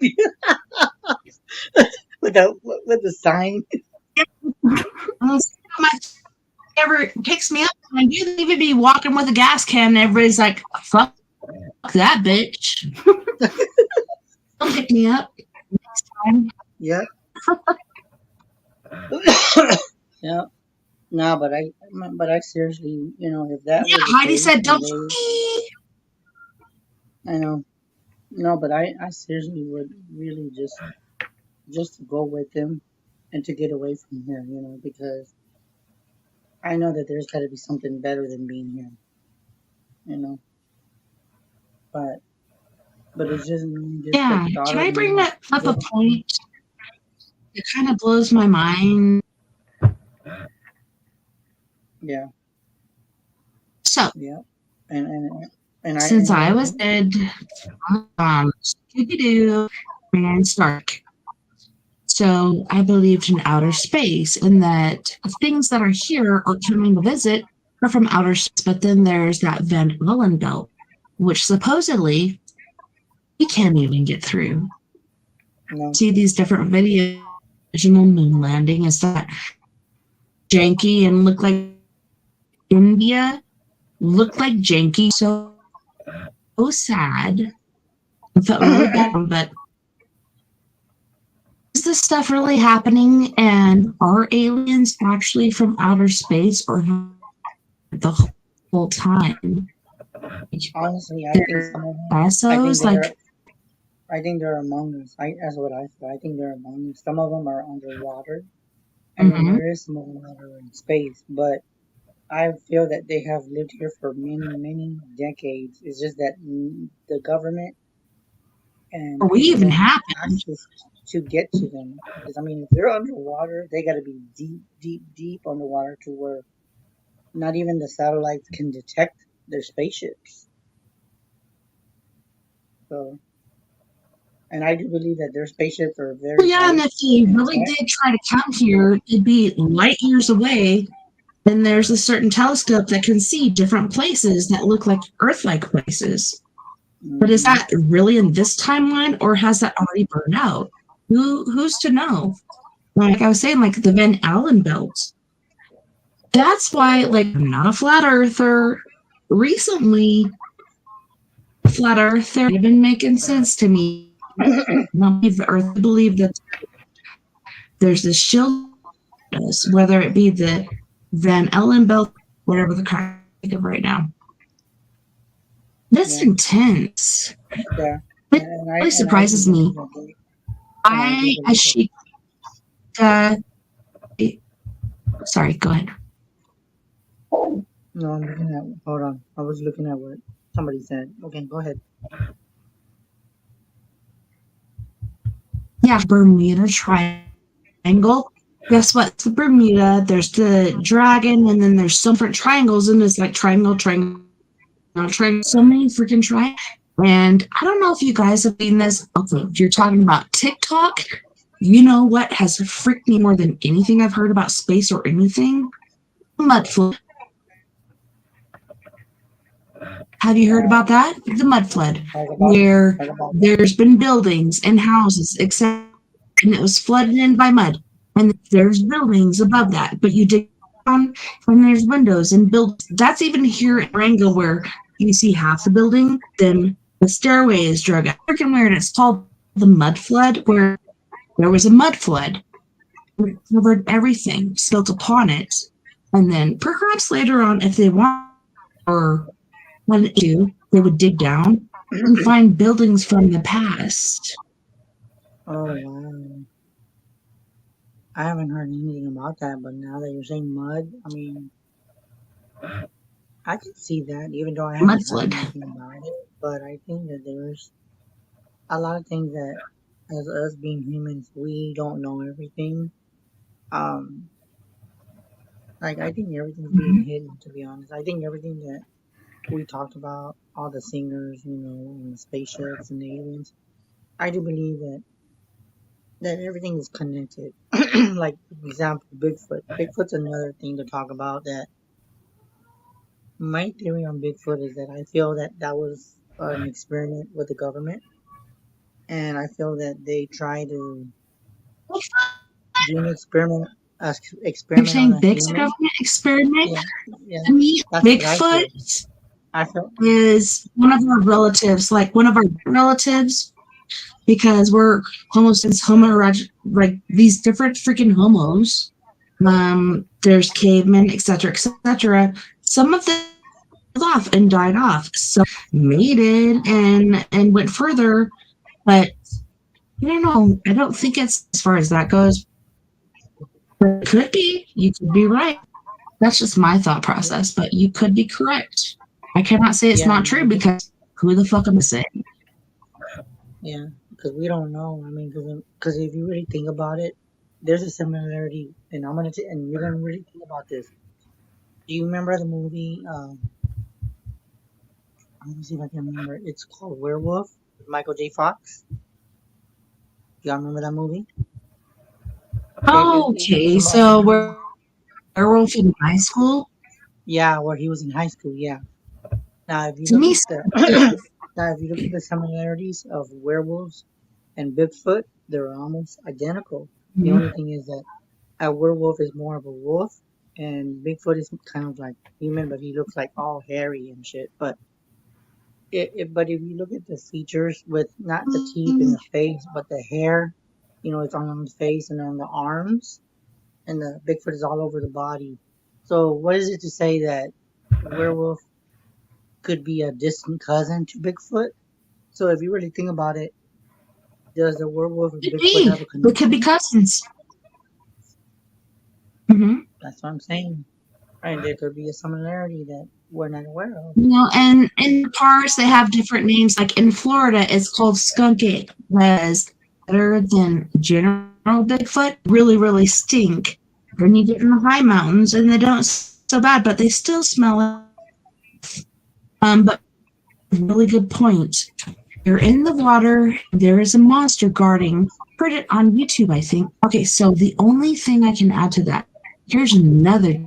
with the sign? Ever picks me up, and you even be walking with a gas can, and everybody's like, "Fuck that bitch." Don't pick me up next time. Yeah. Yeah. No, but I seriously, if that. Yeah, was Heidi case, said, "Don't." I know. No, but I seriously would really just to go with them and to get away from here, because I know that there's got to be something better than being here, but it's just Yeah, can I bring up a point? It kind of blows my mind. Yeah. So, yeah, and since I was dead, Scooby-Doo and Stark. So I believed in outer space and that things that are here or coming to visit are from outer space. But then there's that Van Allen belt, which supposedly we can't even get through. No. See these different videos, original moon landing and stuff janky and look like India, look like janky. So sad. I felt really bad, but is this stuff really happening? And are aliens actually from outer space or the whole time? Honestly, I think some of them. I think they're among us. That's what I feel. I think they're among us. Some of them are underwater, and then there is some of them that are in space. But I feel that they have lived here for many, many decades. It's just that the government and we even have access to get to them. Because I mean, if they're underwater, they got to be deep, deep, deep underwater to where not even the satellites can detect their spaceships. So, and I do believe that their spaceships are very. Well, yeah, and if you really did try to come here, it'd be light years away. Then there's a certain telescope that can see different places that look like Earth-like places. But is that really in this timeline, or has that already burned out? Who's to know? Like I was saying, like the Van Allen belt. That's why, like, I'm not a flat earther. Recently, flat earther have been making sense to me. I don't believe the earth. I believe that there's this shield, whether it be the Van Allen belt, whatever the crap I think of right now. That's intense. Yeah. It And really surprises me. Sorry, go ahead. No, I'm looking at. Hold on. I was looking at what somebody said. Okay, go ahead. Yeah, Bermuda Triangle. Guess what? The Bermuda, there's the dragon, and then there's some different triangles, and it's like triangle, triangle, triangle. So many freaking triangles. And I don't know if you guys have seen this. Okay, if you're talking about TikTok, you know what has freaked me more than anything I've heard about space or anything? Mud flood. Have you heard about that? The mud flood, where there's been buildings and houses, except and it was flooded in by mud. And there's buildings above that, but you dig down and there's windows and buildings. That's even here in Rango where you see half the building, then the stairway is drug out. Freaking weird. It's called the mud flood, where there was a mud flood. It covered everything, built upon it. And then perhaps later on, if they want or wanted to, they would dig down and find buildings from the past. Oh wow. I haven't heard anything about that, but now that you're saying mud, I mean, I can see that, even though I haven't heard anything about it. But I think that there's a lot of things that, as us being humans, we don't know everything. Like I think everything's being hidden. To be honest, I think everything that we talked about, all the singers, and the spaceships and the aliens, I do believe that everything is connected. Like, for example, Bigfoot. Bigfoot's another thing to talk about. That my theory on Bigfoot is that I feel that was an experiment with the government, and I feel that they try to do an experiment. You're saying On a Bigfoot human. government experiment? Yeah. To me, That's Bigfoot I feel is one of our relatives, like one of our relatives, because we're like these different freaking homos. There's cavemen, etc., etc. Some of them off and died off. Some made it and went further, but I don't know. I don't think it's as far as that goes. But it could be. You could be right. That's just my thought process, but you could be correct. I cannot say it's not true because who the fuck am I saying? Yeah, because we don't know. I mean, because if you really think about it, there's a similarity, and and you're gonna really think about this. Do you remember the movie? Let me see if I can remember. It's called Werewolf with Michael J. Fox. Y'all remember that movie? Okay, so we're werewolf in high school. Yeah, where he was in high school. Yeah. Now, if you look at the similarities of werewolves and Bigfoot, they're almost identical. The only thing is that a werewolf is more of a wolf, and Bigfoot is kind of like human, but he looks like all hairy and shit. But if you look at the features with not the teeth and the face, but the hair, it's on the face and on the arms, and the Bigfoot is all over the body. So what is it to say that werewolf could be a distant cousin to Bigfoot? So if you really think about it, does the werewolf and Bigfoot have a connection? It could be cousins. That's what I'm saying. Right, there could be a similarity that we're not aware of. And in parks they have different names. Like in Florida, it's called skunk ape. Whereas better than general Bigfoot, really, really stink. Then you get in the high mountains and they don't so bad, but they still smell it. But really good point. You're in the water, there is a monster guarding. Heard it on YouTube, I think. Okay, so the only thing I can add to that, here's another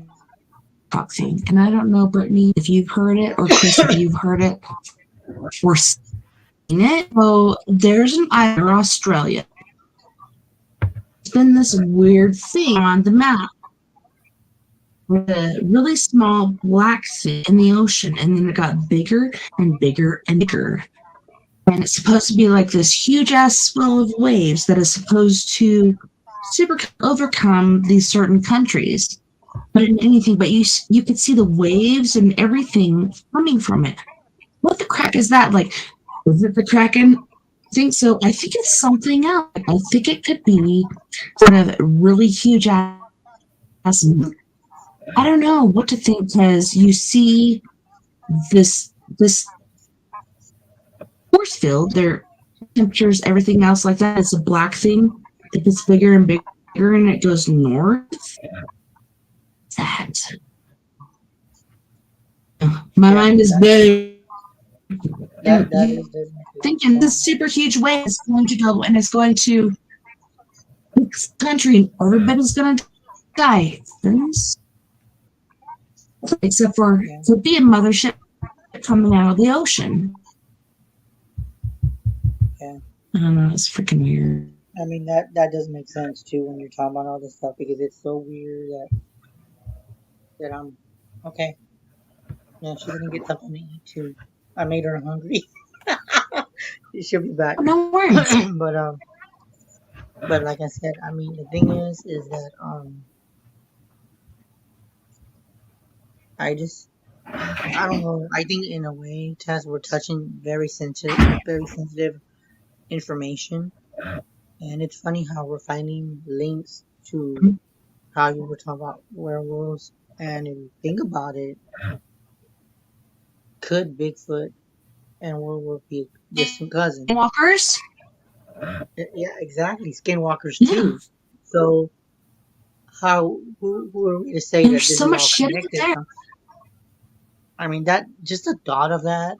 talk thing. And I don't know, Brittany, if you've heard it, or Chris, if you've heard it or seen it. So there's an island in Australia been this weird thing on the map with a really small black thing in the ocean, and then it got bigger and bigger and bigger. And it's supposed to be like this huge ass swell of waves that is supposed to overcome these certain countries. But in anything, but you could see the waves and everything coming from it. What the crack is that? Like, is it the Kraken? I think so. I think it's something else. I think it could be sort of really huge ass. I don't know what to think because you see this force field, their temperatures, everything else like that. It's a black thing. It gets bigger and bigger, and it goes north. That my mind is big. That is definitely Thinking this super huge wave is going to go and it's going to this country and everybody's going to die. Except for could be a mothership coming out of the ocean. Yeah. I don't know. It's freaking weird. I mean that does make sense too when you're talking about all this stuff because it's so weird that I'm okay. Yeah, she's gonna get something to eat too. I made her hungry. She'll be back. No worries. But like I said, I mean the thing is that I don't know. I think in a way, Tess, we're touching very sensitive information, and it's funny how we're finding links to how you were talking about werewolves, and if you think about it, could Bigfoot and werewolf be distant cousins? Walkers? Yeah, exactly. Skinwalkers Yeah. too. So who are we to say that There's this so is much all shit connected? there. I mean, that just the thought of that,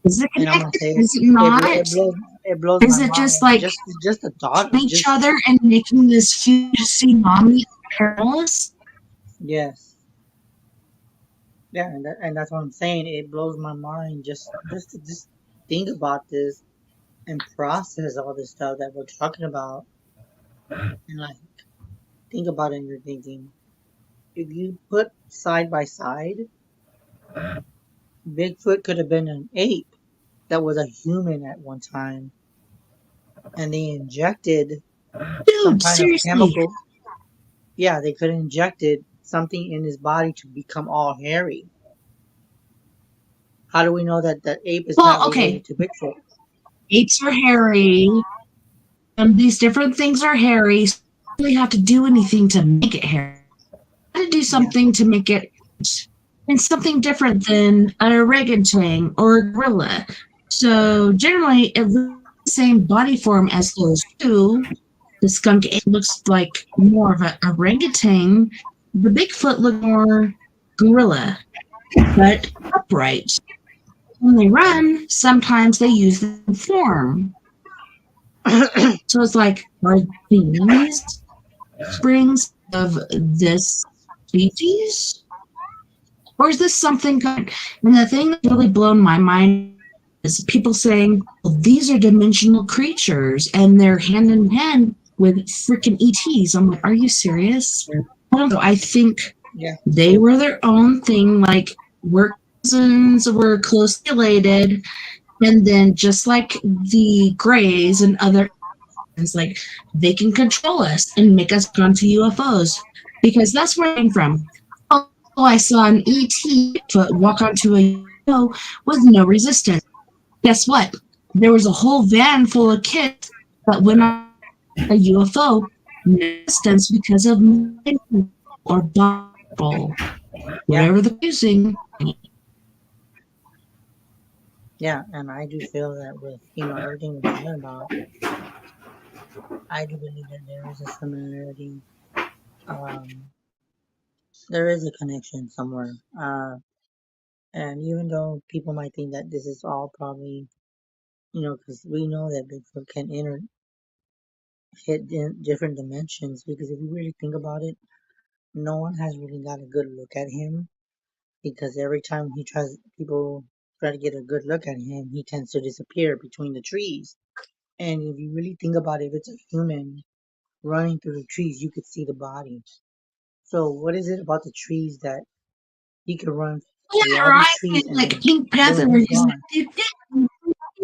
Is it and I'm gonna connected? say Is it not? it blows Is my it just mind. like Just the thought of each just other and making this huge tsunami of paranormals? yes, yeah, and that's what I'm saying. It blows my mind just to just think about this and process all this stuff that we're talking about, and like think about it. And you're thinking, if you put side by side, Bigfoot could have been an ape that was a human at one time, and they injected some Dude, kind of seriously. chemical. Yeah, they could have injected something in his body to become all hairy. How do we know that that ape is not Well, okay. related to Bigfoot? Apes are hairy, and these different things are hairy. So you don't really have to do anything to make it hairy. You have to do something to make it and something different than an orangutan or a gorilla. So generally, it looks the same body form as those two. The skunk ape looks like more of an orangutan. The Bigfoot looks more gorilla, but upright. When they run, sometimes they use the form. So it's like, are these springs of this species? Or is this something good? And the thing that's really blown my mind is people saying, well, these are dimensional creatures and they're hand in hand with freaking ETs. I'm like, are you serious? I don't know. I think Yeah. they were their own thing, like we're cousins, we're closely related, and then just like the Greys and other, it's like they can control us and make us go onto UFOs because that's where I came from. Oh, I saw an ET walk onto a UFO with no resistance. Guess what? There was a whole van full of kids that went on a UFO resistance because of or Bible, whatever they're using. Yeah, and I do feel that with everything we're talking about, I do believe that there is a similarity. There is a connection somewhere. And even though people might think that this is all probably, because we know that Bigfoot can hit different dimensions. Because if you really think about it, no one has really got a good look at him. Because every time people try to get a good look at him, he tends to disappear between the trees. And if you really think about it, if it's a human running through the trees, you could see the body. So what is it about the trees that he could run through Yeah, all these right. trees and Like then Pink Panther, boom, where he's he's like, gone?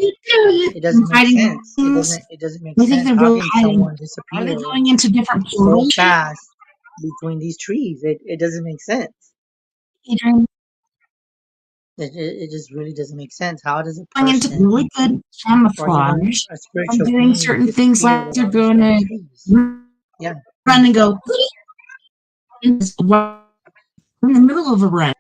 It doesn't make hiding sense. things. It doesn't make I think sense. they're How really can hiding. someone Are they disappear going into different so portals? fast between these trees? It doesn't make sense. Adrian, It just really doesn't make sense. How does a going into person really good or even camouflage a and spiritual doing being certain things disappear like with they're all these going damn to trees? Yeah, run and go in the middle of a run.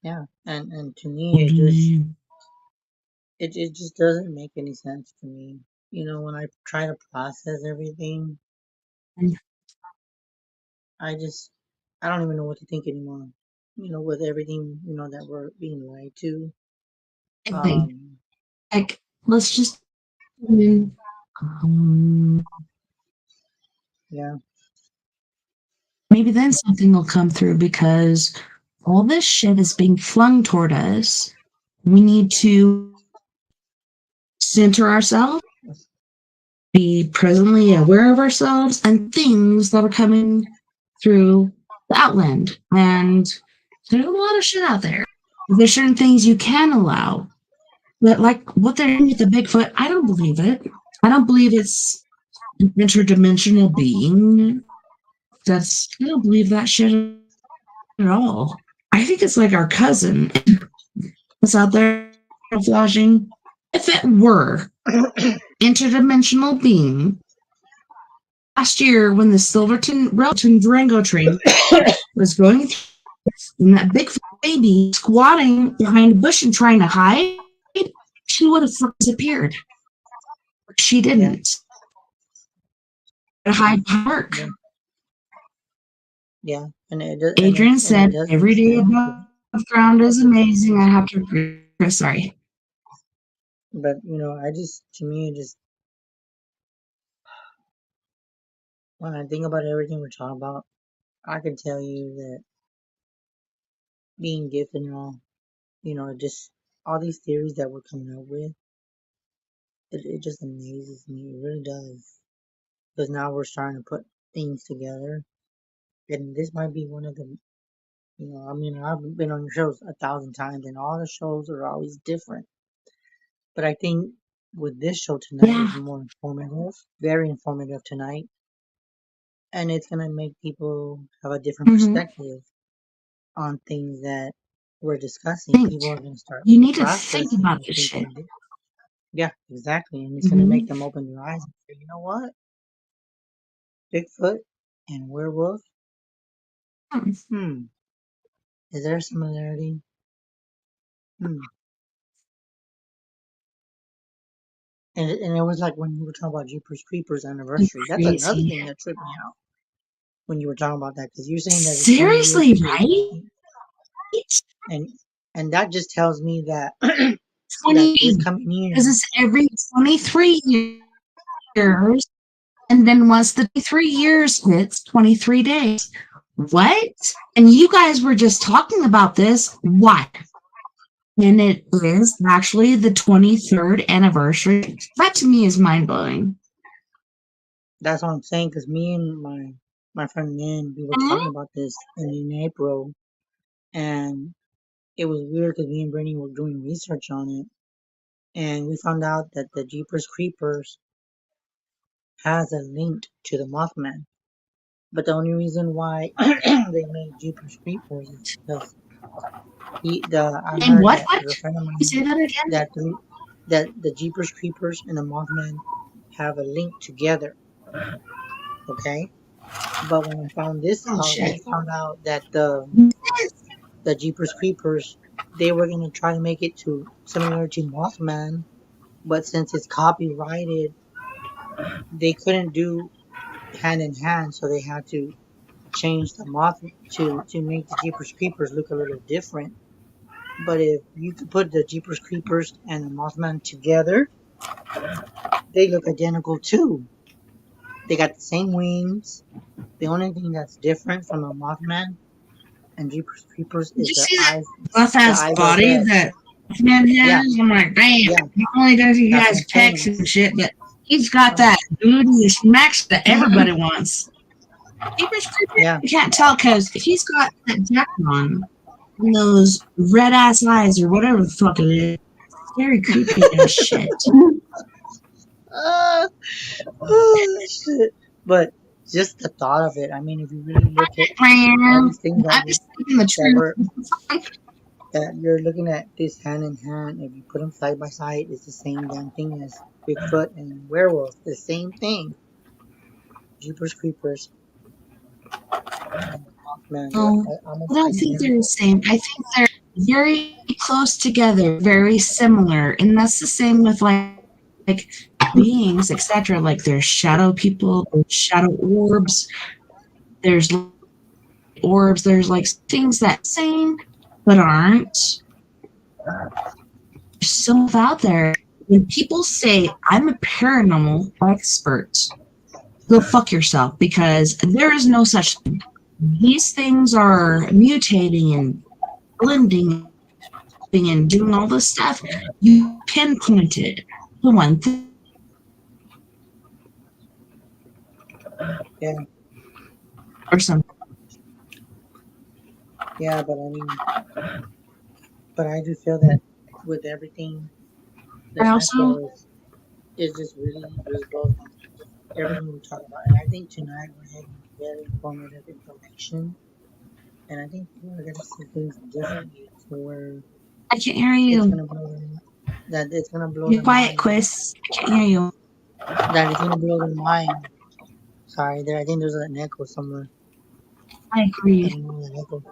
yeah. And to me, it just doesn't make any sense to me. You know, when I try to process everything, I just I don't even know what to think anymore. You know, with everything that we're being lied to. Um, Like, let's just um, yeah. maybe then something will come through because all this shit is being flung toward us. We need to center ourselves, be presently aware of ourselves and things that are coming through the outland. And there's a lot of shit out there. There's certain things you can allow. But like what they're doing with the Bigfoot, I don't believe it. I don't believe it's an interdimensional being. I don't believe that shit at all. I think it's like our cousin that's out there flashing. If it were interdimensional being, last year when the Silverton Durango train was going through, and that big baby squatting behind a bush and trying to hide, she would have disappeared. She Yeah. didn't. Hide work. Yeah. And it does, Adrian and it said, does make every day sense. above ground is amazing. I have to agree. Sorry. But to me, it just when I think about everything we're talking about, I can tell you that being gifted and all, just all these theories that we're coming up with, it just amazes me. It really does. Because now we're starting to put things together. And this might be one of the, I've been on your shows 1,000 times and all the shows are always different. But I think with this show tonight is more informative, very informative tonight. And it's going to make people have a different perspective on things that we're discussing. People are going to start You need to think processing about and this shit. thinking, yeah, exactly. And it's going to make them open their eyes and say, you know what? Bigfoot and werewolf? Is there a similarity? And it was like when you were talking about Jeepers Creepers anniversary. That's another Crazy. thing that tripped me out when you were talking about that, because you're saying that it's 20 years Seriously, to right? and that just tells me that 20 this coming year, because it's every 23 years, and then once the 3 years hits, 23 days. What? And you guys were just talking about this. What? And it is actually the 23rd anniversary. That to me is mind blowing. that's what I'm saying, because me and my friend Lynn, we were talking about this in April, and it was weird because me and Brittany were doing research on it, and we found out that the Jeepers Creepers has a link to the Mothman. But the only reason why they made Jeepers Creepers is because I And heard what? that What? through a friend of You mine say that again? that the Jeepers Creepers and the Mothman have a link together. Okay, but when I found this out, we found out that the Jeepers Creepers, they were gonna try to make it to similar to Mothman, but since it's copyrighted, they couldn't do hand in hand, so they had to change the moth to make the Jeepers Creepers look a little different. But if you could put the Jeepers Creepers and the Mothman together, they look identical too. They got the same wings. The only thing that's different from a Mothman and Jeepers Creepers Did is you their see that eyes. buff The ass eyes are body red. that man has? Yeah, I'm like, damn. yeah. Not only does he That's what has I'm saying. pecs and shit, but He's got that booty max that everybody wants. Jeepers Creepers, Yeah. you can't tell because if he's got that jacket on and those red ass eyes or whatever the fuck it is, it's very creepy as shit. Oh, shit. But just the thought of it, I mean, if you really look at all these things I'm just speaking the truth. that you're looking at this hand in hand, if you put them side by side, it's the same damn thing as Bigfoot and werewolf. The same thing. Jeepers Creepers. Man, No, I don't think they're the same. I think they're very close together, very similar, and that's the same with like beings, etc. Like there's shadow people, there's shadow orbs, there's orbs, there's like things that same but aren't. There's so much out there. When people say I'm a paranormal expert, go fuck yourself because there is no such thing. These things are mutating and blending and doing all this stuff. You pinpointed the one thing. Yeah. Or something. Yeah, but I do feel that with everything, I also is just really blows my mind. Everything we talk about, and I think tonight we're having very informative information, and I think people are gonna see things differently to where I can't hear it's you. gonna blow them. That it's gonna blow. You're quiet, Chris. I can't hear you. That it's gonna blow their mind. Sorry, there. I think there's an echo somewhere. I agree. I don't know an echo.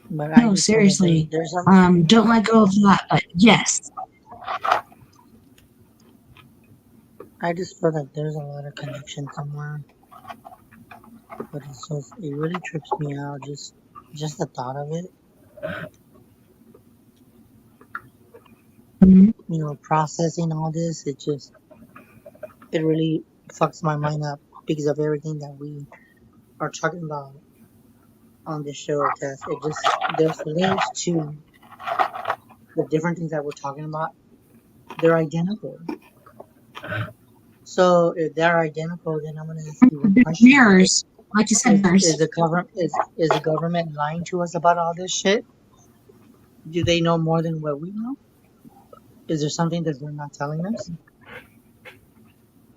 But No, seriously. Don't let go of that. But yes, I just feel like there's a lot of connection somewhere. But it really trips me out. Just the thought of it. Mhm. You know, processing all this. It really fucks my mind up because of everything that we are talking about on this show, Tess. There's links to the different things that we're talking about. They're identical. So if they're identical, then I'm gonna ask you a question. Mirrors, like you said, Is the government lying to us about all this shit? Do they know more than what we know? Is there something that they're not telling us?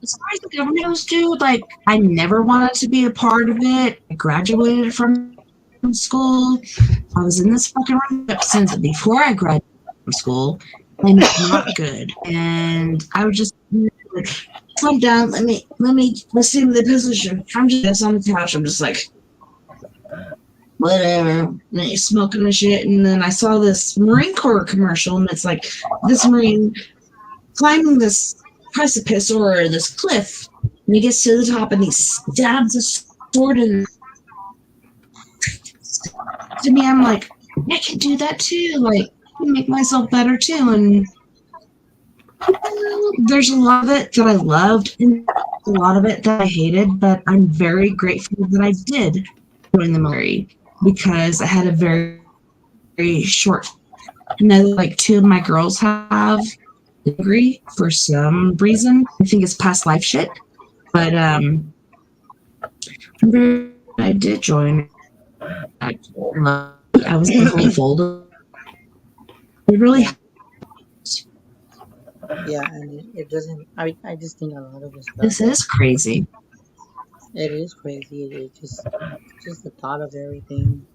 as far as the government goes, dude, like I never wanted to be a part of it. I graduated from school. I was in this fucking relationship since before I graduated from school, and it's not good. And I would just slow down. Let me assume the position. I'm just on the couch. I'm just like, whatever. And he's smoking and shit. And then I saw this Marine Corps commercial, and it's like this Marine climbing this precipice or this cliff, and he gets to the top and he stabs a sword in. To me, I'm like, I can do that too. Like, I can make myself better too. And there's a lot of it that I loved and a lot of it that I hated, but I'm very grateful that I did join the military because I had a very, very short. Another, like, two of my girls have a degree for some reason. I think it's past life shit, but I did join. I was the whole fold. It really. Yeah, and it doesn't. I just think a lot of this stuff. This is crazy. It is crazy. It just the thought of everything.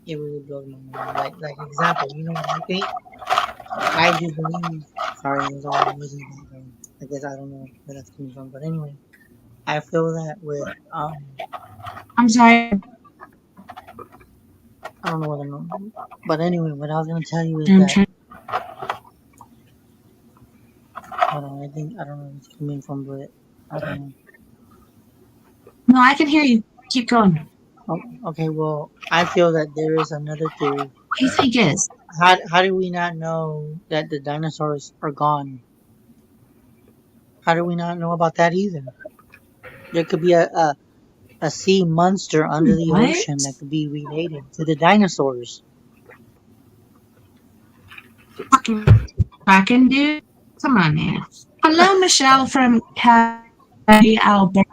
It really blows my mind. Like example, you know what I think? I do believe. Sorry, there's all the music in the background. I guess I don't know where that's coming from, but anyway, I feel that with I'm sorry. I don't know what I'm doing. But anyway, what I was gonna tell you is that hold on, I don't know where it's coming from, but I don't know. No, I can hear you. Keep going. Oh, okay, well, I feel that there is another theory. What do you think is? How do we not know that the dinosaurs are gone? How do we not know about that either? There could be a sea monster under the ocean that could be related to the dinosaurs. fucking Kraken, dude. Come on, man. Hello, Michelle from Calgary, Alberta.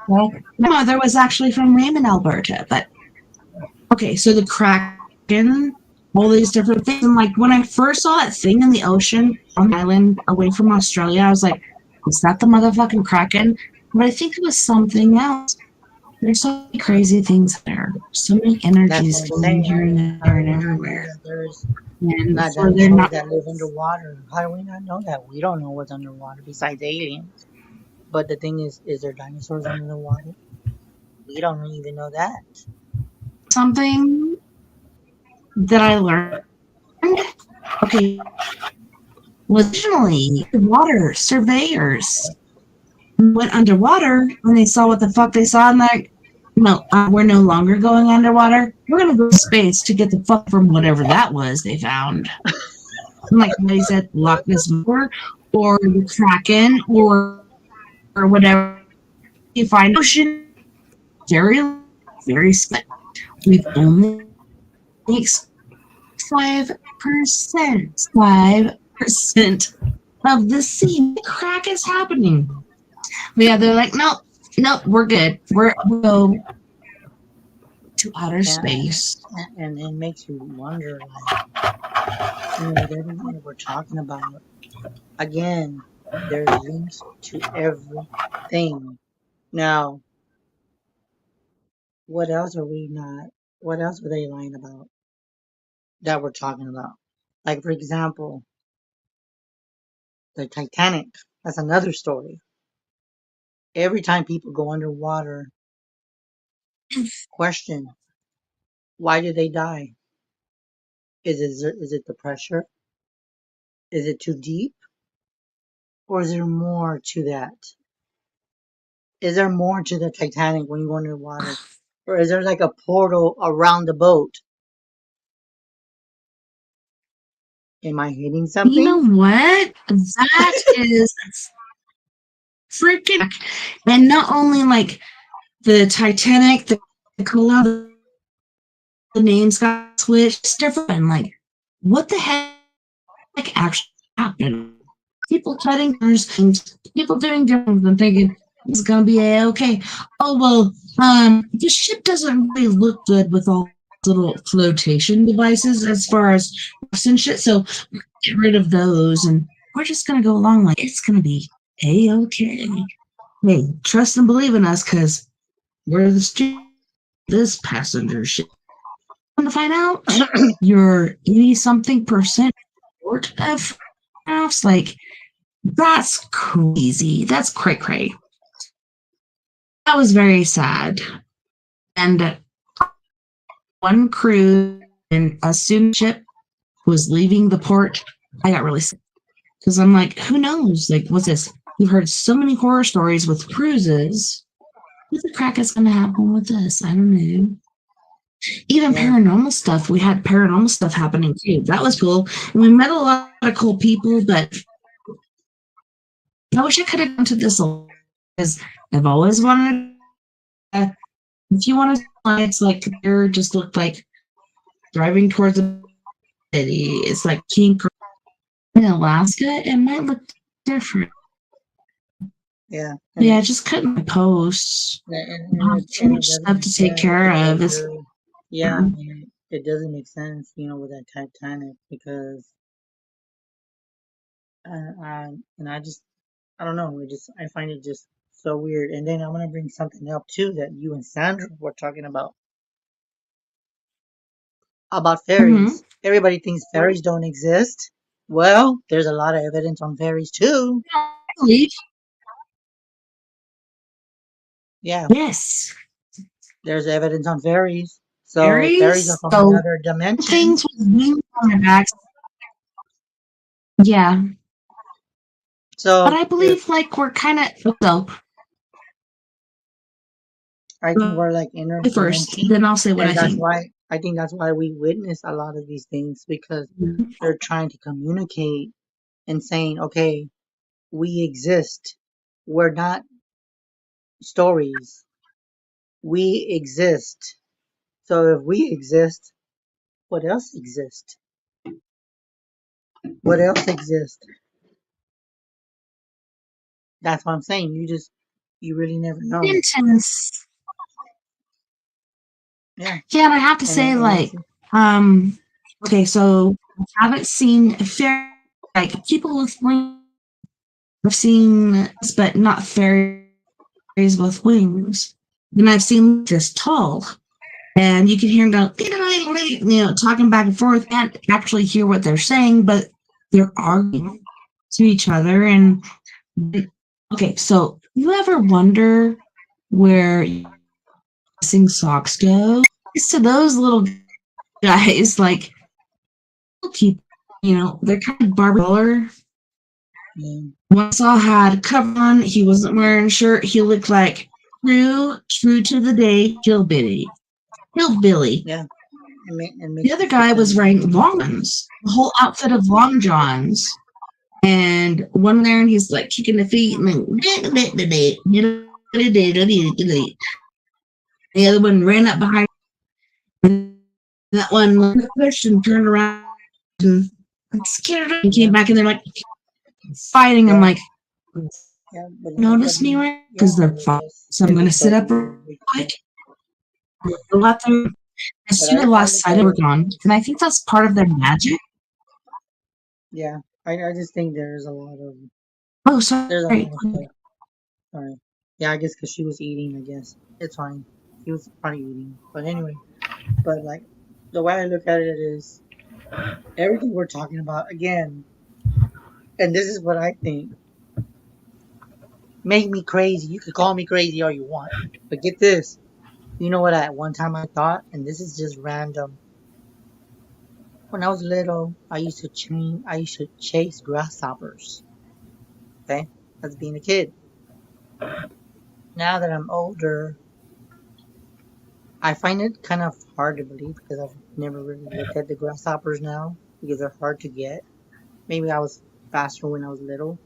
My mother was actually from Raymond, Alberta. But okay, so the Kraken, all these different things. And like when I first saw that thing in the ocean on the island away from Australia, I was like, is that the motherfucking Kraken? But I think it was something else. There's so many crazy things there. So many That's what energies I'm flowing saying. here and there How do and we not know everywhere. that there's And not for they're dinosaurs not that live underwater? How do we not know that? We don't know what's underwater besides aliens. But the thing is there dinosaurs under the water? We don't even know that. something that I learned. Okay, was originally water surveyors went underwater and they saw what the fuck they saw, and like, no, we're no longer going underwater. We're gonna go to space to get the fuck from whatever that was they found. Like they said, Loch Ness Monster or the Kraken or whatever. You find ocean very very split. We've only 5% of the sea. The crack is happening. But yeah, they're like, nope, nope, we're good. We'll go to outer space. And it makes you wonder, like, with everything that we're talking about, again, there's links to everything. Now, what else are we not? What else were they lying about that we're talking about? Like, for example, the Titanic. That's another story. Every time people go underwater, question, why did they die? Is it the pressure? Is it too deep? Or is there more to that? Is there more to the Titanic when you go underwater? Or is there like a portal around the boat? Am I hitting You know something? what? That is freaking. And not only like the Titanic, the Columbia, the names got switched. It's different. Like, what the heck actually happened? People cutting things, people doing different and thinking it's gonna be okay. Oh well, the ship doesn't really look good with all little flotation devices as far as and shit. So get rid of those, and we're just gonna go along like it's gonna be okay. Hey, trust and believe in us, cause we're the this passenger ship. To find out, you're 80-something% short of house. Like, that's crazy. That's cray cray. That was very sad. And one crew in a student ship was leaving the port. I got really sick because I'm like, who knows? Like, what's this? We've heard so many horror stories with cruises. What the crack is going to happen with this? I don't know. Even paranormal stuff. We had paranormal stuff happening too. That was cool. And we met a lot of cool people, but I wish I could have gone to this because I've always wanted. If you want to, it's like there just looked like driving towards a city. It's like King in Alaska. It might look different. Yeah. Yeah, I just couldn't post. Too much stuff to take care of. Yeah, it doesn't make sense, with that Titanic because, and I don't know, I find it just so weird. And then I'm gonna bring something up too that you and Sandra were talking about fairies. Everybody thinks fairies don't exist. Well, there's a lot of evidence on fairies too. Yeah. Yes. There's evidence on fairies. So Fairies are from another dimension. Things with wings on their backs. Yeah. So, but I believe like we're kind of I think we're like first, interdimensional. then I'll say what and I that's think. why I think that's why we witness a lot of these things because they're trying to communicate and saying, okay, we exist. We're not stories. We exist. So if we exist, what else exists? What else exists? That's what I'm saying. You really never know. Intense. Yeah. Yeah, and I have to say, like, okay, so I haven't seen like people with wings. I've seen this, but not fairies with wings. Then I've seen this tall, and you can hear them go, talking back and forth. Can't actually hear what they're saying, but they're arguing to each other. And okay, so you ever wonder where missing socks go? It's to those little guys, like people, they're kind of Barbie color. One saw had cover on. He wasn't wearing a shirt. He looked like true to the day hillbilly. Yeah. The other guy was wearing long johns, the whole outfit of long johns, and one there, and he's like kicking the feet, and the other one ran up behind. And that one pushed and turned around and scared him and came back, and they're like fighting. I'm like, notice me, right? Because they're fighting. So I'm going to sit up real quick. Let them, as soon as I lost sight, we're gone. And I think that's part of their magic. Yeah, I just think there's a lot of. Oh, sorry. There's a lot of stuff. Sorry. Yeah, I guess because she was eating. I guess it's fine. She was probably eating, but anyway. But like, the way I look at it is, everything we're talking about again, and this is what I think. Make me crazy. You could call me crazy all you want, but get this. You know what? At one time I thought, and this is just random. When I was little, I used to chase grasshoppers. Okay, that's being a kid. Now that I'm older, I find it kind of hard to believe because I've never really looked at the grasshoppers now because they're hard to get. Maybe I was faster when I was little.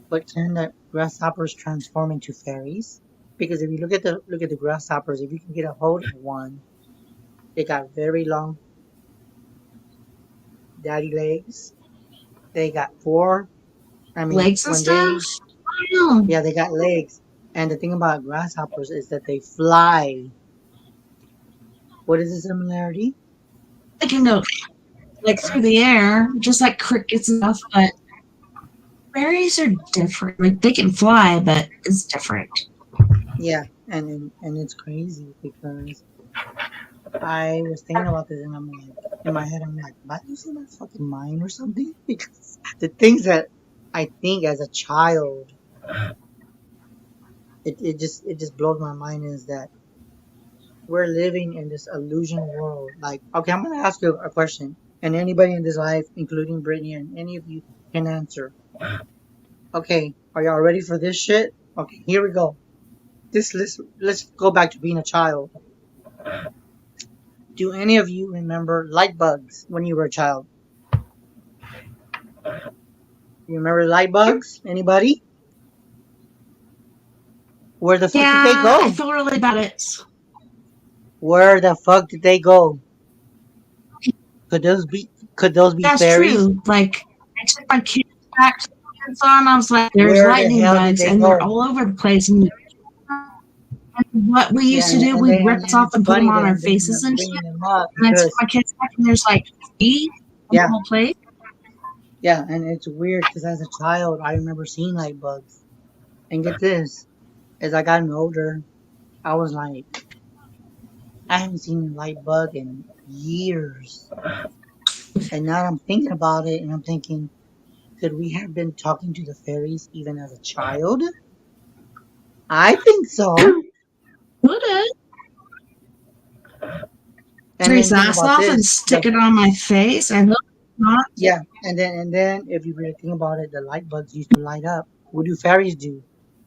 But can the grasshoppers transform into fairies? Because if you look at the grasshoppers, if you can get a hold of one, they got very long daddy legs. They got legs and stuff. Yeah, they got legs. And the thing about grasshoppers is that they fly. What is the similarity? They can go like through the air, just like crickets and stuff, but fairies are different. Like they can fly, but it's different. Yeah, and it's crazy because I was thinking about this and I'm like, in my head, I'm like, am I losing my fucking mind or something? Because the things that I think as a child, it just blows my mind is that we're living in this illusion world. Like, okay, I'm gonna ask you a question, and anybody in this life, including Brittany and any of you, can answer. Okay, are y'all ready for this shit? Okay, here we go. Let's go back to being a child. Do any of you remember light bugs when you were a child? You remember light bugs? Anybody? Where the fuck did they go? I feel really bad at it. Where the fuck did they go? Could those be That's fairies? True. Like I took my kids back to the on. I was like, "There's lightning bugs, and they're all over the place." And what we used to do, we'd rip it off and put them on our faces and shit. And I took my kids back, and there's like three on the whole place. Yeah, and it's weird because as a child, I remember seeing light bugs. And get this, as I gotten older, I was like, I haven't seen a light bug in years. And now I'm thinking about it, and I'm thinking, could we have been talking to the fairies even as a child? I think so. Would it? Trace ass off and stick it on my face. I hope not. Yeah, and then if you really think about it, the light bugs used to light up. What do fairies do?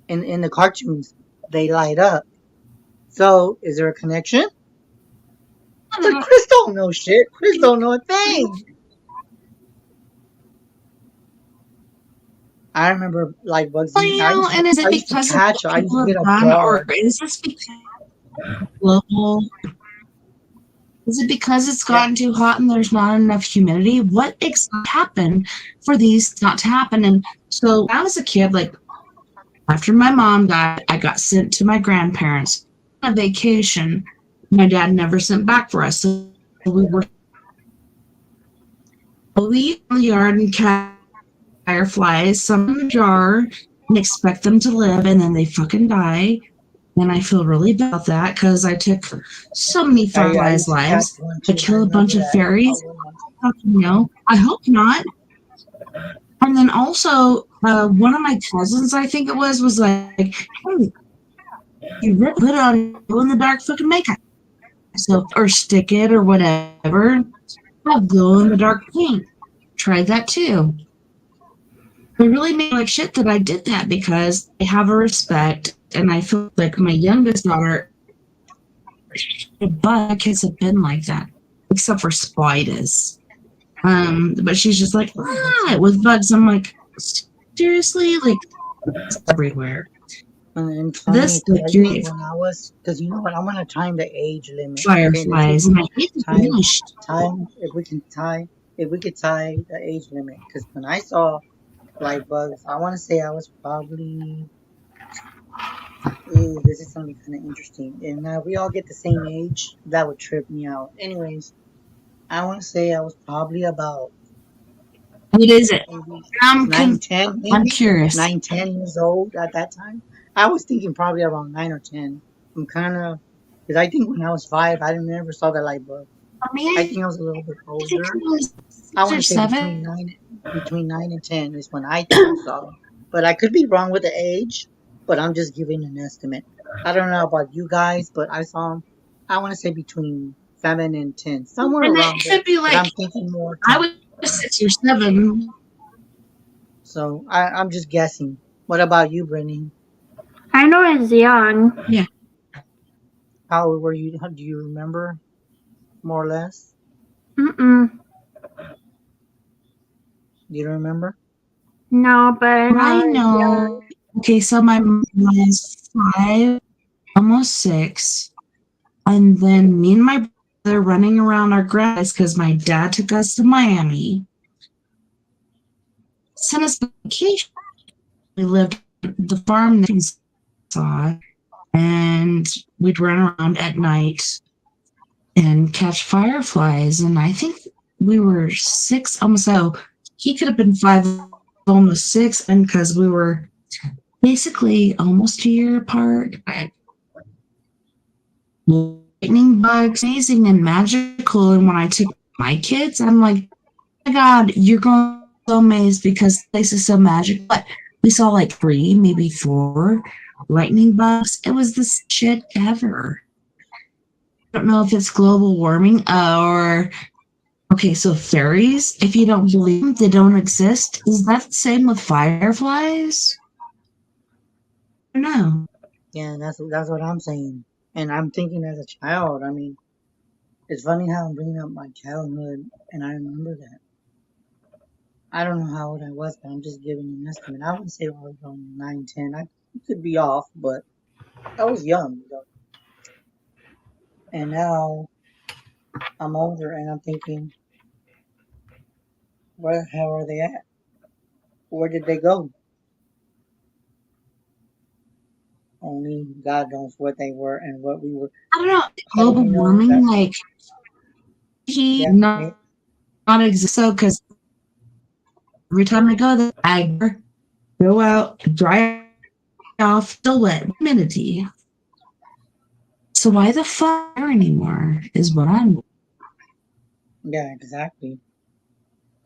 In the cartoons, they light up. So is there a connection? But Chris don't know shit. Chris don't know a thing. I remember light bugs. Well, and is it because I used to get a bar. Or is this because global Is it because it's Yeah. gotten too hot and there's not enough humidity? What exactly happened for these not to happen? And so when I was a kid, like after my mom died, I got sent to my grandparents on a vacation. My dad never sent back for us. So we were in the yard and catch fireflies, some in a jar, and expect them to live, and then they fucking die. And I feel really bad about that because I took so many I fireflies' used to catch lives. one I too. I kill a remember bunch of that. fairies. Fucking no. I hope not. And then also, one of my cousins, I think it was like, hey, you really put on glow in the dark fucking makeup. So, or stick it or whatever. Have glow in the dark paint. Try that too. It really made me like shit that I did that because I have a respect and I feel like my youngest daughter, but kids have been like that, except for spiders. But she's just like, with bugs. I'm like, seriously? Like, it's everywhere. And funny This, to like, tell you're you, when I was, because you know what, I'm gonna time the age limit. Okay, this fireflies, is and I hate the time, finished. if we could tie the age limit. Because when I saw light bugs, I want to say I was probably, ooh, this is something kind of interesting. And we all get the same age. That would trip me out. Anyways, I want to say I was probably about What is it? maybe I'm 9, con- 10, I'm maybe curious. 9, 10 years old at that time. I was thinking probably around 9 or 10. I'm kind of, because I think when I was 5, I never saw the light bulb. For me, I think I was a little bit I think older. it was I 6 want or to say 7. between 9 and 10 is when I think I saw them. But I could be wrong with the age, but I'm just giving an estimate. I don't know about you guys, but I saw them, I want to say between 7 and 10, somewhere And around it there. could be But like, I'm thinking more I 10. was 6 or 7. So I'm just guessing. What about you, Brittany? I know it's young. Yeah. How old were you? Do you remember more or less? Mm-mm. Do you remember? No, but I I know it's young. know. Okay, so my mom was 5, almost 6. And then me and my brother running around our grass because my dad took us to Miami, sent us on vacation. We lived on the farm next saw, and we'd run around at night and catch fireflies. And I think we were 6, almost so he could have been 5, almost 6, and because we were basically almost a year apart. Lightning bugs, amazing and magical. And when I took my kids, I'm like, oh my God, you're going to be so amazed because the place is so magical. But we saw like 3, maybe 4 lightning bugs. It was the shit ever. I don't know if it's global warming or okay, so fairies, if you don't believe them, they don't exist. Is that the same with fireflies? I don't know. Yeah, that's what I'm saying. And I'm thinking as a child. I mean, it's funny how I'm bringing up my childhood, and I remember that. I don't know how old I was, but I'm just giving an estimate. I would say I was around 9, 10. I could be off, but I was young. And now I'm older, and I'm thinking, where the hell are they at? Where did they go? Only God knows what they were and what we were. I don't know. How do Global we know warming, that? like, he Yeah, not exist. So, because every time I go there, I go out, dry off, still wet, humidity. So why the fuck there anymore is what I'm. yeah, exactly.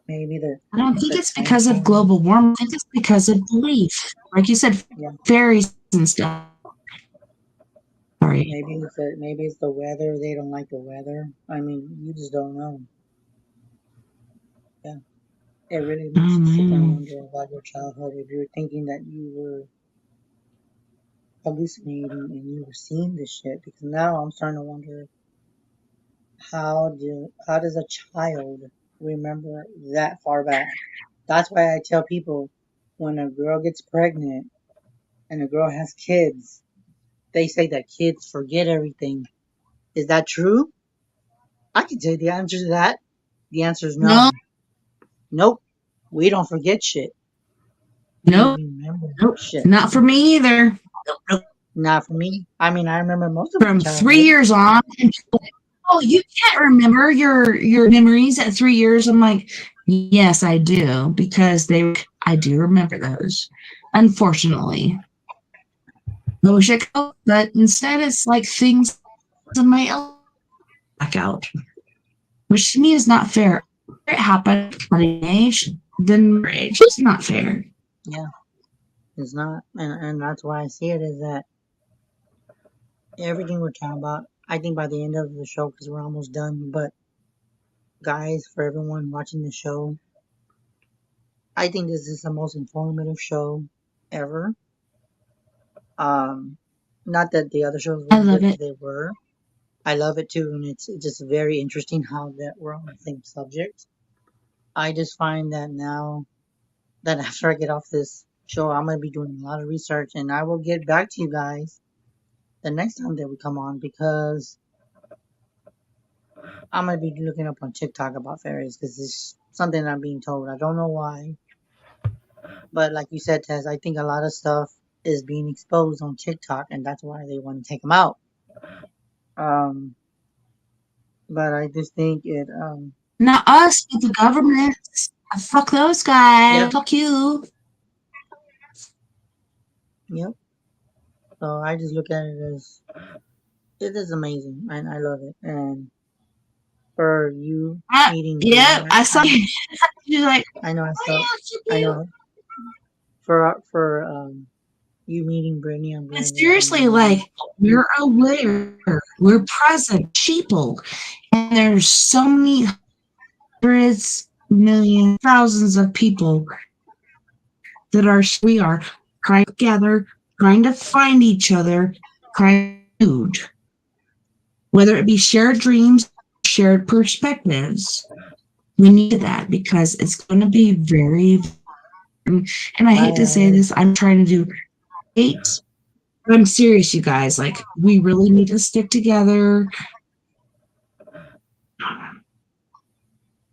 Maybe I don't think the it's time because of change. global warming. I think it's because of belief. Like you said, Yeah, fairies and stuff. Sorry. maybe it's the weather. They don't like the weather. I mean, you just don't know. Yeah, it really I makes you don't sit there and know. wonder about your childhood. If you're thinking that you were hallucinating and you were seeing this shit, because now I'm starting to wonder how does a child remember that far back? That's why I tell people when a girl gets pregnant and a girl has kids, they say that kids forget everything. Is that true? I can tell you the answer to that. The answer is no. No. Nope. We don't forget shit. Nope. We remember Nope. shit. Not for me either. Nope. Not for me. I mean, I remember most of my From childhood. 3 years on. Oh, you can't remember your memories at 3 years? I'm like, yes, I do, because I do remember those. Unfortunately. I wish I could, but instead it's like things in my back out. Which to me is not fair. It happened at an age, then age. It's not fair. Yeah. It's not. And that's why I see it is that everything we're talking about, I think by the end of the show, because we're almost done, but guys, for everyone watching the show, I think this is the most informative show ever. Not that the other shows I weren't love good, 'cause it. they were. I love it too, and it's just very interesting how that we're on the same subject. I just find that now that after I get off this show, I'm gonna be doing a lot of research, and I will get back to you guys the next time that we come on, because I'm gonna be looking up on TikTok about fairies, because it's something I'm being told. I don't know why, but like you said, Tess, I think a lot of stuff is being exposed on TikTok, and that's why they want to take them out. But I just think it. Not us, but the government. Fuck those guys. Yep. Fuck you. Yep. So I just look at it as it is amazing, and I love it. And for you meeting, Yeah, Brittany, I saw you. You're like, I know I oh, saw. yeah, I know for you meeting Brittany, I'm glad and that seriously, like, we're aware, we're present, people, and there's so many hundreds, millions, thousands of people that we are trying together, trying to find each other, trying to food, whether it be shared dreams, shared perspectives. We need that because it's going to be very, and I hate to say this, I'm trying to do hate. But I'm serious, you guys. Like, we really need to stick together. What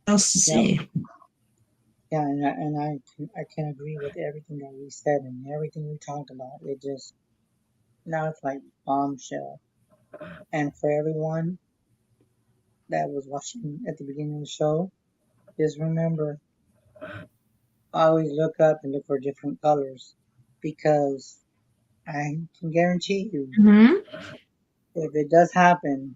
else to say? Yeah, and I can agree with everything that we said and everything we talked about. It just now it's like bombshell. And for everyone that was watching at the beginning of the show, just remember, always look up and look for different colors, because I can guarantee you, if it does happen,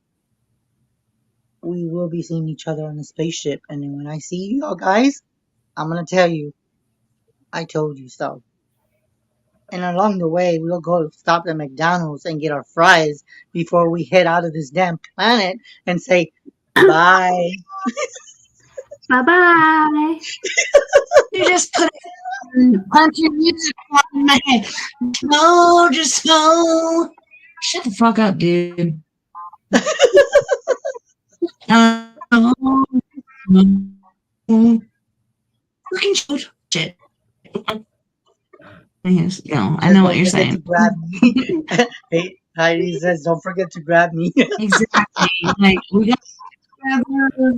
we will be seeing each other on a spaceship. And then when I see you all guys, I'm gonna tell you, I told you so. And along the way, we'll go stop at McDonald's and get our fries before we head out of this damn planet and say bye. Bye-bye. You just put country music on in my head. No, just go. Shut the fuck up, dude. Fucking shit. Yes, no, I know what you're saying. To grab me. Hey, Heidi says, don't forget to grab me. Exactly. Like, we got together.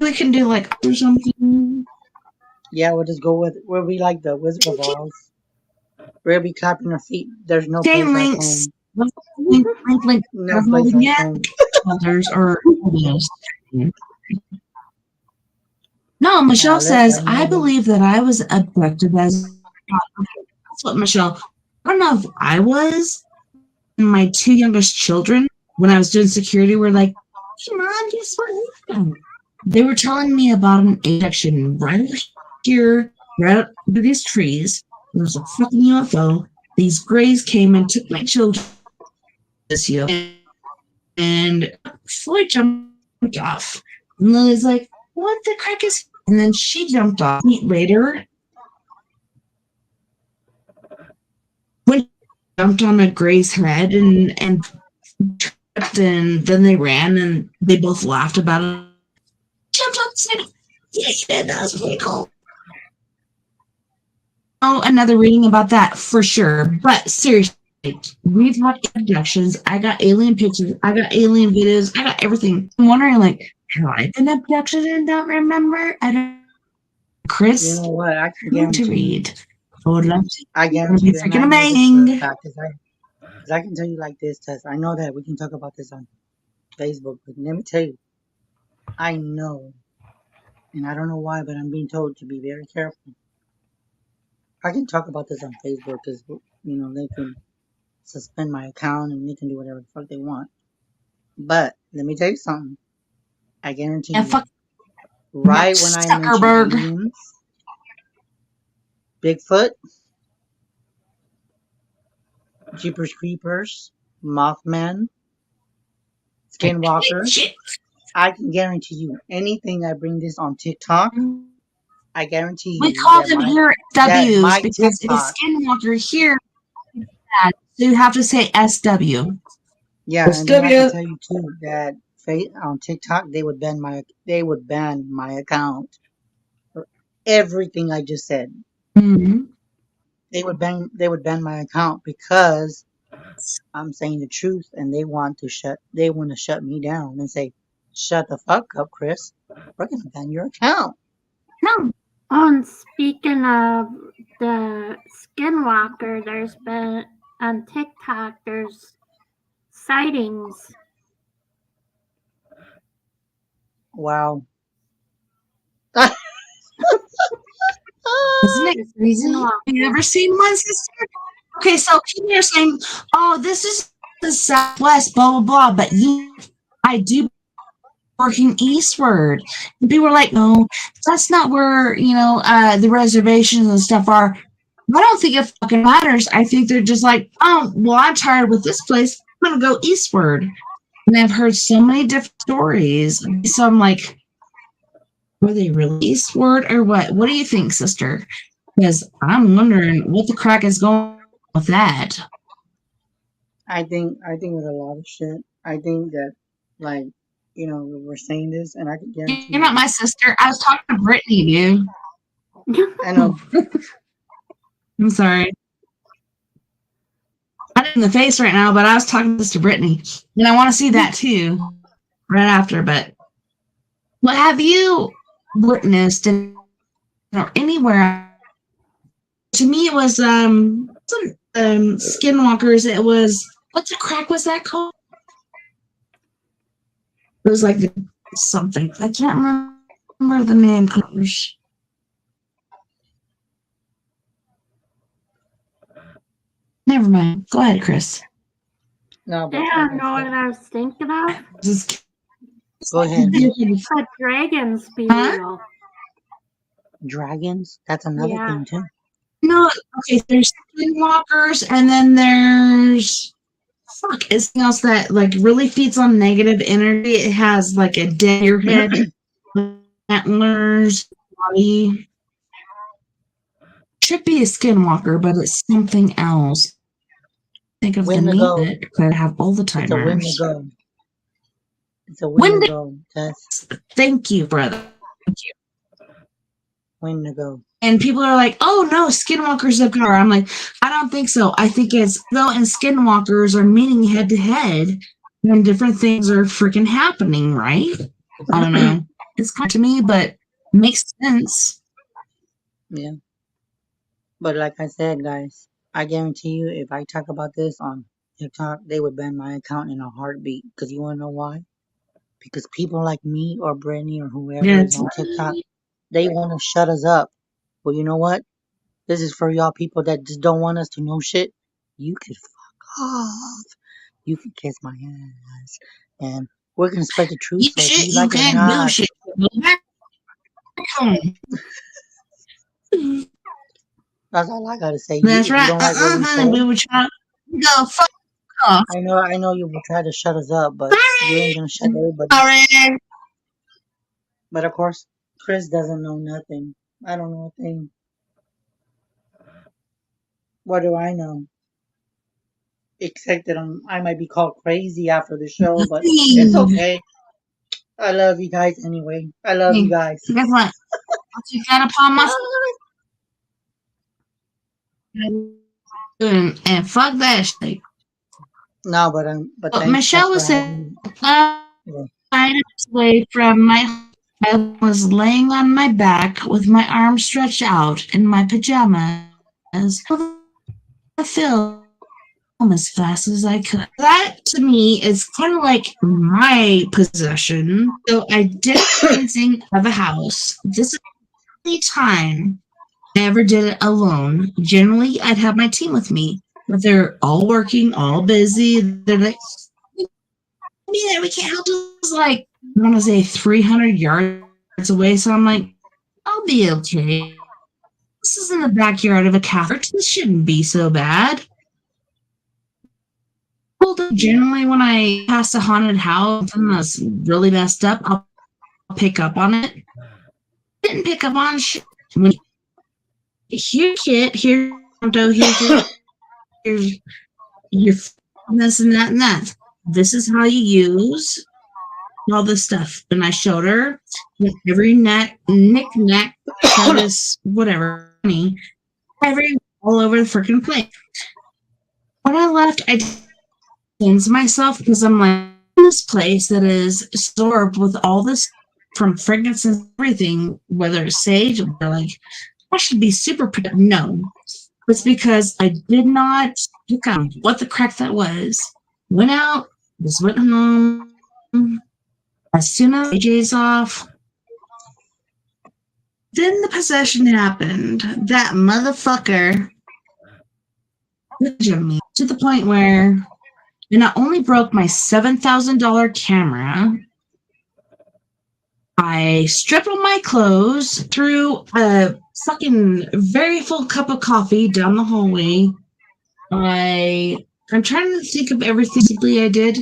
We can do like or something. Yeah, we'll just go with where we like the Wizard of Oz. We'll be clapping our feet. There's no Chain place links. like home. No place like home. Shoulders or elbows. No, Michelle says, I believe that I was abducted as. That's what Michelle. I don't know if I was. My two youngest children, when I was doing security, were like, hey, Mom, guess what happened? They were telling me about an abduction right over here, right up to these trees. There was a fucking UFO. These grays came and took my children this year. And Floyd jumped off. And Lily's like, what the crack is? And then she jumped off. Later, when she jumped on a gray's head and tripped, and then they ran and they both laughed about it. Jumped on the side. Yeah, that was really cool. Oh, another reading about that for sure. But seriously, we've had abductions. I got alien pictures. I got alien videos. I got everything. I'm wondering, like, have I been abducted and don't remember? I don't. Chris, You know what? I can I love to guarantee you. read. I would love to. I It's gonna guarantee be you, and freaking I know this for a amazing. fact, because I can tell you like this, Tess. I know that we can talk about this on Facebook, but let me tell you, I know, and I don't know why, but I'm being told to be very careful. I can talk about this on Facebook because, they can suspend my account and they can do whatever the fuck they want. But let me tell you something. I guarantee And you, fuck right Mark when I mention Zuckerberg. aliens, Bigfoot, Jeepers Creepers, Mothman, Skinwalker, Shit. I can guarantee you anything I bring this on TikTok, I guarantee We you call that them my here that W's my because it is TikTok, Skinwalker here. So you have to say SW. yeah, and then I can SW. tell you too that on TikTok they would ban my account for everything I just said. Mm-hmm. They would ban my account because I'm saying the truth and they want to shut me down and say, shut the fuck up, Chris. We're gonna ban your account. No. Oh, and speaking of the Skinwalker, there's been on TikTok, there's sightings. Wow. Isn't it crazy? Have you ever seen one, sister? Okay, so people are saying, oh, this is the Southwest, blah, blah, blah, but I do working eastward. And people are like, no, that's not where, the reservations and stuff are. I don't think it fucking matters. I think they're just like, oh, well, I'm tired with this place. I'm going to go eastward. And I've heard so many different stories. So I'm like, were they really eastward or what? What do you think, sister? Because I'm wondering what the crack is going on with that. I think with a lot of shit. I think that like, we're saying this and I can guarantee You're not my sister. I was talking to Brittany, dude. I know. I'm sorry. I'm in the face right now, but I was talking to Brittany. And I want to see that too. Right after, but what have you witnessed or anywhere? To me, it was some skinwalkers. It was what the crack was that called? It was like something. I can't remember the name. Never mind. Go ahead, Chris. No, but I don't know what I was thinking of. Just go ahead. But dragons be real. Dragons? That's another thing too. No, okay, there's skinwalkers and then there's it's something else that like really feeds on negative energy. It has like a dead your head, antlers, body. Should be a skinwalker, but it's something else. Think of the name of it because I have all the timers. It's a Wendigo. It's a Wendigo. Thank you, brother. Thank you. Wendigo. And people are like, oh no, skinwalkers of power. I'm like, I don't think so. I think it's though and skinwalkers are meeting head to head when different things are freaking happening, right? I don't know. It's kind to me, but it makes sense. Yeah. But like I said, guys, I guarantee you if I talk about this on TikTok, they would ban my account in a heartbeat. Because you want to know why? Because people like me or Brittany or whoever is on TikTok, they want to shut us up. Well, you know what? This is for y'all people that just don't want us to know shit. You could fuck off. You can kiss my ass. And we're going to spread the truth. So if you like it or not. That's all I got to say. That's right. You don't like what we say, we would try to go fuck off. I know you will try to shut us up, but you ain't going to shut everybody up. But of course, Chris doesn't know nothing. I don't know a thing. What do I know? Except that I might be called crazy after the show, but it's okay. I love you guys anyway. I love you guys. Guess what? I'll take that upon myself. and fuck that shit. No, but thanks Michelle Tess, for was having. away from my. I was laying on my back with my arms stretched out in my pajamas. The film as fast as I could. That to me is kind of like my possession. So I did cleansing of a house. This is the only time I ever did it alone. Generally, I'd have my team with me, but they're all working, all busy. They're like, we can't help this. Like, I want to say 300 yards away. So I'm like, I'll be okay. This is in the backyard of a Catholic. This shouldn't be so bad. Generally, when I pass a haunted house and that's really messed up, I'll pick up on it. Didn't pick up on shit. Here, kid, here's your this and that and that. This is how you use all this stuff. And I showed her every knick-knack, Curtis, whatever, every all over the freaking place. When I left, I cleanse myself because I'm like, this place that is absorbed with all this from fragrances and everything, whether it's sage or like, I should be super protective. No, it's because I did not pick up what the crack that was. Went out, just went home. As soon as AJ's off, then the possession happened. That motherfucker me to the point where it not only broke my $7,000 camera, I stripped all my clothes, threw a fucking very full cup of coffee down the hallway. I'm trying to think of everything I did.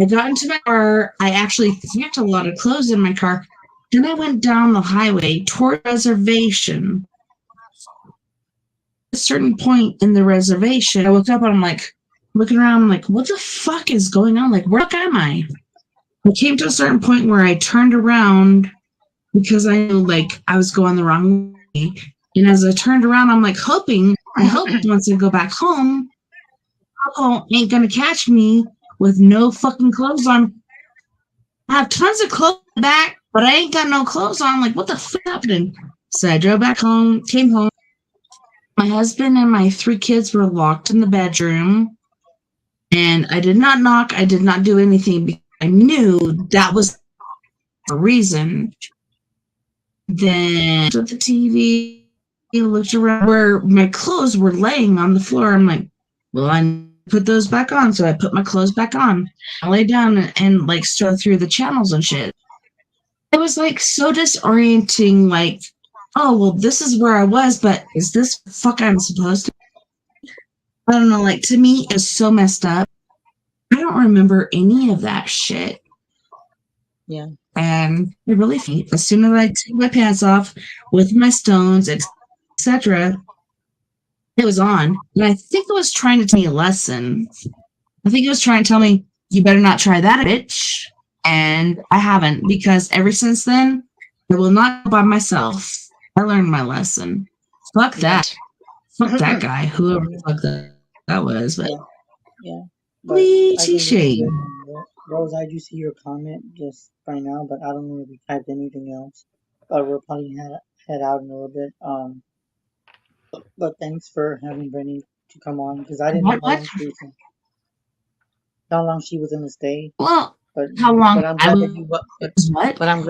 I got into my car. I actually packed a lot of clothes in my car. Then I went down the highway toward the reservation. At a certain point in the reservation, I woke up and I'm like, looking around, I'm like, what the fuck is going on? Like, where the fuck am I? I came to a certain point where I turned around because I knew, like, I was going the wrong way. And as I turned around, I'm like, I hope once I go back home, alcohol ain't gonna catch me with no fucking clothes on. I have tons of clothes back, but I ain't got no clothes on. Like, what the fuck happened? So I drove back home, came home. My husband and my 3 kids were locked in the bedroom. And I did not knock. I did not do anything because I knew that was the reason. Then at the TV, looked around where my clothes were laying on the floor. I'm like, well, I put those back on. So I put my clothes back on. I lay down and like strode through the channels and shit. It was like so disorienting. Like, oh, well, this is where I was, but is this the fuck I'm supposed to? I don't know. Like, to me, it's so messed up. I don't remember any of that shit. Yeah. And it really, as soon as I took my pants off with my stones, etc., it was on. And I think it was trying to tell me a lesson. I think it was trying to tell me, you better not try that, bitch. And I haven't, because ever since then, I will not go by myself. I learned my lesson. Fuck that. Fuck that guy, whoever the fuck that was. But yeah. shame. Rose, I do see your comment just right now, but I don't know if you typed anything else. But we'll probably head out in a little bit. But thanks for having Brittany to come on, because I didn't know how long she was going to stay. Well, but how long? But I'm glad that you. What? But I'm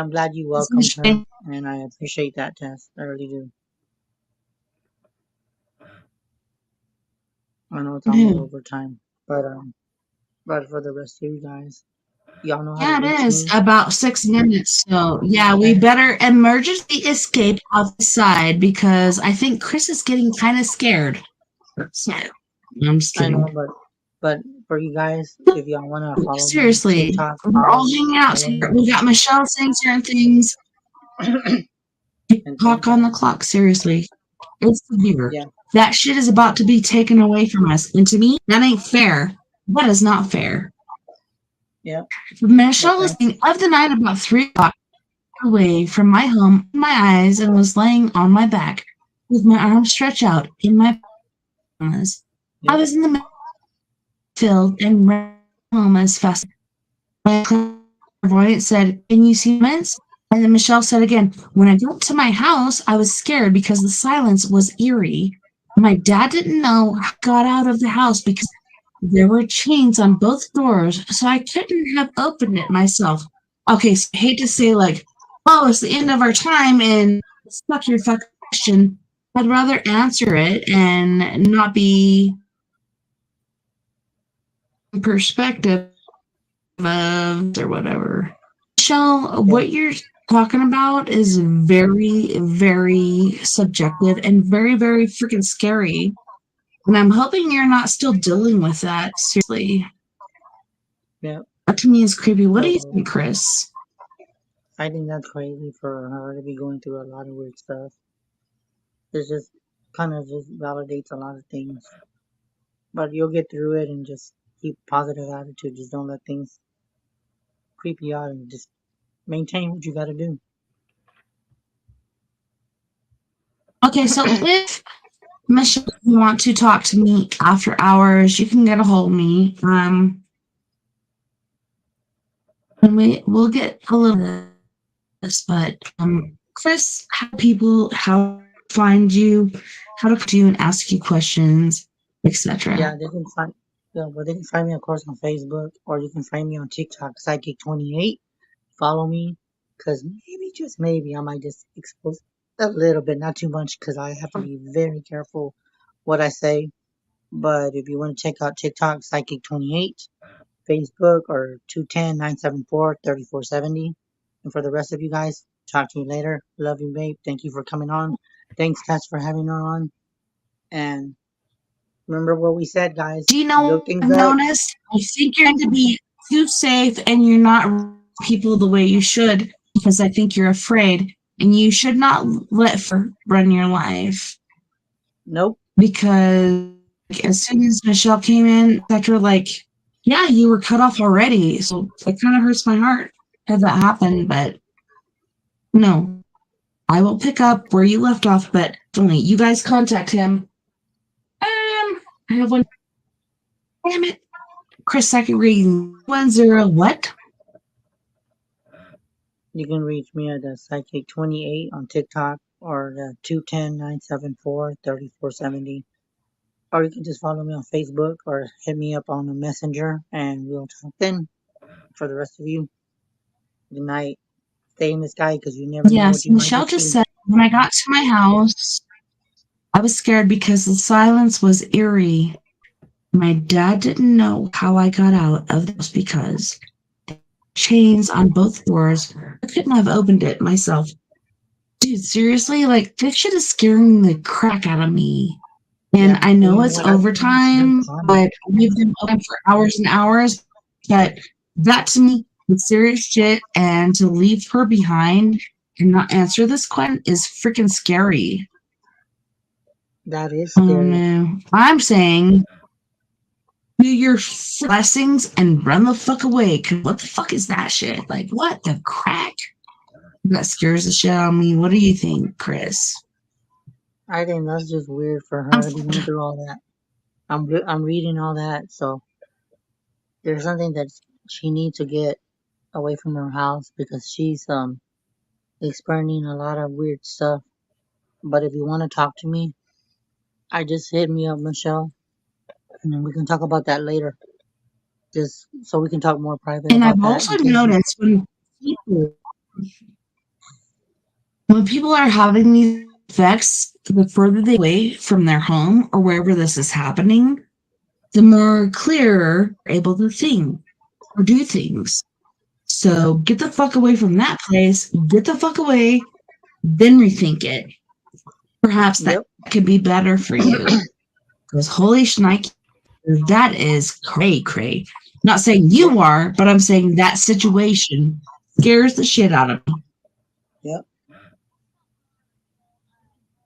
glad you welcomed her, and I appreciate that, Tess. I really do. I know it's almost overtime, but for the rest of you guys, y'all know how to reach it is me. about 6 minutes. So yeah, we better emergency escape outside because I think Chris is getting kind of scared. So, I'm just kidding. I know, but for you guys, if y'all want to follow seriously, TikTok, we're all hanging out here. We got Michelle saying certain things. Clock on the clock. Seriously, it's severe. Yeah. That shit is about to be taken away from us, and to me, that ain't fair. That is not fair. Yeah. Michelle was saying of the night about 3 o'clock away from my home, my eyes, and was laying on my back with my arms stretched out in my I was in the field and ran home as fast. My clairvoyant said, "Can you see humans?" And then Michelle said again, "When I got to my house, I was scared because the silence was eerie. My dad didn't know how I got out of the house because there were chains on both doors, so I couldn't have opened it myself." Okay, so I hate to say like, oh, it's the end of our time and fuck your fucking question. I'd rather answer it and not be in perspective of or whatever. Michelle, what you're talking about is very, very subjective and very, very freaking scary. And I'm hoping you're not still dealing with that. Seriously. Yeah. That to me is creepy. What do you think, Chris? I think that's crazy for her to be going through a lot of weird stuff. It just kind of just validates a lot of things. But you'll get through it and just keep positive attitude. Just don't let things creep you out and just maintain what you got to do. Okay, so if Michelle, you want to talk to me after hours, you can get a hold of me. And we'll get a little bit of this, but Chris, how find you, how to do and ask you questions, etc. Yeah, they can find. Yeah, well, they can find me, of course, on Facebook, or you can find me on TikTok, Psychic28. Follow me, because maybe, just maybe, I might just expose a little bit, not too much, because I have to be very careful what I say. But if you want to check out TikTok, Psychic28, Facebook, or 210-974-3470. And for the rest of you guys, talk to you later. Love you, babe. Thank you for coming on. Thanks, Tess, for having her on. And remember what we said, guys. Do you know Look what things I've up. noticed? I think you're going to be too safe and you're not people the way you should because I think you're afraid and you should not let fear run your life. Nope. Because as soon as Michelle came in, etc., like, yeah, you were cut off already. So it kind of hurts my heart that that happened. But no, I will pick up where you left off. But only you guys contact him. I have one. Damn it. Chris, second reading 10 what? You can reach me at the Psychic28 on TikTok or the 210-974-3470. Or you can just follow me on Facebook or hit me up on the Messenger and we'll talk then. For the rest of you, good night. Stay in the sky because you never know what Yes, you might Michelle get just to. said when I got to my house, I was scared because the silence was eerie. My dad didn't know how I got out of the house because chains on both doors. I couldn't have opened it myself. Dude, seriously, like this shit is scaring the crap out of me. And Yeah, I know you know it's what? overtime, but we've been open for hours and hours. But that to me is serious shit. And to leave her behind and not answer this question is freaking scary. That is Oh scary. no. I'm saying do your blessings and run the fuck away. Cause what the fuck is that shit? Like, what the crack? That scares the shit out of me. What do you think, Chris? I think that's just weird for her to be going through all that. I'm reading all that, so there's something that she needs to get away from her house because she's experiencing a lot of weird stuff. But if you want to talk to me, I just hit me up, Michelle, and then we can talk about that later. Just so we can talk more private And about I've that. also noticed when people are having these effects, the further they away from their home or wherever this is happening, the more clearer they're able to think or do things. So get the fuck away from that place, get the fuck away, then rethink it. Perhaps that could be better for you. Because holy shnikes, that is cray. Not saying you are, but I'm saying that situation scares the shit out of me. Yep.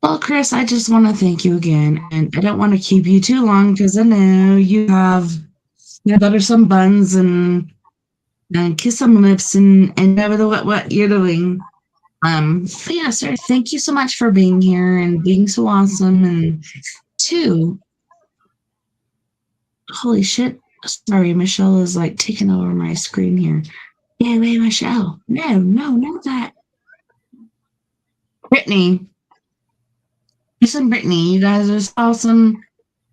Well, Chris, I just want to thank you again. And I don't want to keep you too long because I know you have butter some buns and kiss some lips and whatever what you're doing. But yeah, sir, thank you so much for being here and being so awesome. And two, Holy shit. Sorry, Michelle is like taking over my screen here. Yeah, wait, Michelle. No, not that. Brittany. Listen, Brittany, you guys are awesome.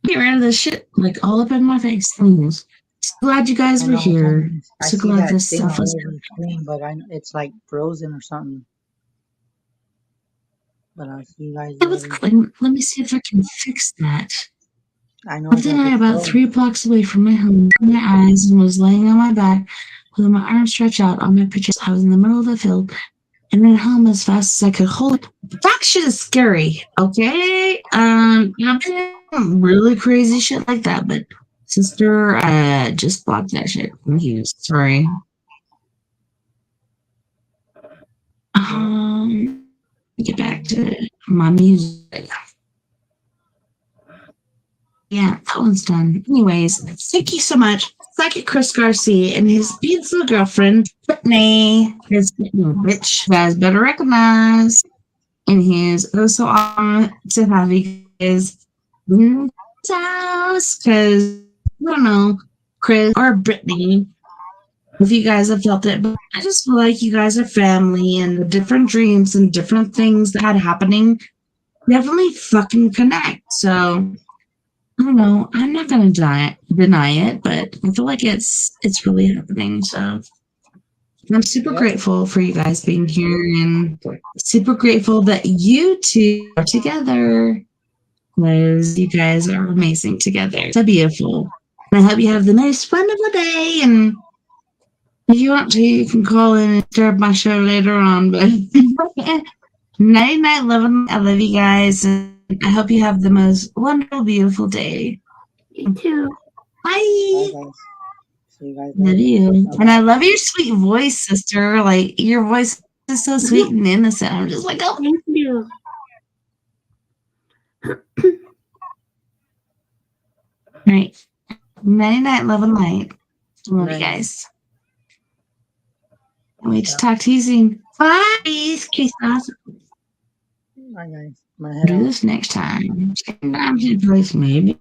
Get rid of this shit like all up in my face. Please. So glad you guys I were know. here. I So see glad that this thing stuff all was. over the screen, but it's like frozen or something. But I'll see you guys It was later. clean. Let me see if I can fix that. I know But it's then like I it's about frozen. 3 blocks away from my home, opened my eyes, and was laying on my back with my arms stretched out on my pictures. I was in the middle of the field and ran home as fast as I could hold it. That shit is scary. Okay. I've been really crazy shit like that, but sister, just blocked that shit. I'm used. Sorry. Get back to my music. Yeah, that one's done. Anyways, thank you so much, Psychic Chris Garcia and his beautiful girlfriend, Brittany. His bitch, you guys better recognize. And he's also on to have you guys in his house because I don't know, Chris or Brittany, if you guys have felt it, but I just feel like you guys are family and the different dreams and different things that had happening definitely fucking connect. So I don't know. I'm not gonna deny it, but I feel like it's really happening. So I'm super Yep. grateful for you guys being here and super grateful that you two are together because you guys are amazing together. So beautiful. And I hope you have the most wonderful day. And if you want to, you can call in and disturb my show later on. But night, night, love, I love you guys. And I hope you have the most wonderful, beautiful day. You too. Bye, Bye. guys. See you guys Love later. you. Bye-bye. And I love your sweet voice, sister. Like, your voice is so sweet and innocent. I'm just like, oh. Thank you. All right. Night, night, love and light. Love you Night. guys. Can't wait to talk to you soon. Bye. Kiss us. Bye, guys. I'm gonna head Do out. this next time. Same time, same place, maybe.